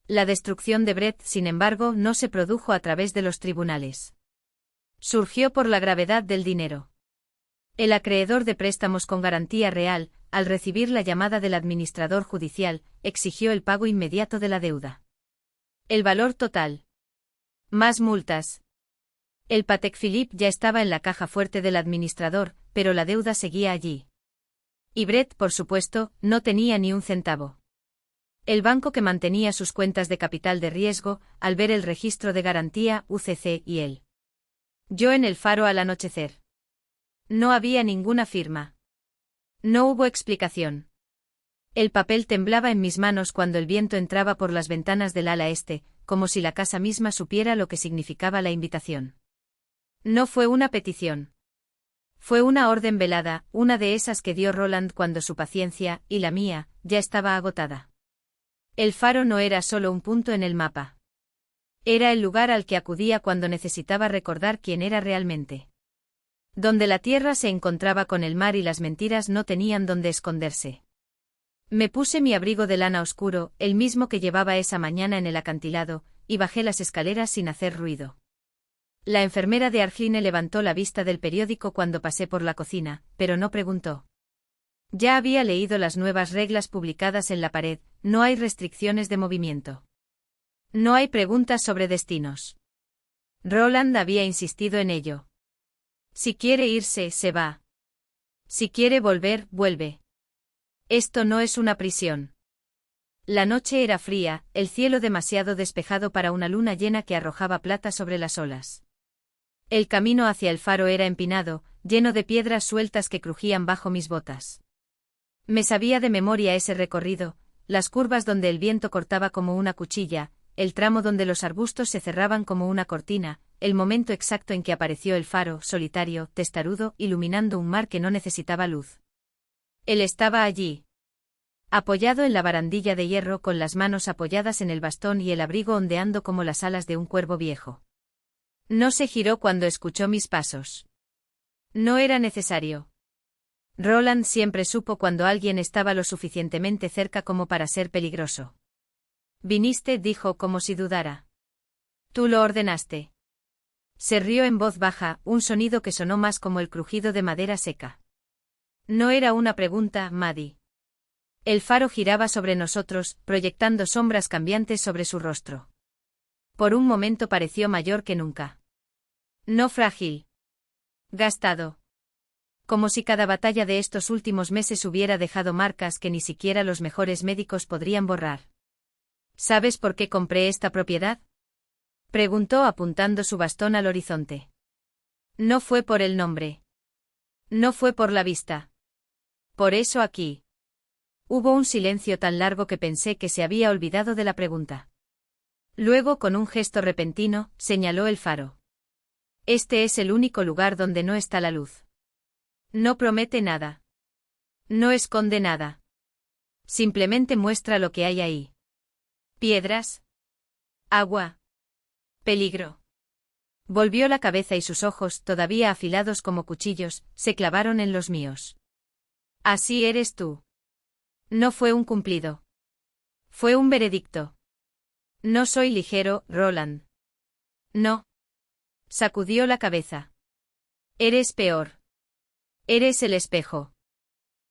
La destrucción de Brett, sin embargo, no se produjo a través de los tribunales. Surgió por la gravedad del dinero. El acreedor de préstamos con garantía real, al recibir la llamada del administrador judicial, exigió el pago inmediato de la deuda. El valor total. Más multas. El Patek Philippe ya estaba en la caja fuerte del administrador, pero la deuda seguía allí. Y Brett, por supuesto, no tenía ni un centavo. El banco que mantenía sus cuentas de capital de riesgo, al ver el registro de garantía, UCC y él. Yo en el faro al anochecer. No había ninguna firma. No hubo explicación. El papel temblaba en mis manos cuando el viento entraba por las ventanas del ala este, como si la casa misma supiera lo que significaba la invitación. No fue una petición. Fue una orden velada, una de esas que dio Roland cuando su paciencia, y la mía, ya estaba agotada. El faro no era solo un punto en el mapa. Era el lugar al que acudía cuando necesitaba recordar quién era realmente. Donde la tierra se encontraba con el mar y las mentiras no tenían dónde esconderse. Me puse mi abrigo de lana oscuro, el mismo que llevaba esa mañana en el acantilado, y bajé las escaleras sin hacer ruido. La enfermera de Argline levantó la vista del periódico cuando pasé por la cocina, pero no preguntó. Ya había leído las nuevas reglas publicadas en la pared, no hay restricciones de movimiento. No hay preguntas sobre destinos. Roland había insistido en ello. Si quiere irse, se va. Si quiere volver, vuelve. Esto no es una prisión. La noche era fría, el cielo demasiado despejado para una luna llena que arrojaba plata sobre las olas. El camino hacia el faro era empinado, lleno de piedras sueltas que crujían bajo mis botas. Me sabía de memoria ese recorrido, las curvas donde el viento cortaba como una cuchilla, el tramo donde los arbustos se cerraban como una cortina, el momento exacto en que apareció el faro, solitario, testarudo, iluminando un mar que no necesitaba luz. Él estaba allí, apoyado en la barandilla de hierro con las manos apoyadas en el bastón y el abrigo ondeando como las alas de un cuervo viejo. No se giró cuando escuchó mis pasos. No era necesario. Roland siempre supo cuando alguien estaba lo suficientemente cerca como para ser peligroso. Viniste, dijo como si dudara. Tú lo ordenaste. Se rió en voz baja, un sonido que sonó más como el crujido de madera seca. No era una pregunta, Maddie. El faro giraba sobre nosotros, proyectando sombras cambiantes sobre su rostro. Por un momento pareció mayor que nunca. No frágil. Gastado. Como si cada batalla de estos últimos meses hubiera dejado marcas que ni siquiera los mejores médicos podrían borrar. ¿Sabes por qué compré esta propiedad? Preguntó apuntando su bastón al horizonte. No fue por el nombre. No fue por la vista. Por eso aquí. Hubo un silencio tan largo que pensé que se había olvidado de la pregunta. Luego, con un gesto repentino, señaló el faro. Este es el único lugar donde no está la luz. No promete nada. No esconde nada. Simplemente muestra lo que hay ahí. Piedras. Agua. Peligro. Volvió la cabeza y sus ojos, todavía afilados como cuchillos, se clavaron en los míos. Así eres tú. No fue un cumplido. Fue un veredicto. No soy ligero, Roland. No. Sacudió la cabeza. Eres peor. Eres el espejo.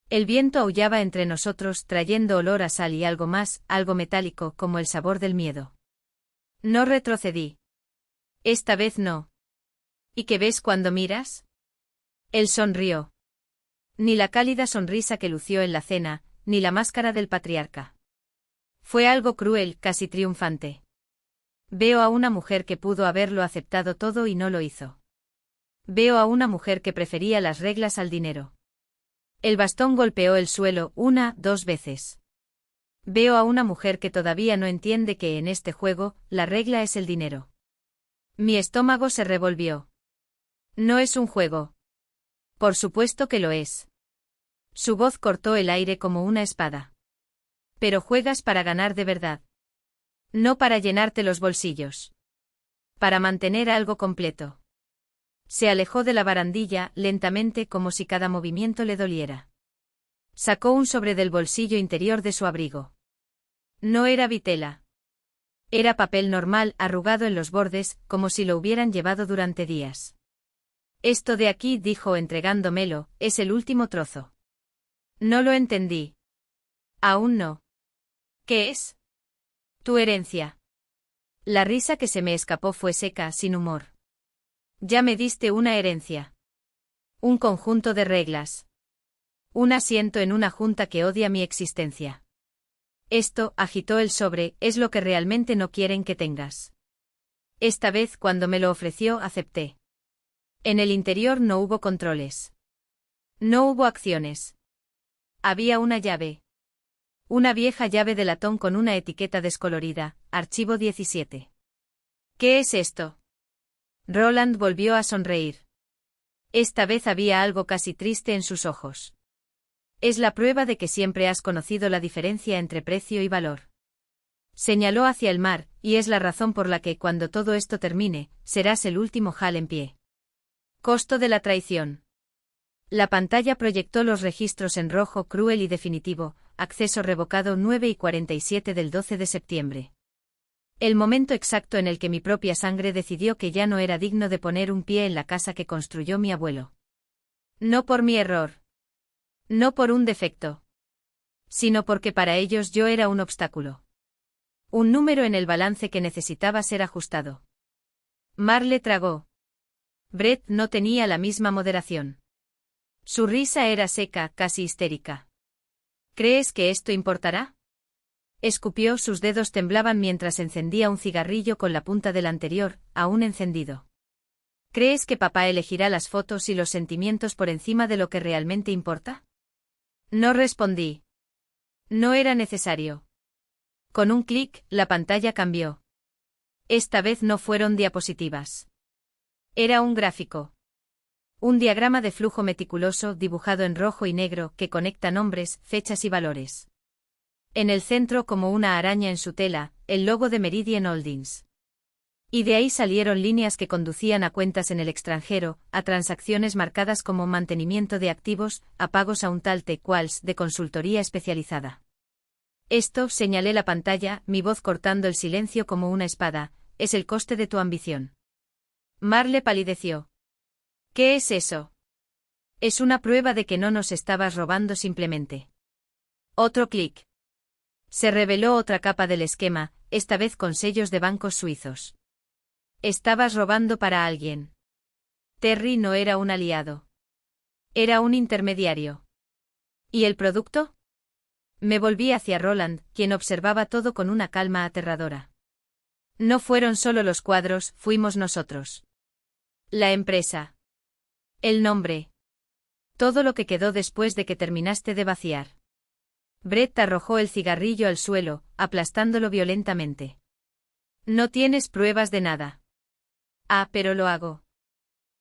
El viento aullaba entre nosotros trayendo olor a sal y algo más, algo metálico como el sabor del miedo. No retrocedí. Esta vez no. ¿Y qué ves cuando miras? Él sonrió. Ni la cálida sonrisa que lució en la cena, ni la máscara del patriarca. Fue algo cruel, casi triunfante. Veo a una mujer que pudo haberlo aceptado todo y no lo hizo. Veo a una mujer que prefería las reglas al dinero. El bastón golpeó el suelo 1, 2 veces. Veo a una mujer que todavía no entiende que en este juego, la regla es el dinero. Mi estómago se revolvió. No es un juego. Por supuesto que lo es. Su voz cortó el aire como una espada. Pero juegas para ganar de verdad. No para llenarte los bolsillos. Para mantener algo completo. Se alejó de la barandilla, lentamente como si cada movimiento le doliera. Sacó un sobre del bolsillo interior de su abrigo. No era vitela. Era papel normal, arrugado en los bordes, como si lo hubieran llevado durante días. Esto de aquí, dijo entregándomelo, es el último trozo. No lo entendí. Aún no. ¿Qué es? Tu herencia. La risa que se me escapó fue seca, sin humor. Ya me diste una herencia. Un conjunto de reglas. Un asiento en una junta que odia mi existencia. Esto, agitó el sobre, es lo que realmente no quieren que tengas. Esta vez, cuando me lo ofreció, acepté. En el interior no hubo controles. No hubo acciones. Había una llave. Una vieja llave de latón con una etiqueta descolorida, archivo 17. ¿Qué es esto? Roland volvió a sonreír. Esta vez había algo casi triste en sus ojos. Es la prueba de que siempre has conocido la diferencia entre precio y valor. Señaló hacia el mar, y es la razón por la que cuando todo esto termine, serás el último Hal en pie. Costo de la traición. La pantalla proyectó los registros en rojo cruel y definitivo, acceso revocado 9:47 del 12 de septiembre. El momento exacto en el que mi propia sangre decidió que ya no era digno de poner un pie en la casa que construyó mi abuelo. No por mi error. No por un defecto. Sino porque para ellos yo era un obstáculo. Un número en el balance que necesitaba ser ajustado. Marle tragó. Brett no tenía la misma moderación. Su risa era seca, casi histérica. ¿Crees que esto importará? Escupió, sus dedos temblaban mientras encendía un cigarrillo con la punta del anterior, aún encendido. ¿Crees que papá elegirá las fotos y los sentimientos por encima de lo que realmente importa? No respondí. No era necesario. Con un clic, la pantalla cambió. Esta vez no fueron diapositivas. Era un gráfico. Un diagrama de flujo meticuloso dibujado en rojo y negro que conecta nombres, fechas y valores. En el centro, como una araña en su tela, el logo de Meridian Holdings. Y de ahí salieron líneas que conducían a cuentas en el extranjero, a transacciones marcadas como mantenimiento de activos, a pagos a un tal T-Quals de consultoría especializada. Esto, señalé la pantalla, mi voz cortando el silencio como una espada, es el coste de tu ambición. Marle palideció. ¿Qué es eso? Es una prueba de que no nos estabas robando simplemente. Otro clic. Se reveló otra capa del esquema, esta vez con sellos de bancos suizos. Estabas robando para alguien. Terry no era un aliado. Era un intermediario. ¿Y el producto? Me volví hacia Roland, quien observaba todo con una calma aterradora. No fueron solo los cuadros, fuimos nosotros. La empresa. El nombre. Todo lo que quedó después de que terminaste de vaciar. Brett arrojó el cigarrillo al suelo, aplastándolo violentamente. No tienes pruebas de nada. Ah, pero lo hago.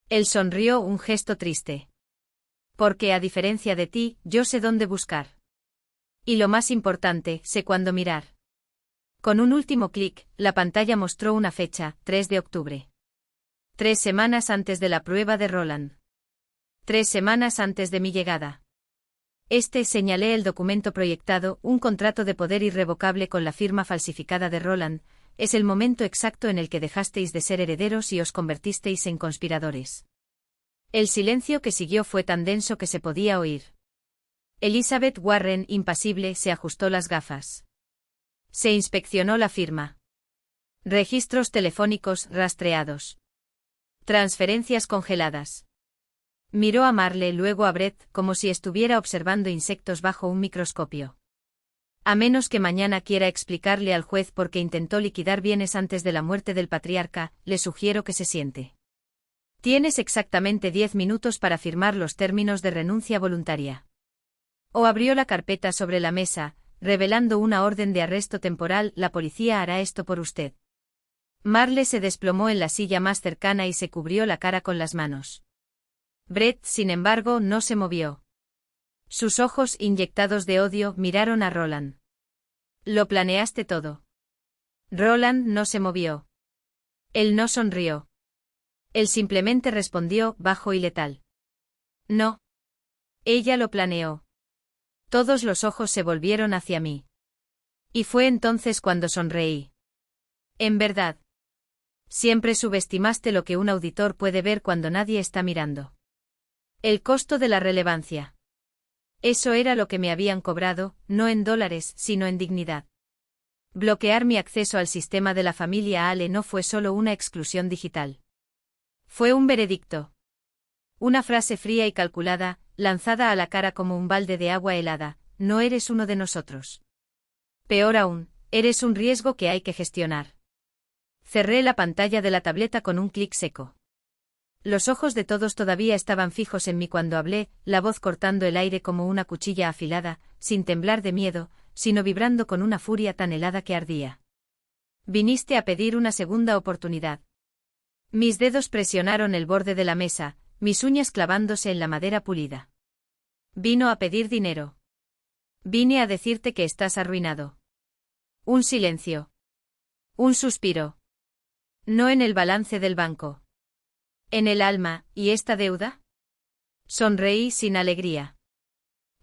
Él sonrió, un gesto triste. Porque a diferencia de ti, yo sé dónde buscar. Y lo más importante, sé cuándo mirar. Con un último clic, la pantalla mostró una fecha, 3 de octubre. 3 semanas antes de la prueba de Roland. 3 semanas antes de mi llegada. Señalé el documento proyectado, un contrato de poder irrevocable con la firma falsificada de Roland, es el momento exacto en el que dejasteis de ser herederos y os convertisteis en conspiradores. El silencio que siguió fue tan denso que se podía oír. Elizabeth Warren, impasible, se ajustó las gafas. Se inspeccionó la firma. Registros telefónicos rastreados. Transferencias congeladas. Miró a Marle, luego a Brett, como si estuviera observando insectos bajo un microscopio. A menos que mañana quiera explicarle al juez por qué intentó liquidar bienes antes de la muerte del patriarca, le sugiero que se siente. Tienes exactamente 10 minutos para firmar los términos de renuncia voluntaria. O abrió la carpeta sobre la mesa, revelando una orden de arresto temporal. La policía hará esto por usted. Marle se desplomó en la silla más cercana y se cubrió la cara con las manos. Brett, sin embargo, no se movió. Sus ojos, inyectados de odio, miraron a Roland. Lo planeaste todo. Roland no se movió. Él no sonrió. Él simplemente respondió, bajo y letal. No. Ella lo planeó. Todos los ojos se volvieron hacia mí. Y fue entonces cuando sonreí. En verdad. Siempre subestimaste lo que un auditor puede ver cuando nadie está mirando. El costo de la relevancia. Eso era lo que me habían cobrado, no en dólares, sino en dignidad. Bloquear mi acceso al sistema de la familia Ale no fue solo una exclusión digital. Fue un veredicto. Una frase fría y calculada, lanzada a la cara como un balde de agua helada, no eres uno de nosotros. Peor aún, eres un riesgo que hay que gestionar. Cerré la pantalla de la tableta con un clic seco. Los ojos de todos todavía estaban fijos en mí cuando hablé, la voz cortando el aire como una cuchilla afilada, sin temblar de miedo, sino vibrando con una furia tan helada que ardía. Viniste a pedir una segunda oportunidad. Mis dedos presionaron el borde de la mesa, mis uñas clavándose en la madera pulida. Vino a pedir dinero. Vine a decirte que estás arruinado. Un silencio. Un suspiro. No en el balance del banco. ¿En el alma, y esta deuda? Sonreí sin alegría.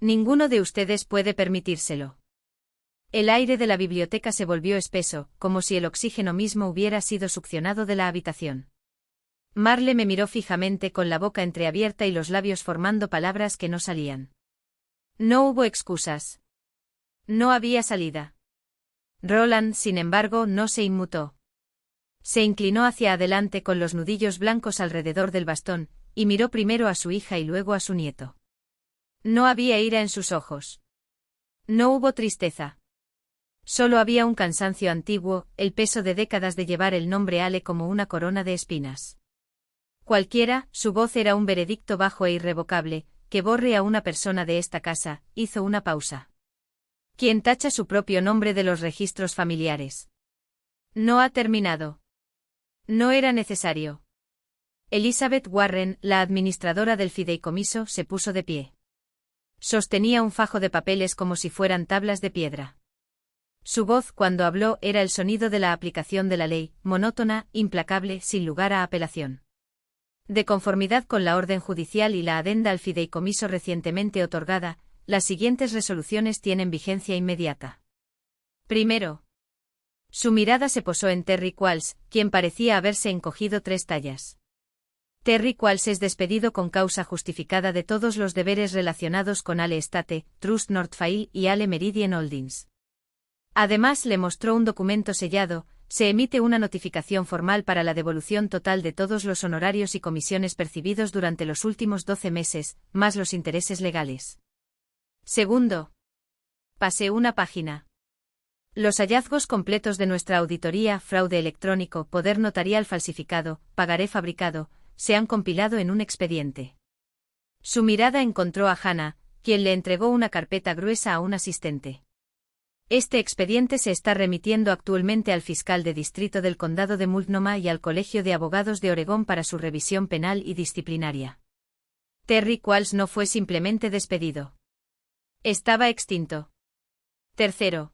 Ninguno de ustedes puede permitírselo. El aire de la biblioteca se volvió espeso, como si el oxígeno mismo hubiera sido succionado de la habitación. Marle me miró fijamente con la boca entreabierta y los labios formando palabras que no salían. No hubo excusas. No había salida. Roland, sin embargo, no se inmutó. Se inclinó hacia adelante con los nudillos blancos alrededor del bastón, y miró primero a su hija y luego a su nieto. No había ira en sus ojos. No hubo tristeza. Solo había un cansancio antiguo, el peso de décadas de llevar el nombre Ale como una corona de espinas. Cualquiera, su voz era un veredicto bajo e irrevocable, que borre a una persona de esta casa. Hizo una pausa. Quien tacha su propio nombre de los registros familiares. No ha terminado. No era necesario. Elizabeth Warren, la administradora del fideicomiso, se puso de pie. Sostenía un fajo de papeles como si fueran tablas de piedra. Su voz, cuando habló, era el sonido de la aplicación de la ley, monótona, implacable, sin lugar a apelación. De conformidad con la orden judicial y la adenda al fideicomiso recientemente otorgada, las siguientes resoluciones tienen vigencia inmediata. Primero. Su mirada se posó en Terry Qualls, quien parecía haberse encogido 3 tallas. Terry Qualls es despedido con causa justificada de todos los deberes relacionados con Ale Estate, Trust Northfield y Ale Meridian Holdings. Además le mostró un documento sellado. Se emite una notificación formal para la devolución total de todos los honorarios y comisiones percibidos durante los últimos 12 meses, más los intereses legales. Segundo. Pase una página. Los hallazgos completos de nuestra auditoría, fraude electrónico, poder notarial falsificado, pagaré fabricado, se han compilado en un expediente. Su mirada encontró a Hannah, quien le entregó una carpeta gruesa a un asistente. Este expediente se está remitiendo actualmente al fiscal de distrito del condado de Multnomah y al Colegio de Abogados de Oregón para su revisión penal y disciplinaria. Terry Qualls no fue simplemente despedido. Estaba extinto. Tercero.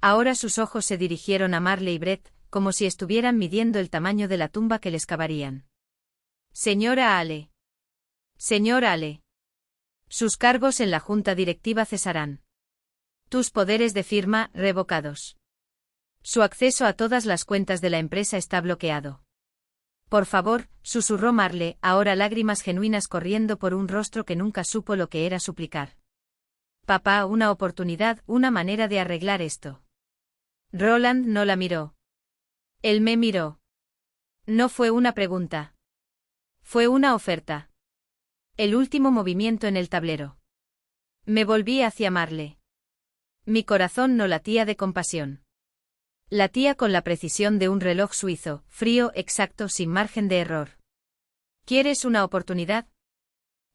Ahora sus ojos se dirigieron a Marley y Brett, como si estuvieran midiendo el tamaño de la tumba que les cavarían. Señora Ale. Señor Ale. Sus cargos en la junta directiva cesarán. Tus poderes de firma, revocados. Su acceso a todas las cuentas de la empresa está bloqueado. Por favor, susurró Marley, ahora lágrimas genuinas corriendo por un rostro que nunca supo lo que era suplicar. Papá, una oportunidad, una manera de arreglar esto. Roland no la miró. Él me miró. No fue una pregunta. Fue una oferta. El último movimiento en el tablero. Me volví hacia Marley. Mi corazón no latía de compasión. Latía con la precisión de un reloj suizo, frío, exacto, sin margen de error. ¿Quieres una oportunidad?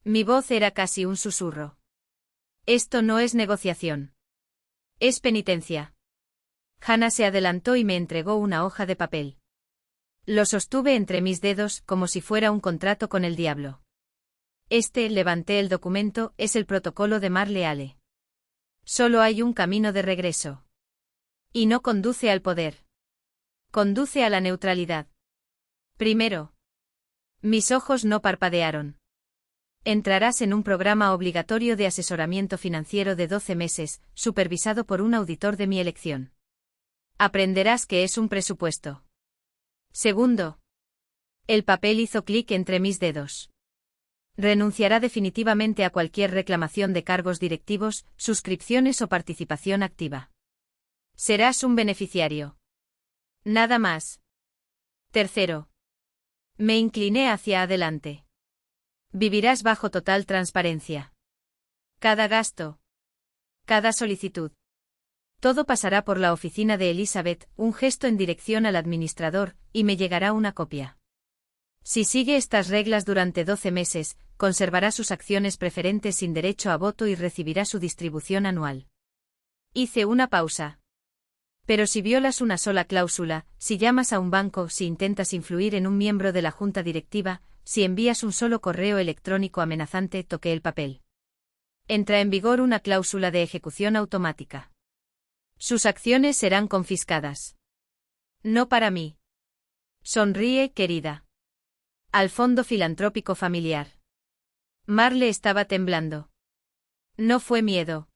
Mi voz era casi un susurro. Esto no es negociación. Es penitencia. Hannah se adelantó y me entregó una hoja de papel. Lo sostuve entre mis dedos, como si fuera un contrato con el diablo. Levanté el documento, es el protocolo de Marley Ale. Solo hay un camino de regreso. Y no conduce al poder. Conduce a la neutralidad. Primero. Mis ojos no parpadearon. Entrarás en un programa obligatorio de asesoramiento financiero de 12 meses, supervisado por un auditor de mi elección. Aprenderás qué es un presupuesto. Segundo. El papel hizo clic entre mis dedos. Renunciará definitivamente a cualquier reclamación de cargos directivos, suscripciones o participación activa. Serás un beneficiario. Nada más. Tercero. Me incliné hacia adelante. Vivirás bajo total transparencia. Cada gasto. Cada solicitud. Todo pasará por la oficina de Elizabeth, un gesto en dirección al administrador, y me llegará una copia. Si sigue estas reglas durante 12 meses, conservará sus acciones preferentes sin derecho a voto y recibirá su distribución anual. Hice una pausa. Pero si violas una sola cláusula, si llamas a un banco, si intentas influir en un miembro de la junta directiva, si envías un solo correo electrónico amenazante, toqué el papel. Entra en vigor una cláusula de ejecución automática. Sus acciones serán confiscadas. No para mí. Sonríe, querida. Al fondo filantrópico familiar. Marley estaba temblando. No fue miedo.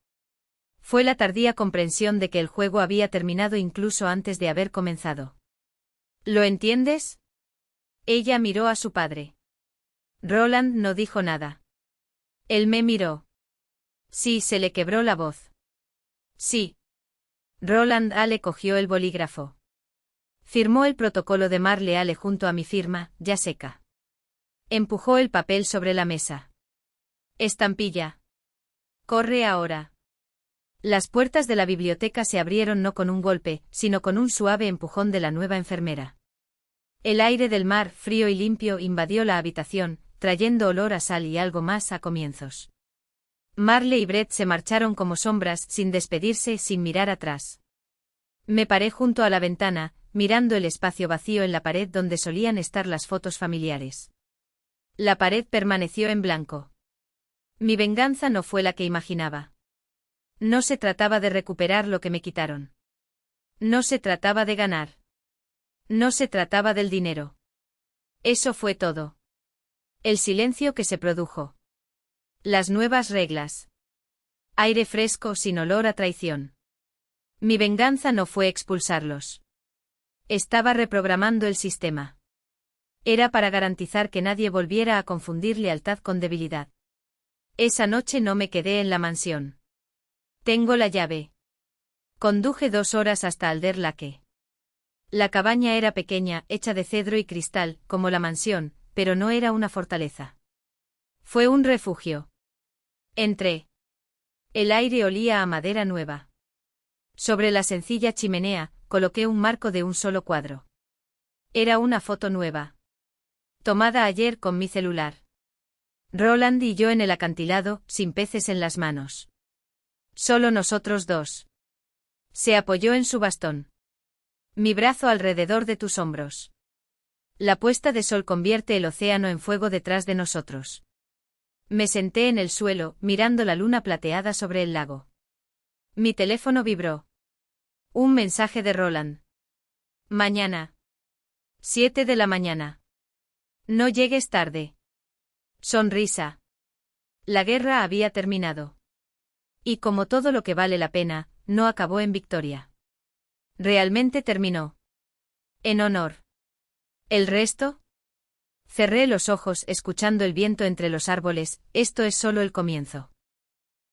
Fue la tardía comprensión de que el juego había terminado incluso antes de haber comenzado. ¿Lo entiendes? Ella miró a su padre. Roland no dijo nada. Él me miró. Sí, se le quebró la voz. Sí. Roland Ale cogió el bolígrafo. Firmó el protocolo de Marley Ale junto a mi firma, ya seca. Empujó el papel sobre la mesa. Estampilla. Corre ahora. Las puertas de la biblioteca se abrieron no con un golpe, sino con un suave empujón de la nueva enfermera. El aire del mar, frío y limpio, invadió la habitación, trayendo olor a sal y algo más a comienzos. Marley y Brett se marcharon como sombras, sin despedirse, sin mirar atrás. Me paré junto a la ventana, mirando el espacio vacío en la pared donde solían estar las fotos familiares. La pared permaneció en blanco. Mi venganza no fue la que imaginaba. No se trataba de recuperar lo que me quitaron. No se trataba de ganar. No se trataba del dinero. Eso fue todo. El silencio que se produjo. Las nuevas reglas. Aire fresco sin olor a traición. Mi venganza no fue expulsarlos. Estaba reprogramando el sistema. Era para garantizar que nadie volviera a confundir lealtad con debilidad. Esa noche no me quedé en la mansión. Tengo la llave. Conduje 2 horas hasta Alder Lake. La cabaña era pequeña, hecha de cedro y cristal, como la mansión, pero no era una fortaleza. Fue un refugio. Entré. El aire olía a madera nueva. Sobre la sencilla chimenea, coloqué un marco de un solo cuadro. Era una foto nueva. Tomada ayer con mi celular. Roland y yo en el acantilado, sin peces en las manos. Solo nosotros dos. Se apoyó en su bastón. Mi brazo alrededor de tus hombros. La puesta de sol convierte el océano en fuego detrás de nosotros. Me senté en el suelo, mirando la luna plateada sobre el lago. Mi teléfono vibró. Un mensaje de Roland. Mañana. 7 de la mañana. No llegues tarde. Sonrisa. La guerra había terminado. Y como todo lo que vale la pena, no acabó en victoria. Realmente terminó. En honor. ¿El resto? Cerré los ojos escuchando el viento entre los árboles, esto es solo el comienzo.